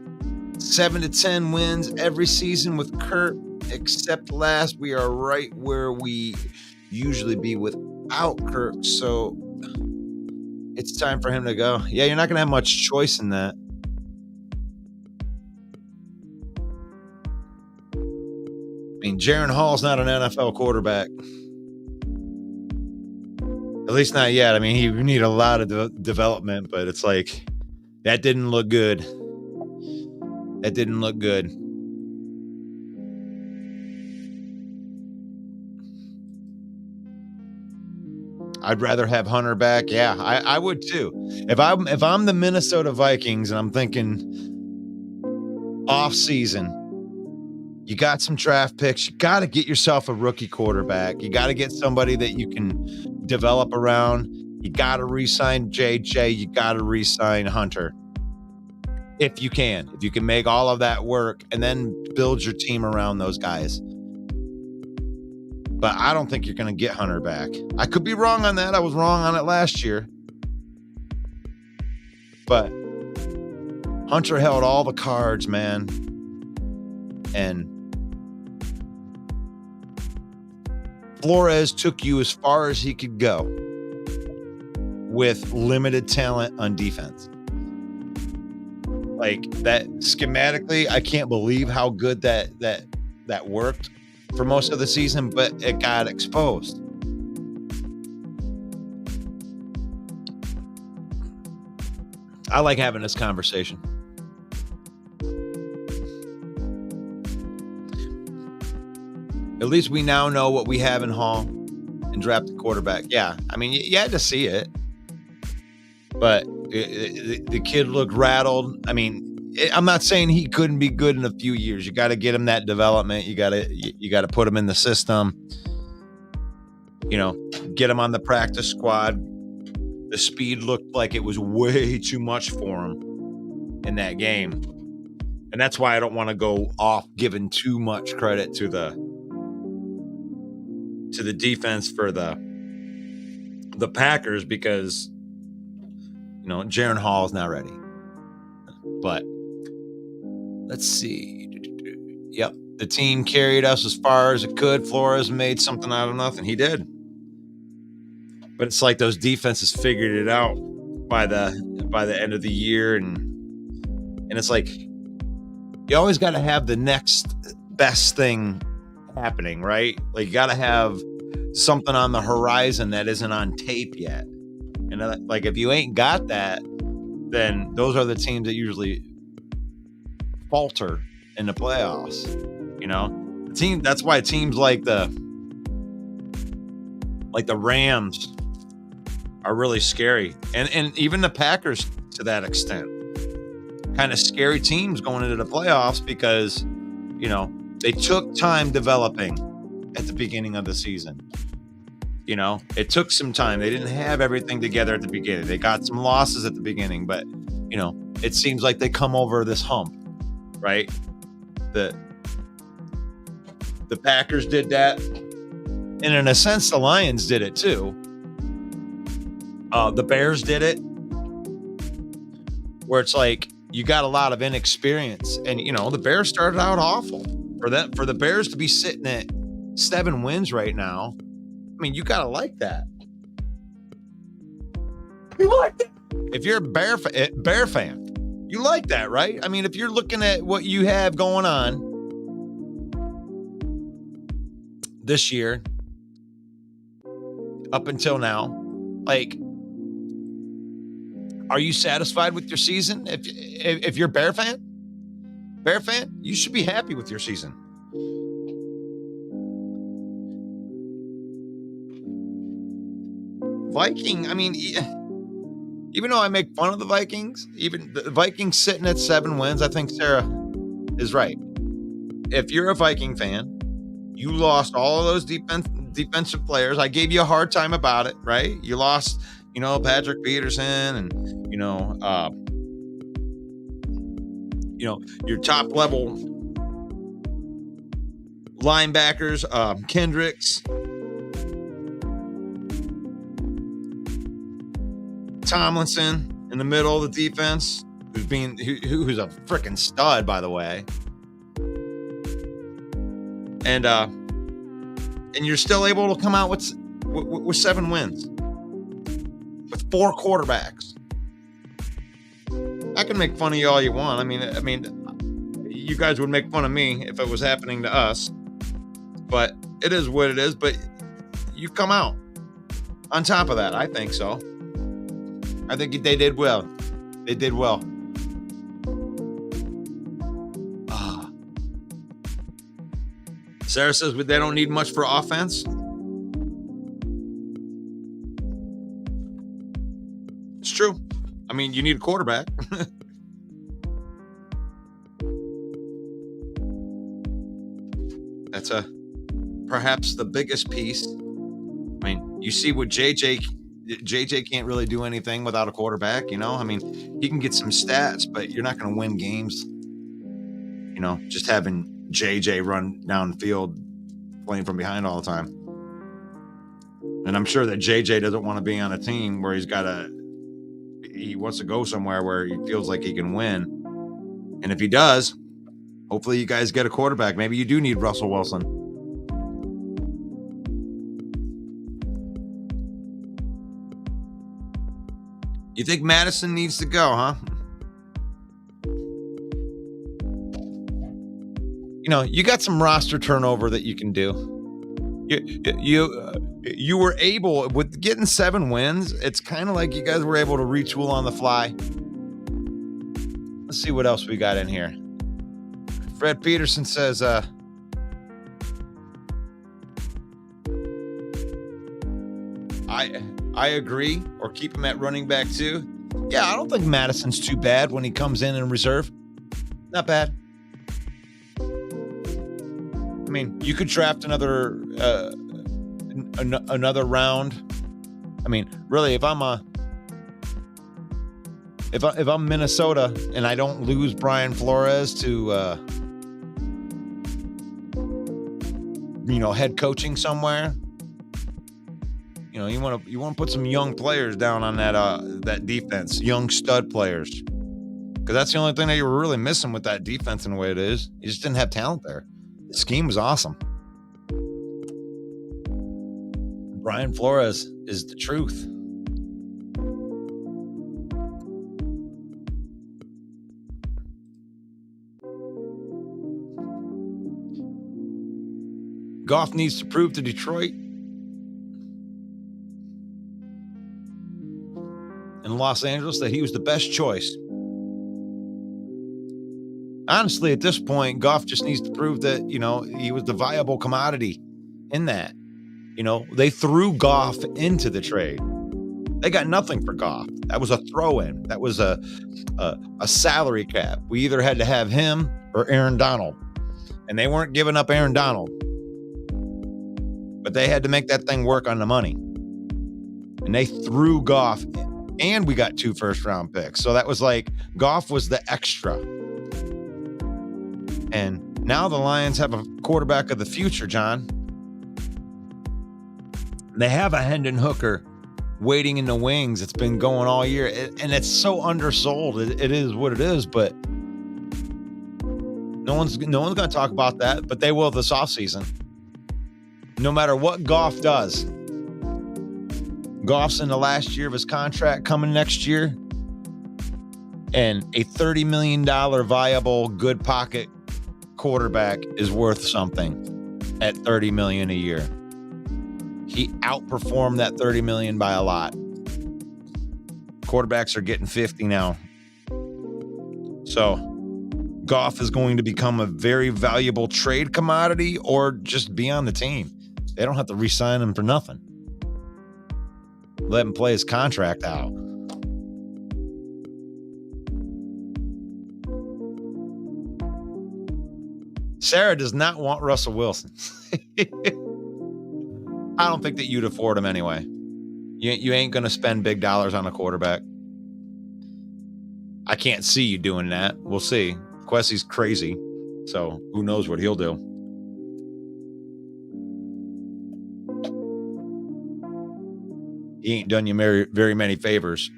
7 to 10 wins every season with Kurt, except last. We are right where we usually be without Kurt. So it's time for him to go. Yeah, you're not going to have much choice in that. I mean, Jaron Hall's not an NFL quarterback. At least not yet. I mean, he need a lot of development, but it's like that didn't look good. That didn't look good. I'd rather have Hunter back. Yeah, I would too. If I'm the Minnesota Vikings and I'm thinking off season, you got some draft picks. You got to get yourself a rookie quarterback. You got to get somebody that you can develop around. You got to re-sign JJ. You got to re-sign Hunter. If you can make all of that work and then build your team around those guys. But I don't think you're going to get Hunter back. I could be wrong on that. I was wrong on it last year. But Hunter held all the cards, man. And Flores took you as far as he could go with limited talent on defense. Like that schematically, I can't believe how good that worked for most of the season, but it got exposed. I like having this conversation. At least we now know what we have in Hall and draft a quarterback. Yeah, I mean, you had to see it. But the kid looked rattled. I mean, I'm not saying he couldn't be good in a few years. You got to get him that development. You got to put him in the system. You know, get him on the practice squad. The speed looked like it was way too much for him in that game. And that's why I don't want to go off giving too much credit to the defense for the Packers, because you know Jaron Hall is not ready. But let's see. Yep, the team carried us as far as it could. Flores made something out of nothing. He did. But it's like those defenses figured it out by the end of the year, and it's like you always got to have the next best thing happening, right? Like you got to have something on the horizon that isn't on tape yet. And like if you ain't got that, then those are the teams that usually falter in the playoffs. You know, that's why teams like the Rams are really scary, and even the Packers to that extent, kind of scary teams going into the playoffs because you know they took time developing at the beginning of the season. You know, it took some time. They didn't have everything together at the beginning. They got some losses at the beginning, but you know, it seems like they come over this hump, right? The Packers did that, and in a sense, the Lions did it too. The Bears did it, where it's like you got a lot of inexperience, and you know the Bears started out awful. For the Bears to be sitting at 7 wins right now, I mean, you gotta like that. You like that? If you're a Bear fan, you like that, right? I mean, if you're looking at what you have going on this year, up until now, like, are you satisfied with your season? If you're a Bear fan, you should be happy with your season. Viking, I mean, even though I make fun of the Vikings, even the Vikings sitting at 7 wins, I think Sarah is right. If you're a Viking fan, you lost all of those defensive players. I gave you a hard time about it, right? You lost, you know, Patrick Peterson and, you know, your top level linebackers, Kendricks, Tomlinson in the middle of the defense, who's a freaking stud, by the way. And you're still able to come out with 7 wins with 4 quarterbacks. I can make fun of you all you want. I mean, you guys would make fun of me if it was happening to us, but it is what it is. But you come out on top of that. I think so. I think they did well. They did well. Sarah says they don't need much for offense. It's true. I mean, you need a quarterback. That's perhaps the biggest piece. I mean, you see what JJ can't really do anything without a quarterback, I mean, he can get some stats, but you're not going to win games, just having JJ run downfield playing from behind all the time. And I'm sure that JJ doesn't want to be on a team where he wants to go somewhere where he feels like he can win. And if he does, hopefully you guys get a quarterback. Maybe you do need Russell Wilson. You think Madison needs to go, huh? You got some roster turnover that you can do. You were able, with getting 7 wins, it's kind of like you guys were able to retool on the fly. Let's see what else we got in here. Fred Peterson says, I agree, or keep him at running back too. Yeah, I don't think Madison's too bad when he comes in reserve. Not bad. I mean, you could draft another round. I mean, really, if I'm Minnesota and I don't lose Brian Flores to head coaching somewhere, you want to put some young players down on that defense, young stud players, because that's the only thing that you were really missing with that defense in the way it is. You just didn't have talent there. The scheme was awesome. Brian Flores is the truth. Goff needs to prove to Detroit and Los Angeles that he was the best choice. Honestly, at this point, Goff just needs to prove that, he was the viable commodity in that. They threw Goff into the trade. They got nothing for Goff. That was a throw-in. That was a salary cap. We either had to have him or Aaron Donald. And they weren't giving up Aaron Donald. But they had to make that thing work on the money. And they threw Goff, and we got 2 first-round picks. So that was like, Goff was the extra. And now the Lions have a quarterback of the future, John. They have a Hendon Hooker waiting in the wings. It's been going all year, and it's so undersold. It is what it is, but no one's going to talk about that, but they will this offseason. No matter what Goff does. Goff's in the last year of his contract, coming next year, and a $30 million viable good pocket quarterback is worth something at $30 million a year. He outperformed that $30 million by a lot. Quarterbacks are getting 50 now. So Goff is going to become a very valuable trade commodity or just be on the team. They don't have to re-sign him for nothing. Let him play his contract out. Sarah does not want Russell Wilson. I don't think that you'd afford him anyway. You ain't going to spend big dollars on a quarterback. I can't see you doing that. We'll see. Quessie's crazy, so who knows what he'll do. He ain't done you very many favors.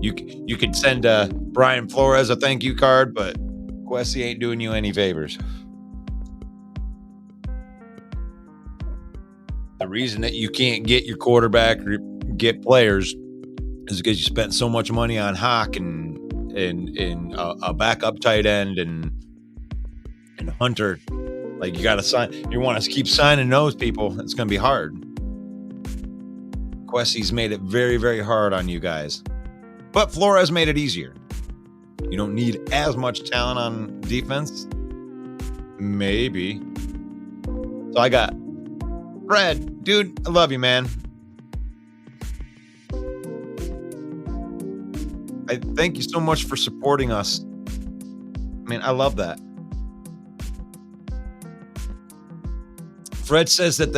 You could send Brian Flores a thank you card, but Quessie ain't doing you any favors. The reason that you can't get your quarterback or get players is because you spent so much money on Hawk and a backup tight end and Hunter. Like, you got to sign. You want to keep signing those people. It's going to be hard. Quessie's made it very, very hard on you guys. But Flores made it easier. You don't need as much talent on defense. Maybe. So I got Fred. Dude, I love you, man. I thank you so much for supporting us. I mean, I love that. Fred says that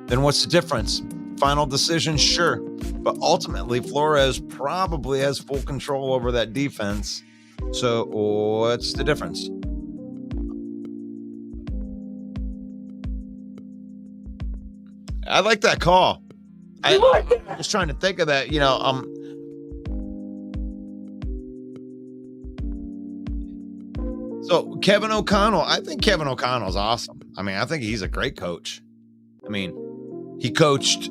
then what's the difference? Final decision, sure. But ultimately, Flores probably has full control over that defense. So what's the difference? I like that call. I'm just trying to think of that, So Kevin O'Connell, I think Kevin O'Connell's awesome. I mean, I think he's a great coach. I mean, he coached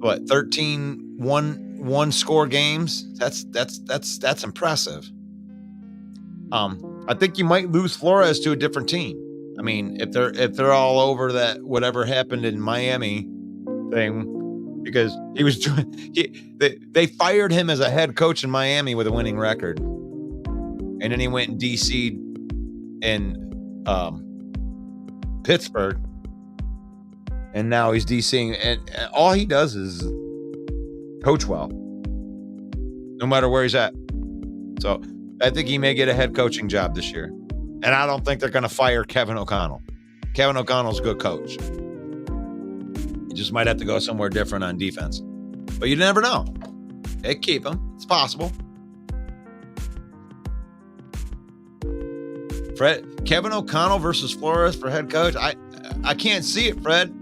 13 one score games. That's impressive. I think you might lose Flores to a different team. I mean, if they're all over that whatever happened in Miami thing, because he was they fired him as a head coach in Miami with a winning record, and then he went and DC'd in Pittsburgh, and now he's DCing, and all he does is coach well, no matter where he's at. So I think he may get a head coaching job this year. And I don't think they're going to fire Kevin O'Connell. Kevin O'Connell's a good coach. You just might have to go somewhere different on defense. But you never know. They keep him. It's possible. Kevin O'Connell versus Flores for head coach. I can't see it, Fred.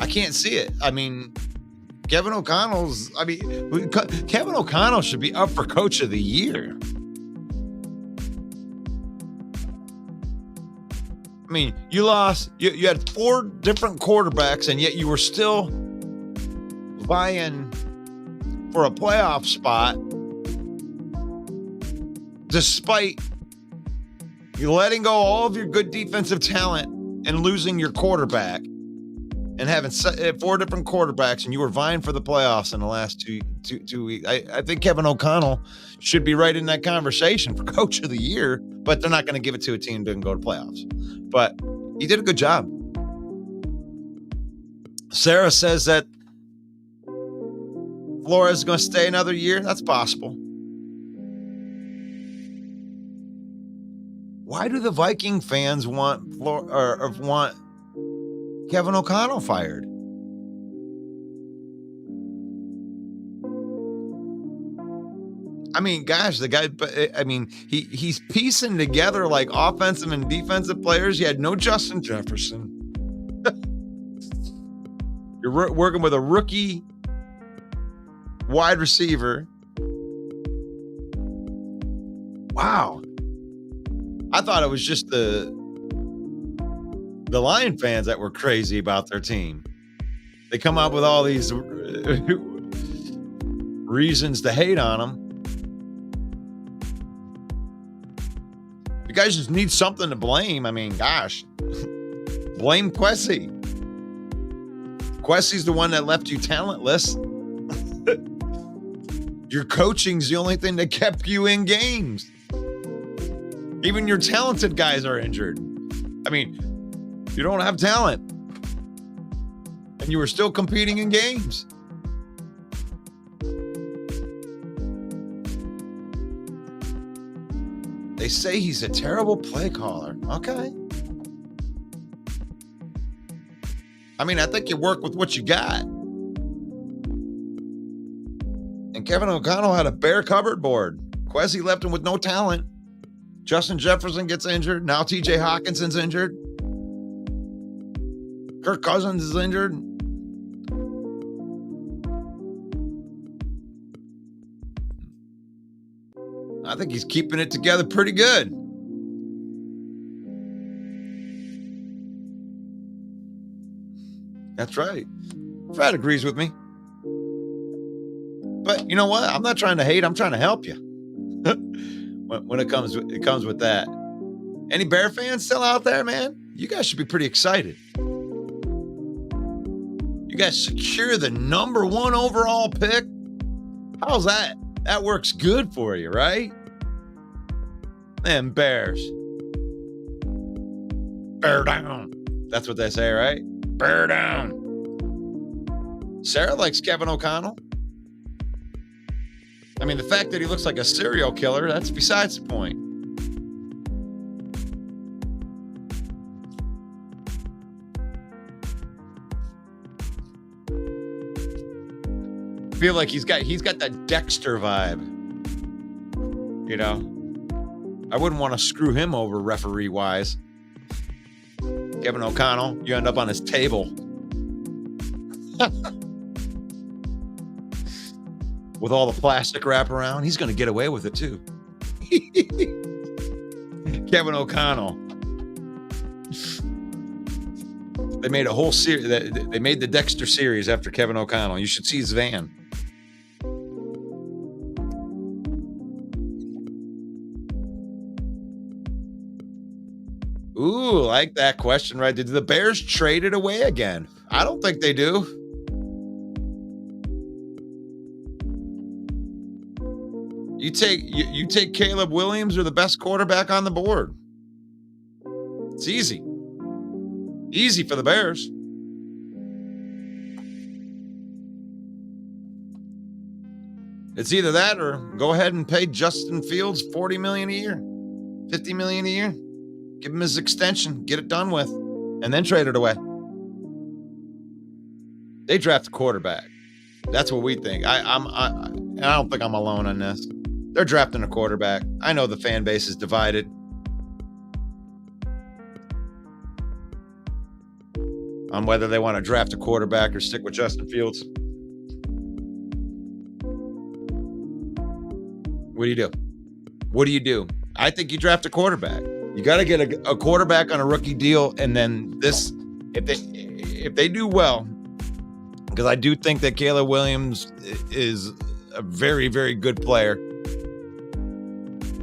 I can't see it. I mean, Kevin O'Connell should be up for coach of the year. I mean, you lost, you had 4 different quarterbacks, and yet you were still vying for a playoff spot despite you letting go all of your good defensive talent and losing your quarterback and having 4 different quarterbacks, and you were vying for the playoffs in the last two weeks. I think Kevin O'Connell should be right in that conversation for coach of the year, but they're not going to give it to a team that didn't go to playoffs. But he did a good job. Sarah says that Flores is going to stay another year. That's possible. Why do the Viking fans want Kevin O'Connell fired? I mean, gosh, the guy, he's piecing together like offensive and defensive players. He had no Justin Jefferson. You're working with a rookie wide receiver. Wow. I thought it was just the Lion fans that were crazy about their team. They come out with all these reasons to hate on them. You guys just need something to blame. I mean, gosh, blame Quessie. Quessie's the one that left you talentless. Your coaching's the only thing that kept you in games. Even your talented guys are injured. I mean, you don't have talent, and you were still competing in games. They say he's a terrible play caller. Okay. I mean, I think you work with what you got. And And Kevin O'Connell had a bare cupboard board. Kwesi left him with no talent. Justin Jefferson gets injured. Now TJ Hawkinson's injured. Kirk Cousins is injured. I think he's keeping it together pretty good. That's right. Fred agrees with me. But you know what? I'm not trying to hate. I'm trying to help you. when it comes with that. Any Bear fans still out there, man? You guys should be pretty excited. You guys secure the number 1 overall pick. How's that? That works good for you, right? Man, Bears. Bear down. That's what they say, right? Bear down. Sarah likes Kevin O'Connell. I mean, the fact that he looks like a serial killer, that's besides the point. I feel like he's got that Dexter vibe. You know? I wouldn't want to screw him over referee-wise. Kevin O'Connell, you end up on his table. With all the plastic wrap around, he's going to get away with it too. Kevin O'Connell. They made a whole series. They made the Dexter series after Kevin O'Connell. You should see his van. Ooh, like that question, right? Did the Bears trade it away again? I don't think they do. You take Caleb Williams or the best quarterback on the board. It's easy. Easy for the Bears. It's either that or go ahead and pay Justin Fields $40 million a year, $50 million a year. Give him his extension, get it done with, and then trade it away. They draft a quarterback. That's what we think. I don't think I'm alone on this. They're drafting a quarterback. I know the fan base is divided. On whether they want to draft a quarterback or stick with Justin Fields. What do you do? What do you do? I think you draft a quarterback. You got to get a quarterback on a rookie deal, and then this, if they do well, because I do think that Caleb Williams is a very, very good player,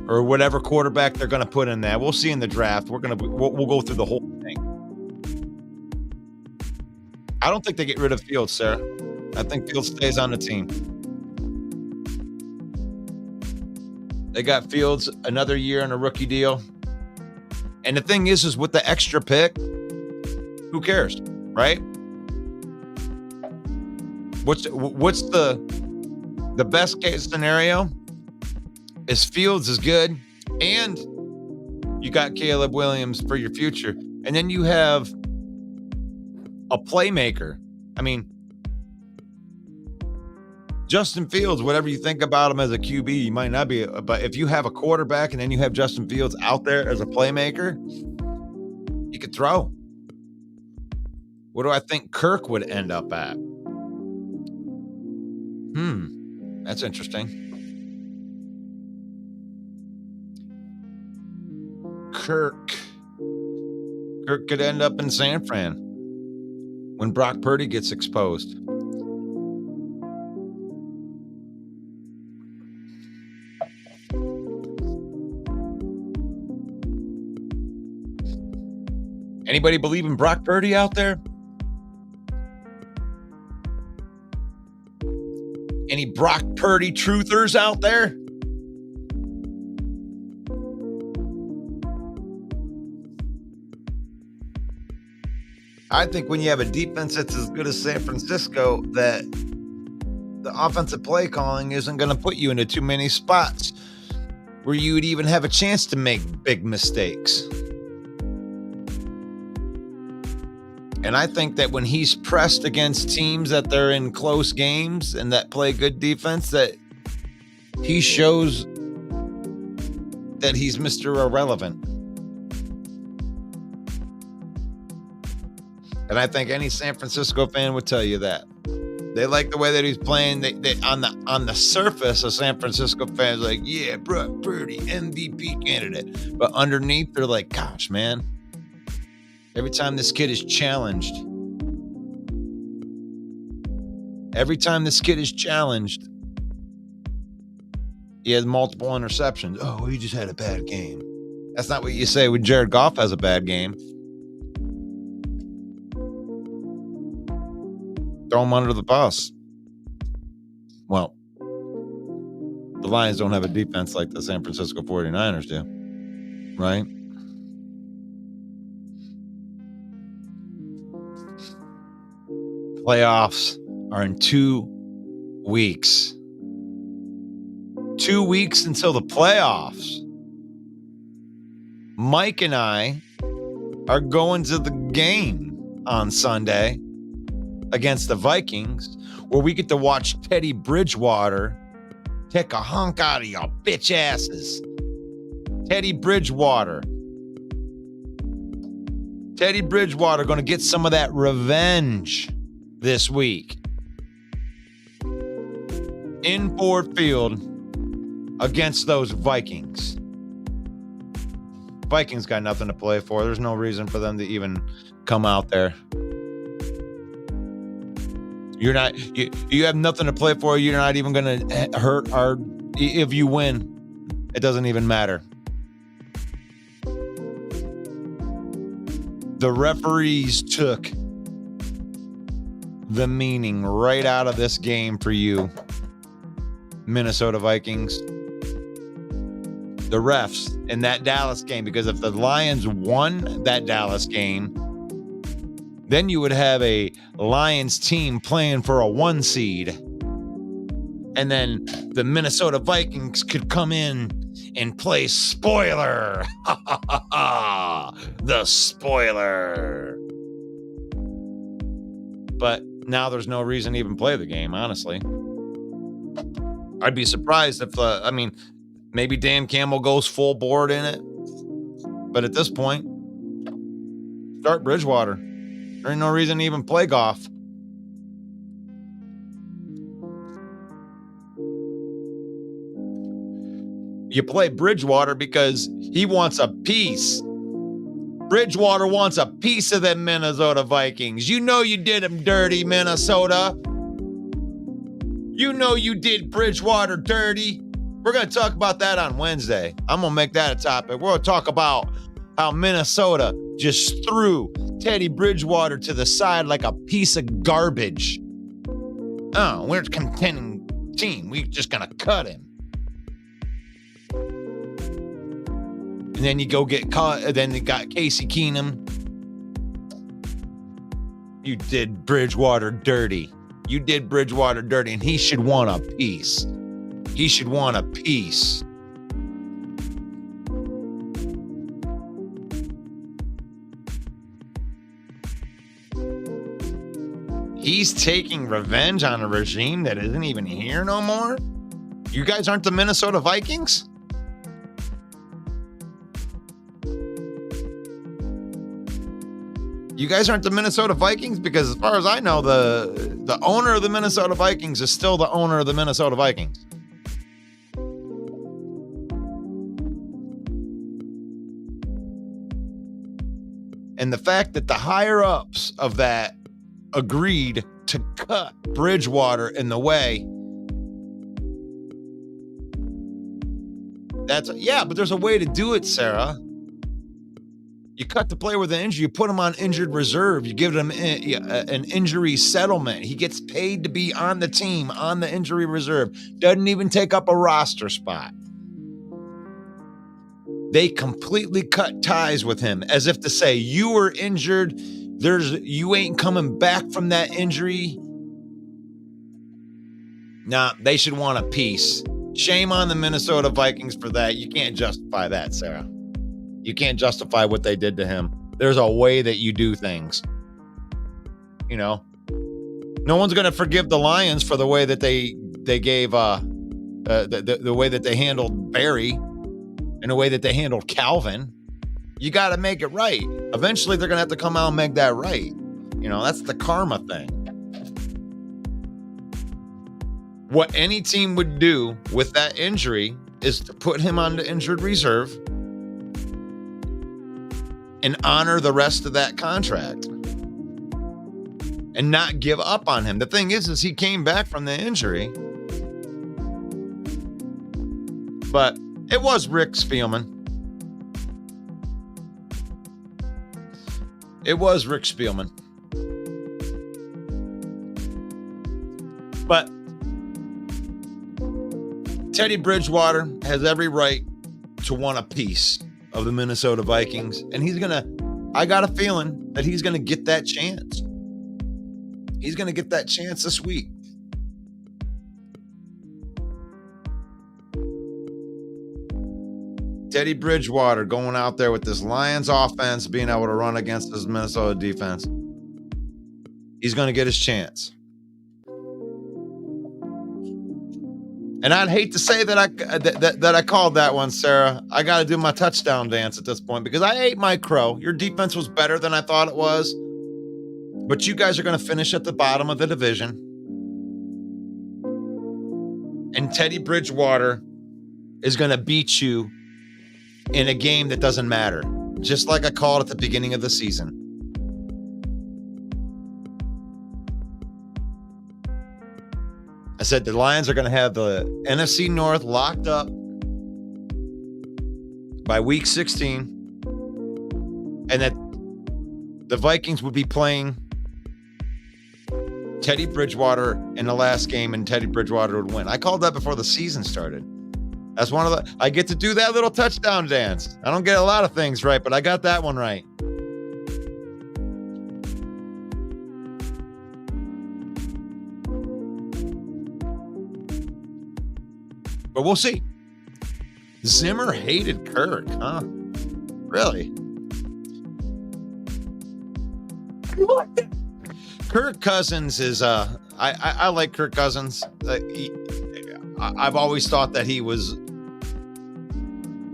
or whatever quarterback they're going to put in there. We'll see in the draft. We'll go through the whole thing. I don't think they get rid of Fields, Sarah. I think Fields stays on the team. They got Fields another year on a rookie deal. And the thing is with the extra pick, who cares, right? What's the best case scenario is Fields is good, and you got Caleb Williams for your future, and then you have a playmaker. I mean, Justin Fields, whatever you think about him as a QB, you might not be, but if you have a quarterback and then you have Justin Fields out there as a playmaker, you could throw. What do I think Kirk would end up at? That's interesting. Kirk could end up in San Fran when Brock Purdy gets exposed. Anybody believe in Brock Purdy out there? Any Brock Purdy truthers out there? I think when you have a defense that's as good as San Francisco, that the offensive play calling isn't going to put you into too many spots where you would even have a chance to make big mistakes. And I think that when he's pressed against teams that they're in close games and that play good defense, that he shows that he's Mr. Irrelevant. And I think any San Francisco fan would tell you that. They like the way that he's playing. They on the surface, a San Francisco fans like, yeah, Brock Purdy, MVP candidate. But underneath, they're like, gosh, man. Every time this kid is challenged, he has multiple interceptions. Oh, he just had a bad game. That's not what you say when Jared Goff has a bad game. Throw him under the bus. Well, the Lions don't have a defense like the San Francisco 49ers do, right? Playoffs are in 2 weeks. 2 weeks until the playoffs. Mike and I are going to the game on Sunday against the Vikings, where we get to watch Teddy Bridgewater take a hunk out of your bitch asses. Teddy Bridgewater going to get some of that revenge this week in Ford Field against those Vikings. Vikings got nothing to play for. There's no reason for them to even come out there. You have nothing to play for. You're not even going to hurt if you win, it doesn't even matter. The referees took the meaning right out of this game for you, Minnesota Vikings. The refs in that Dallas game, because if the Lions won that Dallas game, then you would have a Lions team playing for a 1 seed. And then the Minnesota Vikings could come in and play spoiler. The spoiler. But now there's no reason to even play the game, honestly. I'd be surprised if, maybe Dan Campbell goes full board in it. But at this point, start Bridgewater. There ain't no reason to even play Goff. You play Bridgewater because he wants a piece. Bridgewater wants a piece of them Minnesota Vikings. You know you did him dirty, Minnesota. You know you did Bridgewater dirty. We're going to talk about that on Wednesday. I'm going to make that a topic. We're going to talk about how Minnesota just threw Teddy Bridgewater to the side like a piece of garbage. Oh, we're a contending team. We're just going to cut him. And then you go get caught. Then you got Casey Keenum. You did Bridgewater dirty. You did Bridgewater dirty, and he should want a piece. He should want a piece. He's taking revenge on a regime that isn't even here no more? You guys aren't the Minnesota Vikings? You guys aren't the Minnesota Vikings? Because as far as I know, the owner of the Minnesota Vikings is still the owner of the Minnesota Vikings. And the fact that the higher-ups of that agreed to cut Bridgewater in the way. But there's a way to do it, Sarah. You cut the player with an injury, you put him on injured reserve, you give him an injury settlement. He gets paid to be on the team, on the injury reserve. Doesn't even take up a roster spot. They completely cut ties with him as if to say, you were injured. You ain't coming back from that injury. Nah, they should want a piece. Shame on the Minnesota Vikings for that. You can't justify that, Sarah. You can't justify what they did to him. There's a way that you do things. No one's going to forgive the Lions for the way that they gave the way that they handled Barry and the way that they handled Calvin. You got to make it right. Eventually, they're going to have to come out and make that right. That's the karma thing. What any team would do with that injury is to put him on the injured reserve and honor the rest of that contract and not give up on him. The thing is he came back from the injury, but it was Rick Spielman. It was Rick Spielman. But Teddy Bridgewater has every right to want a piece of the Minnesota Vikings, and I got a feeling that he's going to get that chance. He's going to get that chance this week. Teddy Bridgewater going out there with this Lions offense, being able to run against this Minnesota defense. He's going to get his chance. And I'd hate to say that I called that one, Sarah. I got to do my touchdown dance at this point because I ate Mike Crow. Your defense was better than I thought it was. But you guys are going to finish at the bottom of the division. And Teddy Bridgewater is going to beat you in a game that doesn't matter, just like I called at the beginning of the season. I said the Lions are going to have the NFC North locked up by week 16, and that the Vikings would be playing Teddy Bridgewater in the last game, and Teddy Bridgewater would win. I called that before the season started. That's I get to do that little touchdown dance. I don't get a lot of things right, but I got that one right. But we'll see. Zimmer hated Kirk, huh? Really? What? Kirk Cousins is I like Kirk Cousins. I've always thought that he was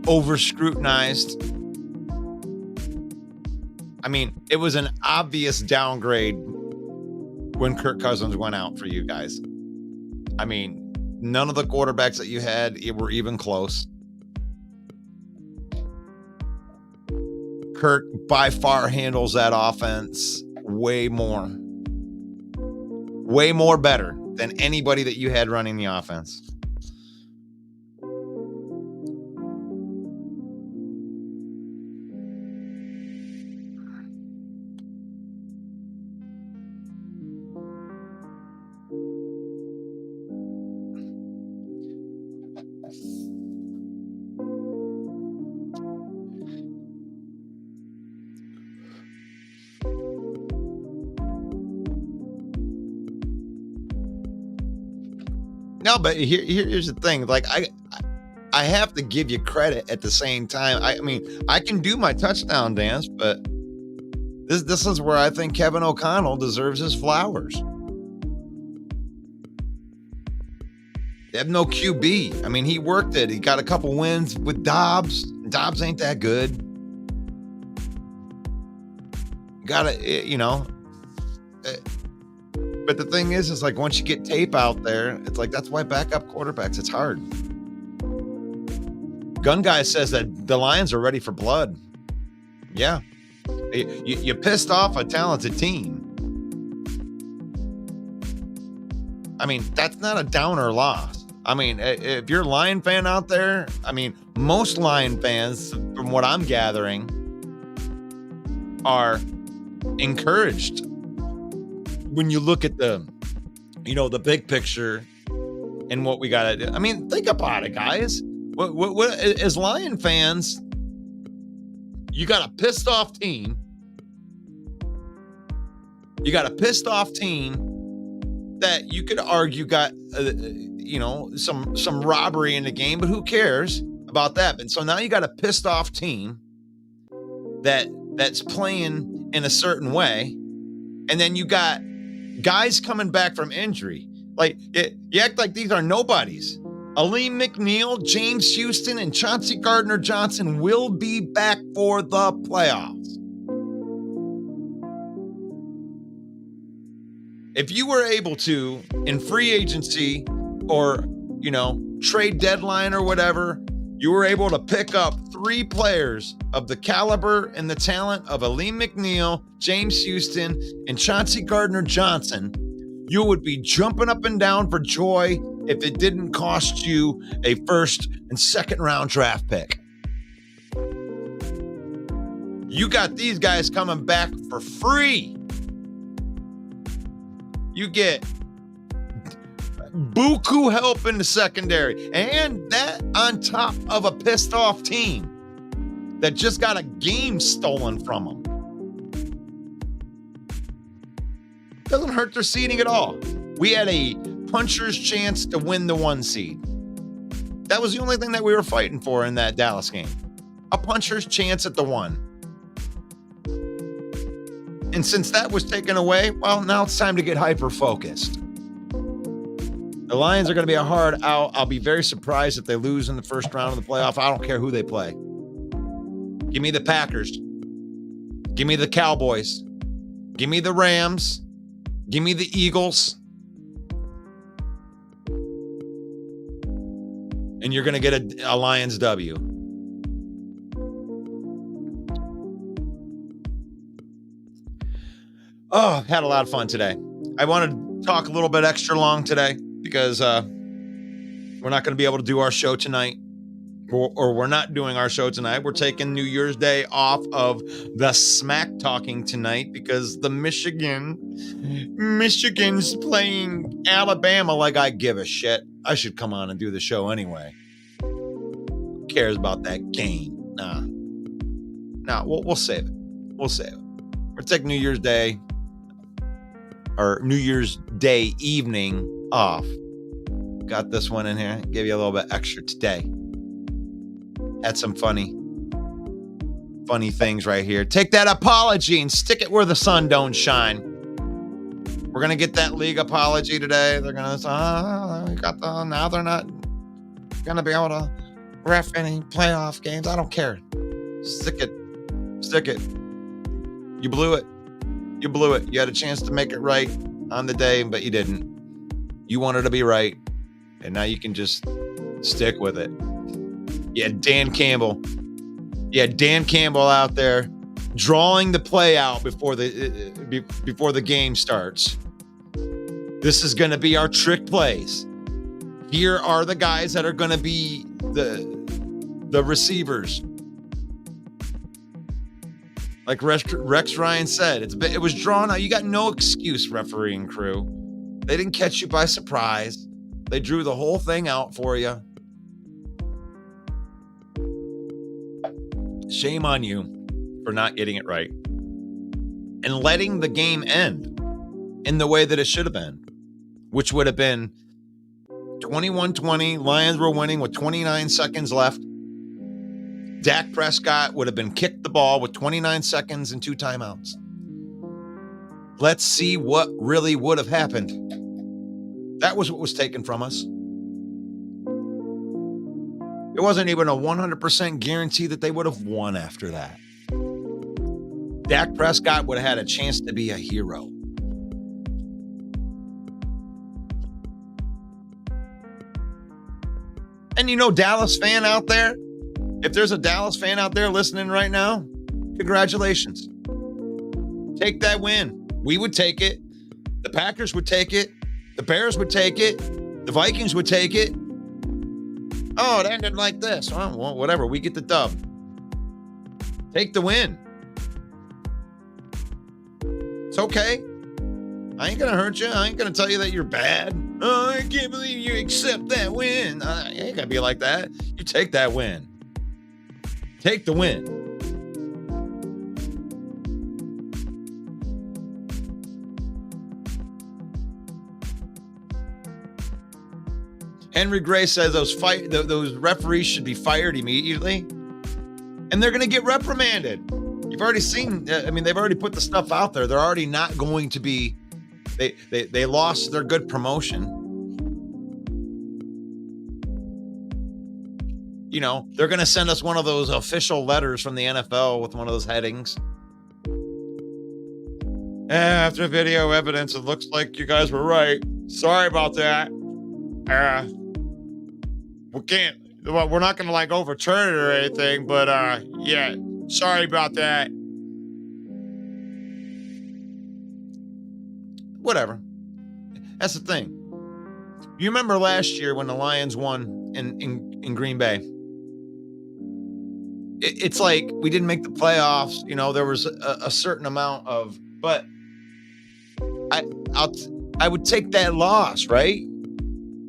over scrutinized. I mean, it was an obvious downgrade when Kirk Cousins went out for you guys. I mean, none of the quarterbacks that you had were even close. Kirk by far handles that offense way more better than anybody that you had running the offense. No, but here's the thing. Like I have to give you credit at the same time. I mean, I can do my touchdown dance, but this is where I think Kevin O'Connell deserves his flowers. They have no QB. I mean, he worked it. He got a couple wins with Dobbs. Dobbs ain't that good. But the thing is like once you get tape out there, it's like that's why backup quarterbacks, it's hard. Gun Guy says that the Lions are ready for blood. Yeah. You pissed off a talented team. I mean, that's not a downer loss. I mean, if you're a Lion fan out there, I mean, most Lion fans, from what I'm gathering, are encouraged when you look at the big picture and what we got to do. I mean, think about it, guys. What as Lion fans, you got a pissed off team. You got a pissed off team that you could argue got some robbery in the game, but who cares about that? And so now you got a pissed off team that's playing in a certain way, and then you got guys coming back from injury. Like you act like these are nobodies. Aleem McNeil, James Houston, and Chauncey Gardner-Johnson will be back for the playoffs. If you were able to, in free agency or, trade deadline or whatever, you were able to pick up 3 players of the caliber and the talent of Aleem McNeil, James Houston, and Chauncey Gardner-Johnson, you would be jumping up and down for joy if it didn't cost you a first and second round draft pick. You got these guys coming back for free. You get buku help in the secondary, and that on top of a pissed off team that just got a game stolen from them. Doesn't hurt their seeding at all. We had a puncher's chance to win the 1 seed. That was the only thing that we were fighting for in that Dallas game. A puncher's chance at the 1. And since that was taken away, well, now it's time to get hyper-focused. The Lions are going to be a hard out. I'll be very surprised if they lose in the first round of the playoff. I don't care who they play. Give me the Packers. Give me the Cowboys. Give me the Rams. Give me the Eagles. And you're going to get a Lions W. Oh, I've had a lot of fun today. I wanted to talk a little bit extra long today because we're not going to be able to do our show tonight. Or we're not doing our show tonight. We're taking New Year's Day off of the smack talking tonight because the Michigan's playing Alabama like I give a shit. I should come on and do the show anyway. Who cares about that game? Nah, we'll save it. We'll save it. We're taking New Year's Day or New Year's Day evening off. Got this one in here. Give you a little bit extra today. Had some funny things right here. Take that apology and stick it where the sun don't shine. We're going to get that league apology today. They're going to say, now they're not going to be able to ref any playoff games. I don't care. Stick it. You blew it. You had a chance to make it right on the day, but you didn't. You wanted to be right, and now you can just stick with it. You had Dan Campbell out there drawing the play out before the game starts. This is going to be our trick plays. Here are the guys that are going to be the receivers. Like Rex Ryan said, it was drawn out. You got no excuse, refereeing crew. They didn't catch you by surprise. They drew the whole thing out for you. Shame on you for not getting it right and letting the game end in the way that it should have been, which would have been 21-20. Lions were winning with 29 seconds left. Dak Prescott would have been kicked the ball with 29 seconds and 2 timeouts. Let's see what really would have happened. That was what was taken from us. It wasn't even a 100% guarantee that they would have won after that. Dak Prescott would have had a chance to be a hero. And Dallas fan out there, if there's a Dallas fan out there listening right now, congratulations. Take that win. We would take it. The Packers would take it. The Bears would take it. The Vikings would take it. Oh, it ended like this. Well, whatever. We get the dub. Take the win. It's okay. I ain't going to hurt you. I ain't going to tell you that you're bad. Oh, I can't believe you accept that win. You ain't going to be like that. You take that win. Take the win. Henry Gray says those referees should be fired immediately, and they're going to get reprimanded. You've already seen. They've already put the stuff out there. They're already not going to be. They lost their good promotion. they're going to send us one of those official letters from the NFL with one of those headings. After video evidence, it looks like you guys were right. Sorry about that. We're not going to overturn it or anything, but yeah, sorry about that. Whatever. That's the thing. You remember last year when the Lions won in Green Bay? It's like we didn't make the playoffs. There was a certain amount of, but I would take that loss, right?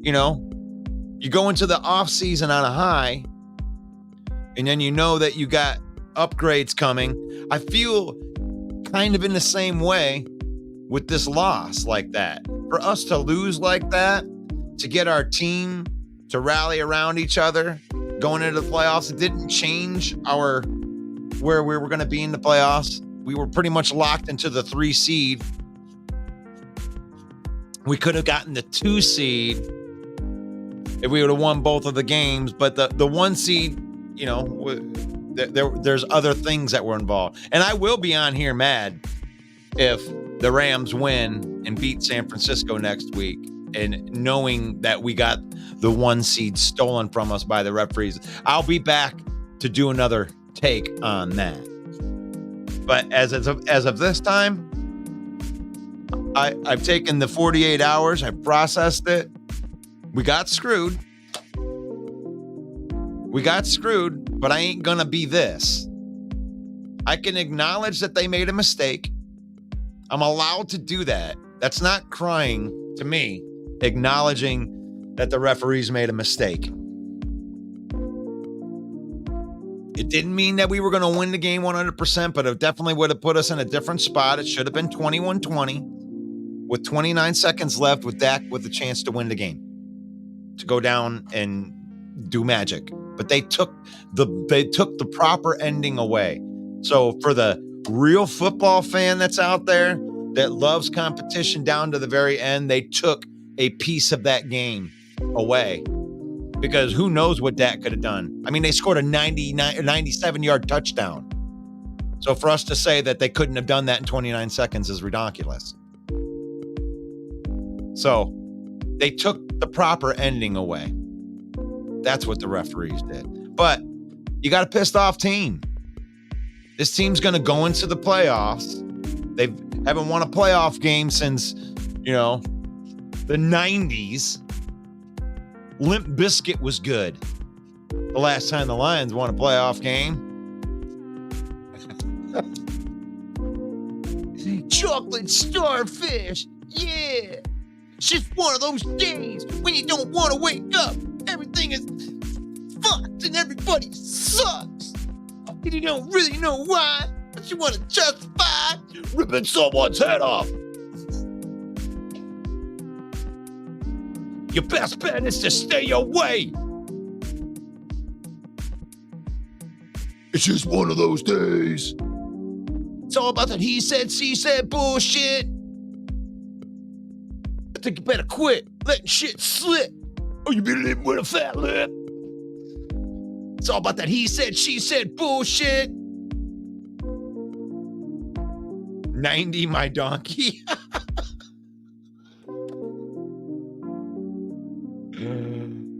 You go into the offseason on a high, and then that you got upgrades coming. I feel kind of in the same way with this loss like that. For us to lose like that, to get our team to rally around each other going into the playoffs, it didn't change where we were going to be in the playoffs. We were pretty much locked into the 3 seed. We could have gotten the 2 seed if we would have won both of the games, but the 1 seed, there's other things that were involved. And I will be on here mad if the Rams win and beat San Francisco next week, and knowing that we got the 1 seed stolen from us by the referees. I'll be back to do another take on that. But as of this time, I've taken the 48 hours, I've processed it. We got screwed, but I ain't gonna be this. I can acknowledge that they made a mistake. I'm allowed to do that. That's not crying to me, acknowledging that the referees made a mistake. It didn't mean that we were going to win the game 100%, but it definitely would have put us in a different spot. It should have been 21-20 with 29 seconds left with Dak with a chance to win the game, to go down and do magic. But they took the proper ending away. So for the real football fan that's out there that loves competition down to the very end, they took a piece of that game away, because who knows what Dak could have done. I mean, they scored a 97-yard touchdown. So for us to say that they couldn't have done that in 29 seconds is ridiculous. So they took the proper ending away. That's what the referees did. But you got a pissed off team. This team's going to go into the playoffs. They haven't won a playoff game since, the 90s. Limp Bizkit was good the last time the Lions won a playoff game. Chocolate starfish, yeah. It's just one of those days when you don't want to wake up. Everything is fucked and everybody sucks. And you don't really know why, but you want to justify ripping someone's head off. Your best bet is to stay away. It's just one of those days. It's all about that he said, she said bullshit. I think you better quit letting shit slip, or you be living with a fat lip. It's all about that he said, she said bullshit. 90, my donkey.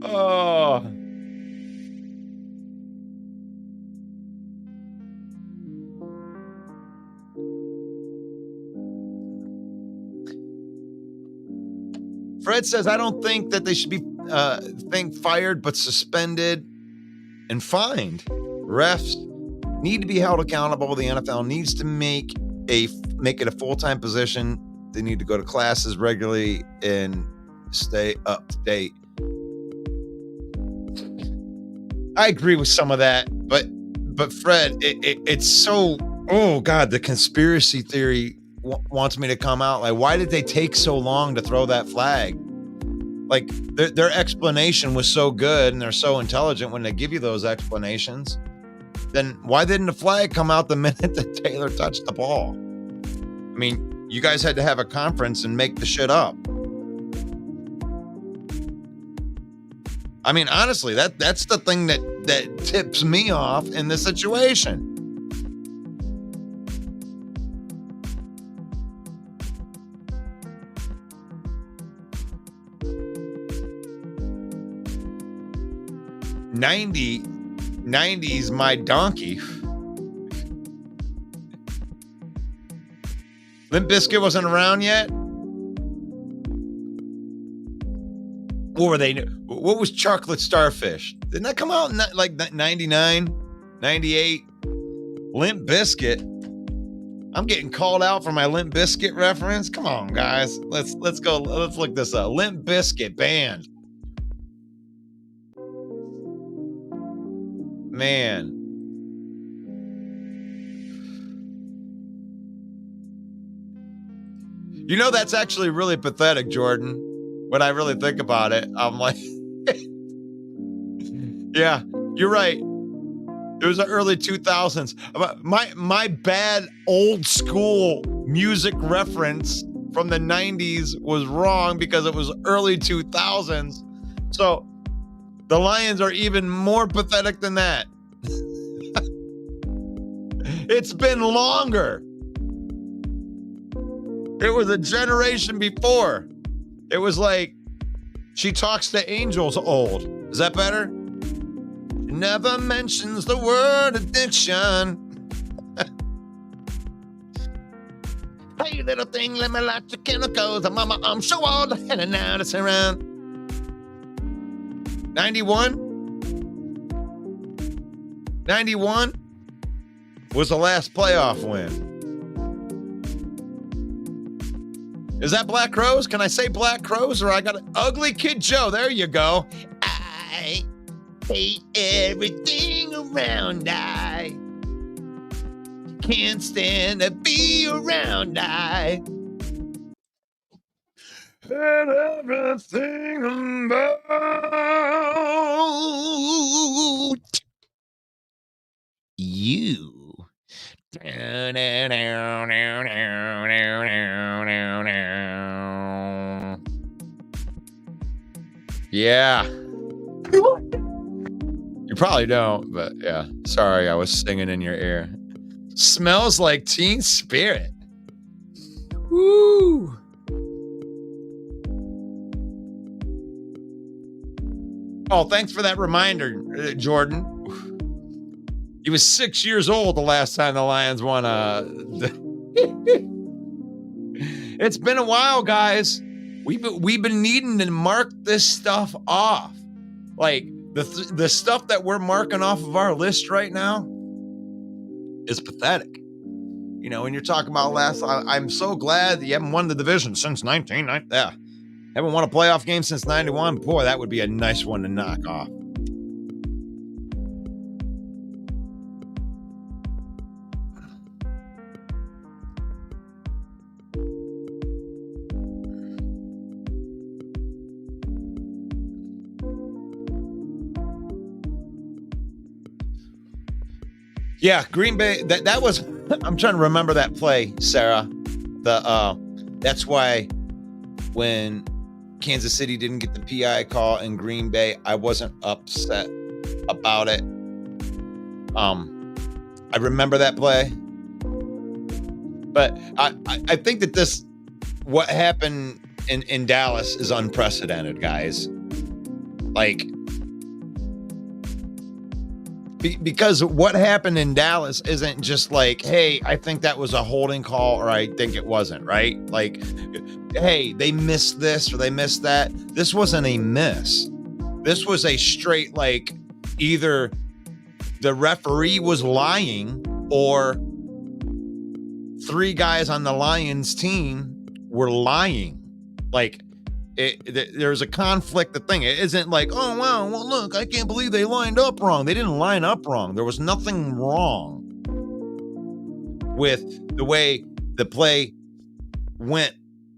Oh. Fred says, I don't think that they should be fired, but suspended and fined. Refs need to be held accountable. The NFL needs to make it a full-time position. They need to go to classes regularly and stay up to date. I agree with some of that, but Fred, it's so, oh God, the conspiracy theory wants me to come out. Like, why did they take so long to throw that flag? Like, their explanation was so good and they're so intelligent when they give you those explanations. Then why didn't the flag come out the minute that Taylor touched the ball? I mean, you guys had to have a conference and make the shit up. I mean, honestly, that's the thing that tips me off in this situation. '90s my donkey. Limp Bizkit wasn't around yet. What were they? What was Chocolate Starfish? Didn't that come out in like 99, 98? Limp Bizkit. I'm getting called out for my Limp Bizkit reference. Come on, guys. Let's go. Let's look this up. Limp Bizkit band. Man. You know, that's actually really pathetic, Jordan. When I really think about it, I'm like, yeah, you're right. It was the early 2000s. My bad old school music reference from the 90s was wrong because it was early 2000s. So the Lions are even more pathetic than that. It's been longer. It was a generation before. It was like She Talks to Angels old. Is that better? Never mentions the word addiction. Hey, little thing, let me light your chemicals. Mama, I'm so old, and now it's around. 91? 91 was the last playoff win. Is that Black Crowes? Can I say Black Crowes, or I got an Ugly Kid Joe? There you go. I hate everything around. I can't stand to be around. I hate everything about you. Yeah. You probably don't, but yeah. Sorry, I was singing in your ear. Smells Like Teen Spirit. Woo. Oh, thanks for that reminder, Jordan. He was 6 years old the last time the Lions won. It's been a while, guys. We've been needing to mark this stuff off. Like the stuff that we're marking off of our list right now is pathetic. You know, when you're talking about I'm so glad that you haven't won the division since 1990. Yeah. Haven't won a playoff game since 91. Boy, that would be a nice one to knock off. Yeah, Green Bay. That was. I'm trying to remember that play, Sarah. That's why when Kansas City didn't get the PI call in Green Bay, I wasn't upset about it. I remember that play, but I think that what happened in Dallas is unprecedented, guys. Like. Because what happened in Dallas isn't just like, hey, I think that was a holding call or I think it wasn't, right? Like, hey, they missed this or they missed that. This wasn't a miss. This was a straight, like, either the referee was lying or three guys on the Lions team were lying. Like, there's a conflict of thing. It isn't like, oh, wow, well, look, I can't believe they lined up wrong. They didn't line up wrong. There was nothing wrong with the way the play went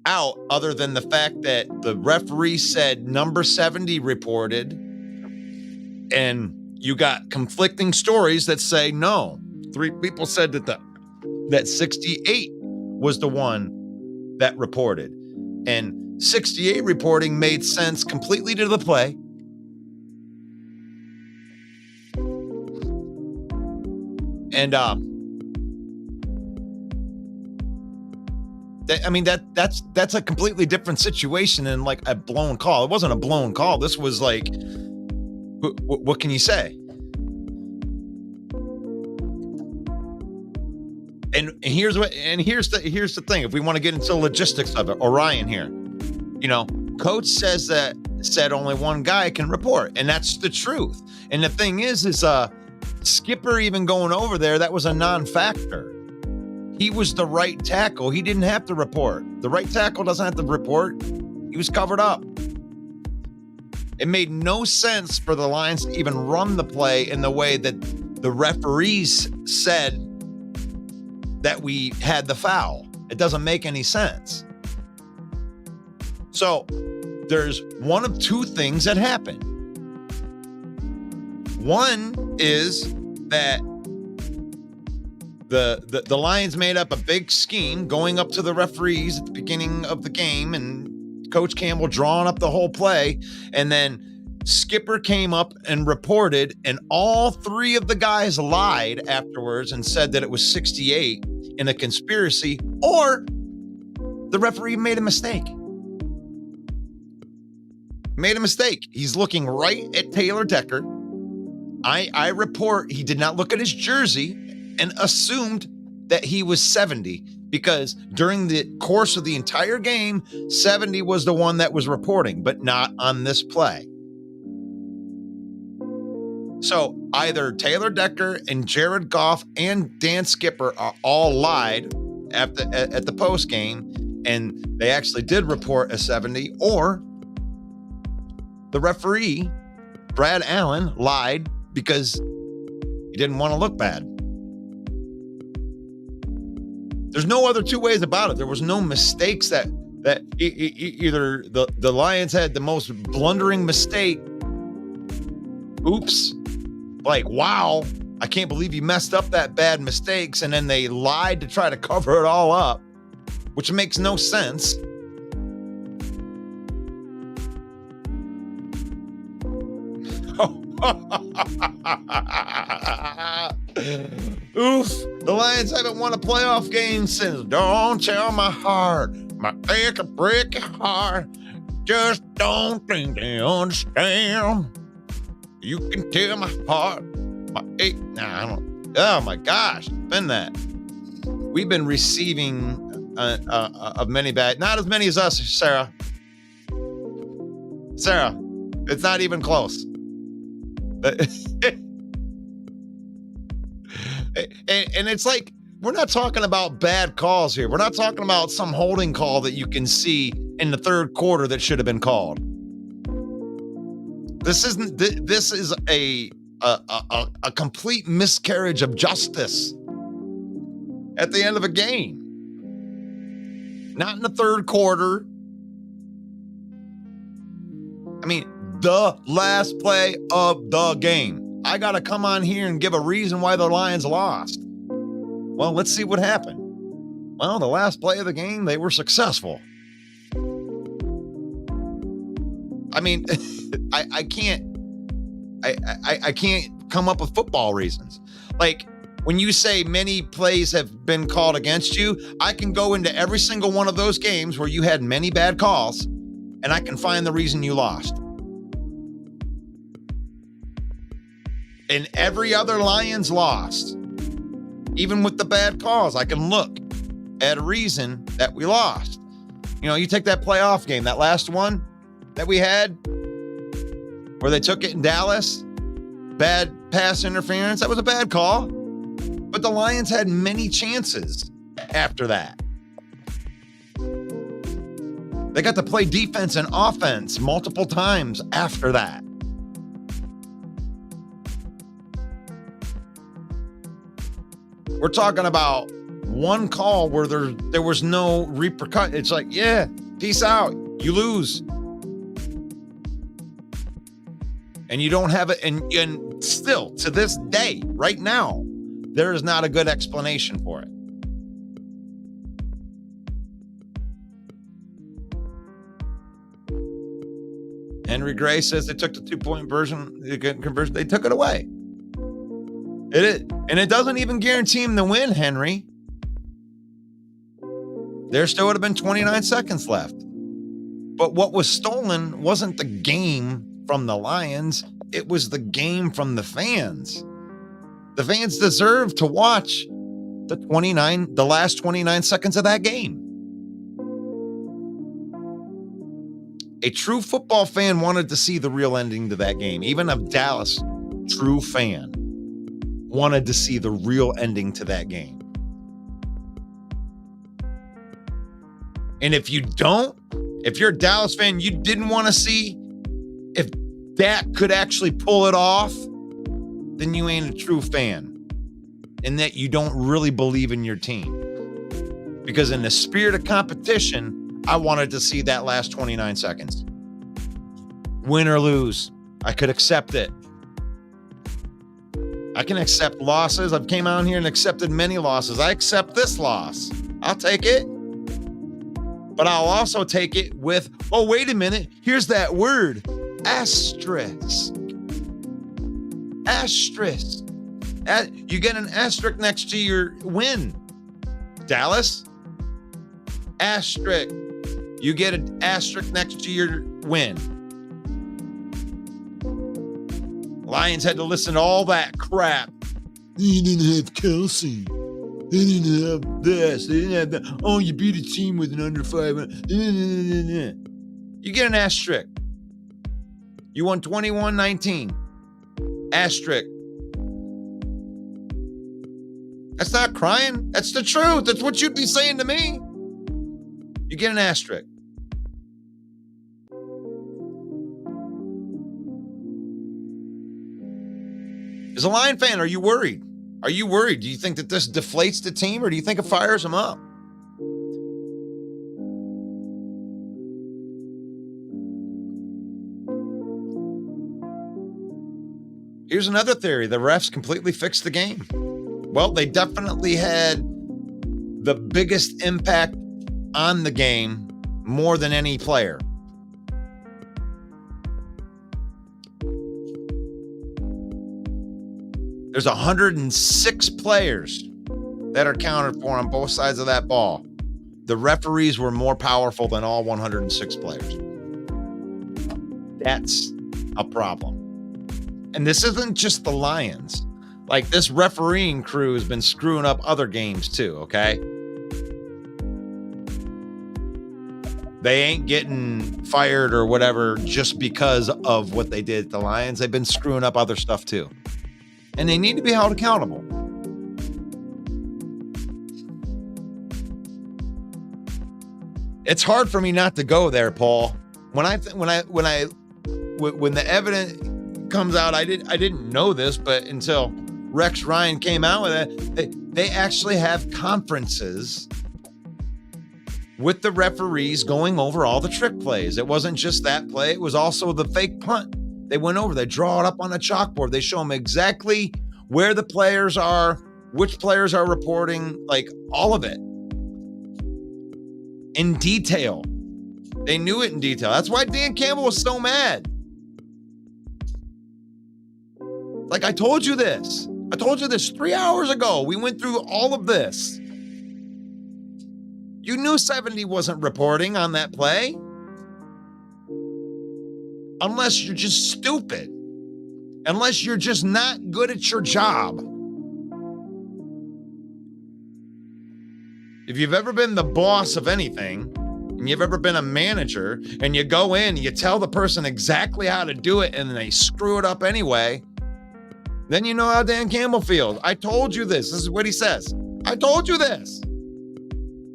out other than the fact that the referee said number 70 reported, and you got conflicting stories that say no. Three people said that 68 was the one that reported. And 68 reporting made sense completely to the play. And that's a completely different situation than like a blown call. It wasn't a blown call. This was like, what can you say? And here's the thing. If we want to get into the logistics of it, Orion here, coach said only one guy can report, and that's the truth. And the thing is Skipper even going over there, that was a non-factor. He was the right tackle. He didn't have to report. The right tackle doesn't have to report. He was covered up. It made no sense for the Lions to even run the play in the way that the referees said that we had the foul. It doesn't make any sense. So there's one of two things that happened. One is that the Lions made up a big scheme going up to the referees at the beginning of the game, and Coach Campbell drawing up the whole play, and then Skipper came up and reported, and all three of the guys lied afterwards and said that it was 68 in a conspiracy, or the referee made a mistake. He's looking right at Taylor Decker. I report he did not look at his jersey and assumed that he was 70, because during the course of the entire game, 70 was the one that was reporting, but not on this play. So either Taylor Decker and Jared Goff and Dan Skipper are all lied at the post game, and they actually did report a 70, or the referee, Brad Allen, lied because he didn't want to look bad. There's no other two ways about it. There was no mistakes that either the Lions had the most blundering mistake. Oops. Like, wow, I can't believe you messed up that bad mistakes. And then they lied to try to cover it all up, which makes no sense. Oof. The Lions haven't won a playoff game since Don't Tell My Heart. My ache can break your heart. Just don't think they understand. You can tell my heart. My ache. Nah, I don't. Oh my gosh. Been that. We've been receiving of many bad. Not as many as us, Sarah. Sarah, it's not even close. And it's like, we're not talking about bad calls here. We're not talking about some holding call that you can see in the third quarter that should have been called. This is a complete miscarriage of justice at the end of a game. Not in the third quarter. I mean, the last play of the game. I got to come on here and give a reason why the Lions lost. Well, let's see what happened. Well, the last play of the game, they were successful. I mean, I can't come up with football reasons. Like, when you say many plays have been called against you, I can go into every single one of those games where you had many bad calls, and I can find the reason you lost. And every other Lions lost, even with the bad calls, I can look at a reason that we lost. You take that playoff game, that last one that we had, where they took it in Dallas, bad pass interference. That was a bad call. But the Lions had many chances after that. They got to play defense and offense multiple times after that. We're talking about one call where there was no repercussion. It's like, yeah, peace out. You lose. And you don't have it. And still, to this day, right now, there is not a good explanation for it. Henry Gray says they took the 2-point conversion. They took it away. It is. And it doesn't even guarantee him the win, Henry. There still would have been 29 seconds left. But what was stolen wasn't the game from the Lions. It was the game from the fans. The fans deserve to watch the last 29 seconds of that game. A true football fan wanted to see the real ending to that game. Even a Dallas true fan wanted to see the real ending to that game. And if you're a Dallas fan, you didn't want to see if Dak could actually pull it off, then you ain't a true fan. And that you don't really believe in your team. Because in the spirit of competition, I wanted to see that last 29 seconds. Win or lose, I could accept it. I can accept losses. I've came out here and accepted many losses. I accept this loss. I'll take it. But I'll also take it with, oh, wait a minute. Here's that word. Asterisk. Asterisk. You get an asterisk next to your win. Dallas. Asterisk. You get an asterisk next to your win. Lions had to listen to all that crap. They didn't have Kelsey. They didn't have this. They didn't have that. Oh, you beat a team with an under 500. You get an asterisk. You won 21-19. Asterisk. That's not crying. That's the truth. That's what you'd be saying to me. You get an asterisk. As a Lion fan, are you worried? Are you worried? Do you think that this deflates the team, or do you think it fires them up? Here's another theory. The refs completely fixed the game. Well, they definitely had the biggest impact on the game more than any player. There's 106 players that are counted for on both sides of that ball. The referees were more powerful than all 106 players. That's a problem. And this isn't just the Lions. Like, this refereeing crew has been screwing up other games too, okay? They ain't getting fired or whatever just because of what they did at the Lions. They've been screwing up other stuff too. And they need to be held accountable. It's hard for me not to go there, Paul. When the evidence comes out, I didn't know this, but until Rex Ryan came out with it, they actually have conferences with the referees going over all the trick plays. It wasn't just that play. It was also the fake punt. They went over, they draw it up on a chalkboard. They show them exactly where the players are, which players are reporting, like all of it in detail. They knew it in detail. That's why Dan Campbell was so mad. Like, I told you this 3 hours ago. We went through all of this. You knew 70 wasn't reporting on that play. Unless you're just stupid. Unless you're just not good at your job. If you've ever been the boss of anything, and you've ever been a manager, and you go in, you tell the person exactly how to do it, and they screw it up anyway, then you know how Dan Campbell feels. I told you this. This is what he says. I told you this.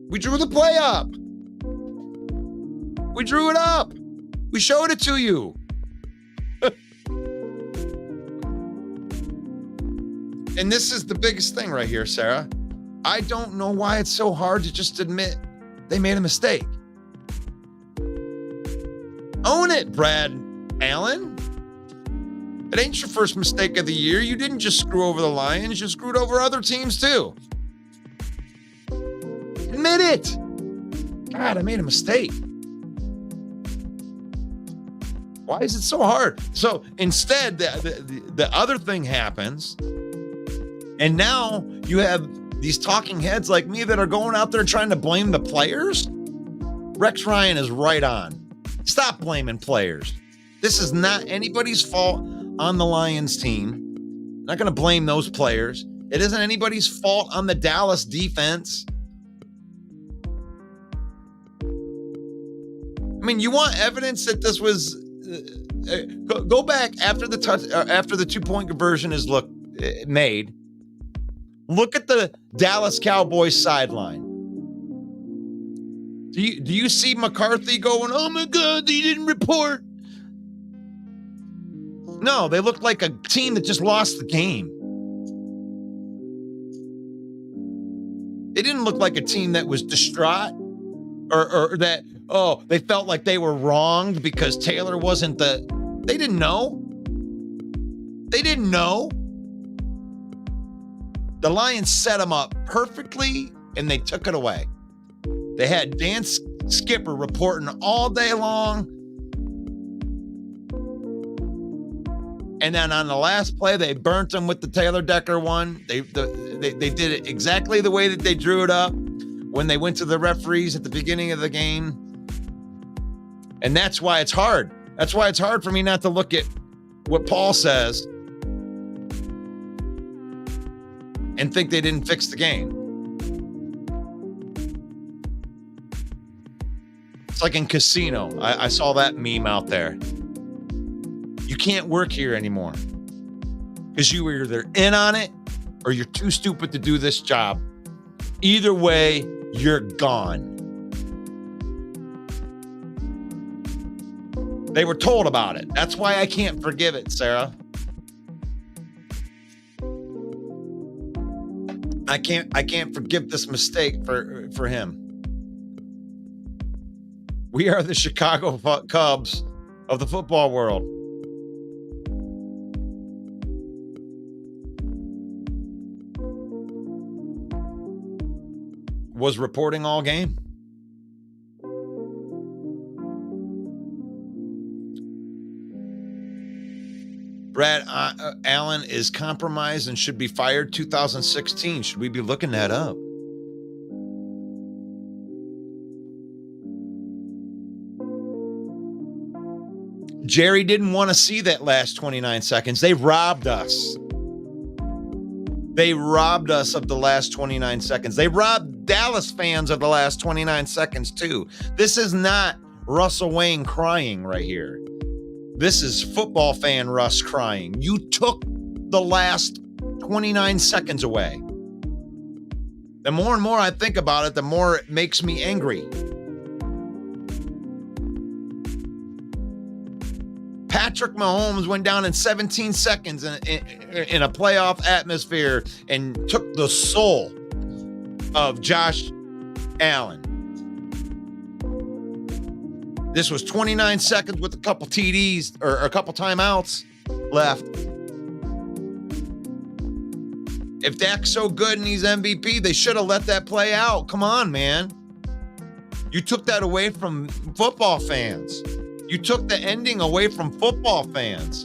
We drew the play up. We drew it up. We showed it to you. And this is the biggest thing right here, Sarah. I don't know why it's so hard to just admit they made a mistake. Own it, Brad Allen. It ain't your first mistake of the year. You didn't just screw over the Lions. You screwed over other teams too. Admit it. God, I made a mistake. Why is it so hard? So instead, the other thing happens And now you have these talking heads like me that are going out there trying to blame the players. Rex Ryan is right on. Stop blaming players. This is not anybody's fault on the Lions team. I'm not going to blame those players. It isn't anybody's fault on the Dallas defense. I mean, you want evidence that this was go back after the touch after the 2-point conversion is made. Look at the Dallas Cowboys sideline. Do you see McCarthy going, "Oh my God, they didn't report"? No, they looked like a team that just lost the game. They didn't look like a team that was distraught or that, they felt like they were wronged because Taylor wasn't they didn't know. They didn't know. The Lions set them up perfectly and they took it away. They had Dan Skipper reporting all day long. And then on the last play, they burnt them with the Taylor Decker one. They did it exactly the way that they drew it up when they went to the referees at the beginning of the game. And that's why it's hard. That's why it's hard for me not to look at what Paul says and think they didn't fix the game. It's like in Casino. I saw that meme out there. You can't work here anymore because you were either in on it or you're too stupid to do this job. Either way, you're gone. They were told about it. That's why I can't forgive it, Sarah. I can't forgive this mistake for him. We are the Chicago Cubs of the football world. Was reporting all game. Brad Allen is compromised and should be fired 2016. Should we be looking that up? Jerry didn't want to see that last 29 seconds. They robbed us. They robbed us of the last 29 seconds. They robbed Dallas fans of the last 29 seconds too. This is not Russell Wayne crying right here. This is football fan Russ crying. You took the last 29 seconds away. The more and more I think about it, the more it makes me angry. Patrick Mahomes went down in 17 seconds in a playoff atmosphere and took the soul of Josh Allen. This was 29 seconds with a couple TDs or a couple timeouts left. If Dak's so good and he's MVP, they should have let that play out. Come on, man. You took that away from football fans. You took the ending away from football fans.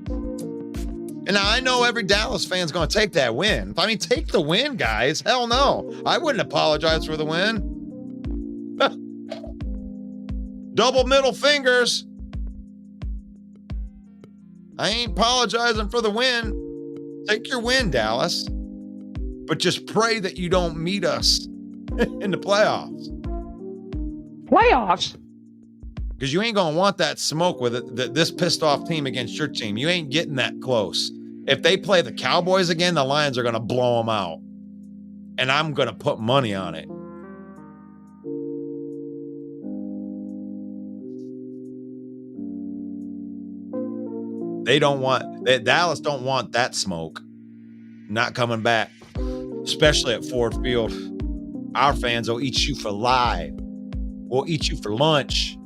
And now I know every Dallas fan's going to take that win. I mean, take the win, guys. Hell no. I wouldn't apologize for the win. Double middle fingers. I ain't apologizing for the win. Take your win, Dallas. But just pray that you don't meet us in the playoffs. Playoffs? Because you ain't going to want that smoke with it, this pissed off team against your team. You ain't getting that close. If they play the Cowboys again, the Lions are going to blow them out. And I'm going to put money on it. Dallas don't want that smoke. Not coming back. Especially at Ford Field. Our fans will eat you for live. We'll eat you for lunch.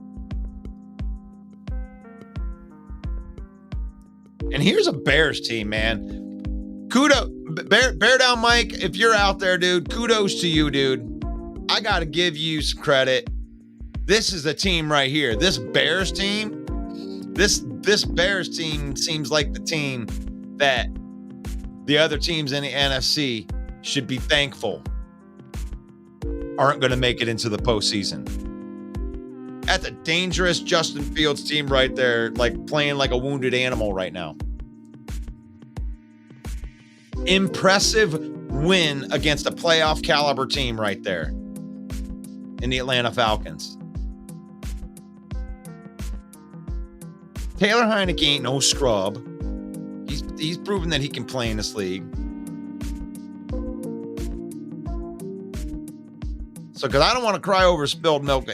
And here's a Bears team, man. Kudos. Bear down, Mike. If you're out there, dude, kudos to you, dude. I got to give you some credit. This is a team right here. This Bears team, this Bears team seems like the team that the other teams in the NFC should be thankful aren't going to make it into the postseason. That's a dangerous Justin Fields team right there, like playing like a wounded animal right now. Impressive win against a playoff caliber team right there in the Atlanta Falcons. Taylor Heineke ain't no scrub. He's proven that he can play in this league. So, because I don't want to cry over spilled milk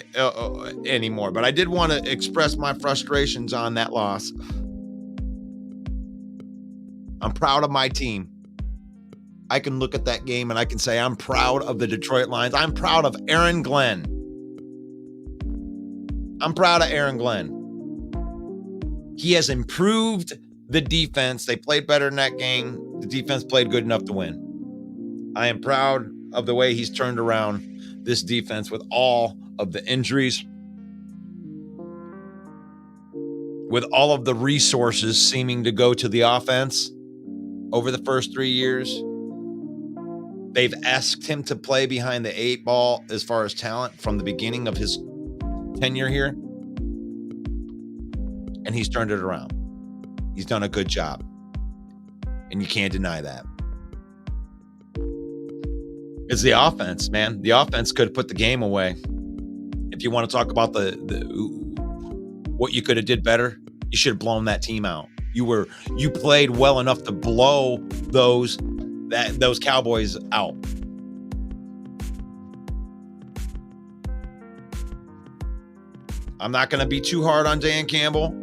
anymore, but I did want to express my frustrations on that loss. I'm proud of my team. I can look at that game and I can say I'm proud of the Detroit Lions. I'm proud of Aaron Glenn. I'm proud of Aaron Glenn. He has improved the defense. They played better in that game. The defense played good enough to win. I am proud of the way he's turned around this defense with all of the injuries, with all of the resources seeming to go to the offense over the first 3 years. They've asked him to play behind the 8 ball as far as talent from the beginning of his tenure here. And he's turned it around. He's done a good job. And you can't deny that. It's the offense, man. The offense could have put the game away. If you want to talk about the what you could have did better, you should have blown that team out. You played well enough to blow those Cowboys out. I'm not going to be too hard on Dan Campbell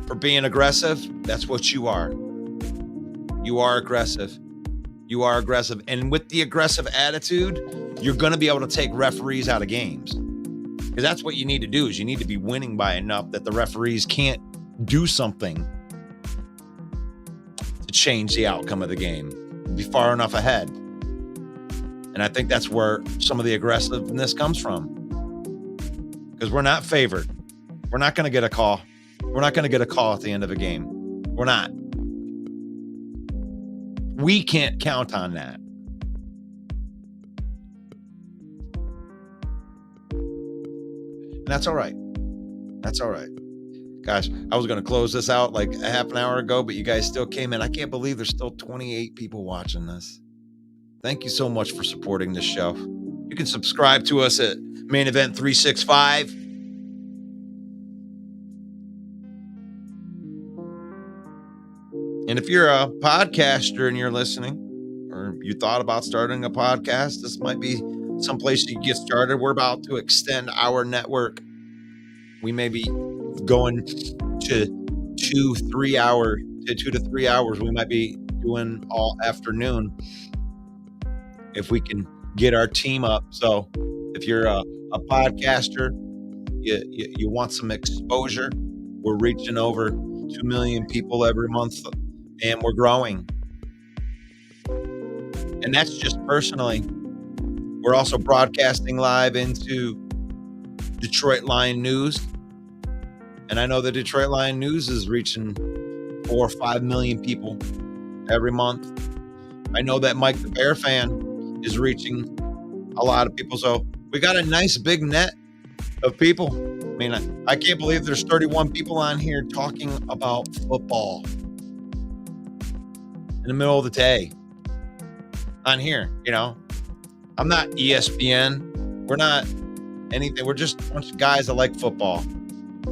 for being aggressive. That's what you are. You are aggressive. You are aggressive. And with the aggressive attitude, you're going to be able to take referees out of games. Because that's what you need to do, is you need to be winning by enough that the referees can't do something to change the outcome of the game. Be far enough ahead. And I think that's where some of the aggressiveness comes from. Because we're not favored. We're not going to get a call. We're not going to get a call at the end of a game. We're not. We can't count on that. And that's all right. That's all right. Gosh, I was going to close this out like a half an hour ago, but you guys still came in. I can't believe there's still 28 people watching this. Thank you so much for supporting this show. You can subscribe to us at Main Event 365. And if you're a podcaster and you're listening, or you thought about starting a podcast, this might be someplace you can get started. We're about to extend our network. We may be going to 2 to 3 hours. We might be doing all afternoon if we can get our team up. So if you're a podcaster, you want some exposure, we're reaching over 2 million people every month, and we're growing. And that's just personally. We're also broadcasting live into Detroit Lion News. And I know the Detroit Lion News is reaching 4 or 5 million people every month. I know that Mike the Bear fan is reaching a lot of people. So we got a nice big net of people. I mean, I can't believe there's 31 people on here talking about football in the middle of the day on here. You know, I'm not ESPN. We're not anything. We're just a bunch of guys that like football.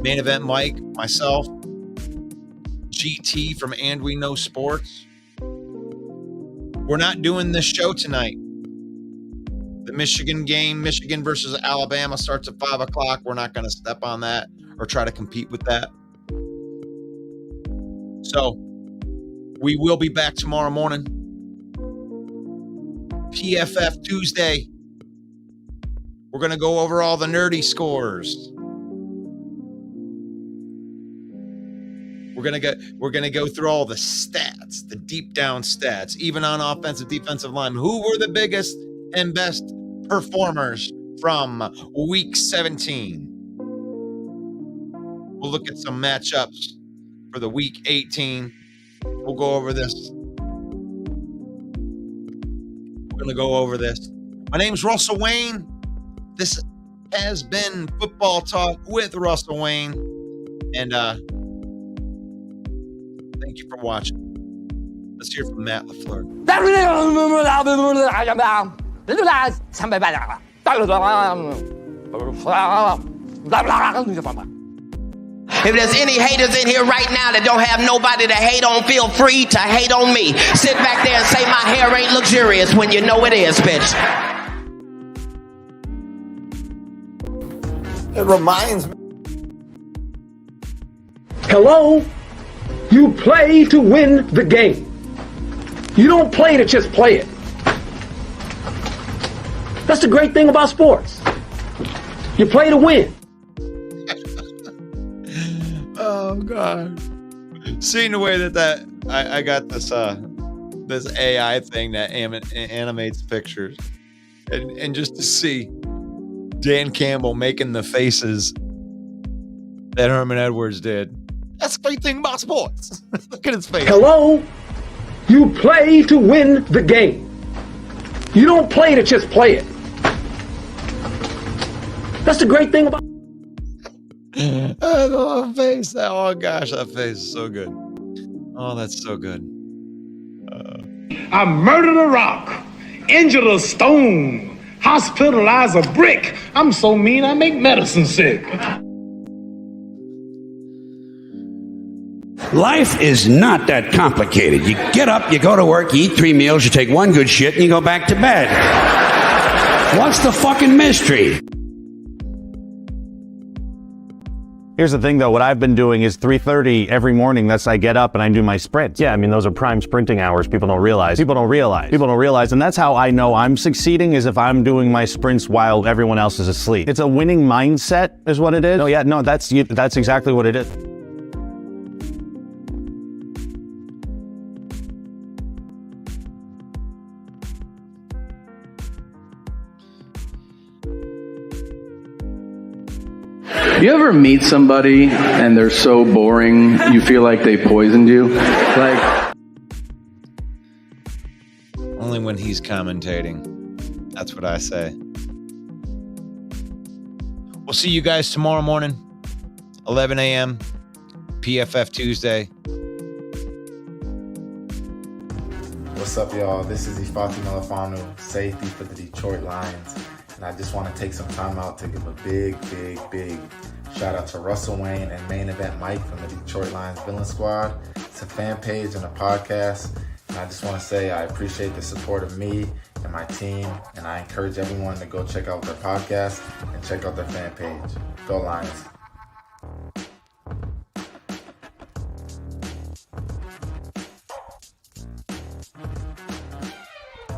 Main Event Mike, myself, GT from And We Know Sports. We're not doing this show tonight. The Michigan game, Michigan versus Alabama, starts at 5 o'clock. We're not going to step on that or try to compete with that. So we will be back tomorrow morning. PFF Tuesday. We're going to go over all the nerdy scores. We're gonna go through all the stats, the deep down stats, even on offensive, defensive line. Who were the biggest and best performers from Week 17? We'll look at some matchups for the Week 18 We'll go over this. We're going to go over this. My name's Russell Wayne. This has been Football Talk with Russell Wayne. And thank you for watching. Let's hear from Matt LaFleur. If there's any haters in here right now that don't have nobody to hate on, feel free to hate on me. Sit back there and say my hair ain't luxurious when you know it is, bitch. It reminds me. Hello? You play to win the game. You don't play to just play it. That's the great thing about sports. You play to win. Oh God! Seeing the way that I got this this AI thing that animates pictures, and just to see Dan Campbell making the faces that Herman Edwards did. That's the great thing about sports. Look at his face. Hello? You play to win the game. You don't play to just play it. That's the great thing about. I love that face. Oh gosh, that face is so good. Oh, that's so good. I murdered a rock, injured a stone, hospitalized a brick. I'm so mean I make medicine sick. Life is not that complicated. You get up, you go to work, you eat 3 meals, you take 1 good shit, and you go back to bed. What's the fucking mystery? Here's the thing, though. What I've been doing is 3:30 every morning. That's I get up and I do my sprints. Yeah, I mean, those are prime sprinting hours. People don't realize. And that's how I know I'm succeeding, is if I'm doing my sprints while everyone else is asleep. It's a winning mindset is what it is. That's exactly what it is. You ever meet somebody and they're so boring you feel like they poisoned you? Like, only when he's commentating. That's what I say. We'll see you guys tomorrow morning, 11 a.m., PFF Tuesday. What's up, y'all? This is Ifeatu Melifonwu, safety for the Detroit Lions. And I just want to take some time out to give a big shout out to Russell Wayne and Main Event Mike from the Detroit Lions Villain Squad. It's a fan page and a podcast. And I just want to say I appreciate the support of me and my team. And I encourage everyone to go check out their podcast and check out their fan page. Go Lions.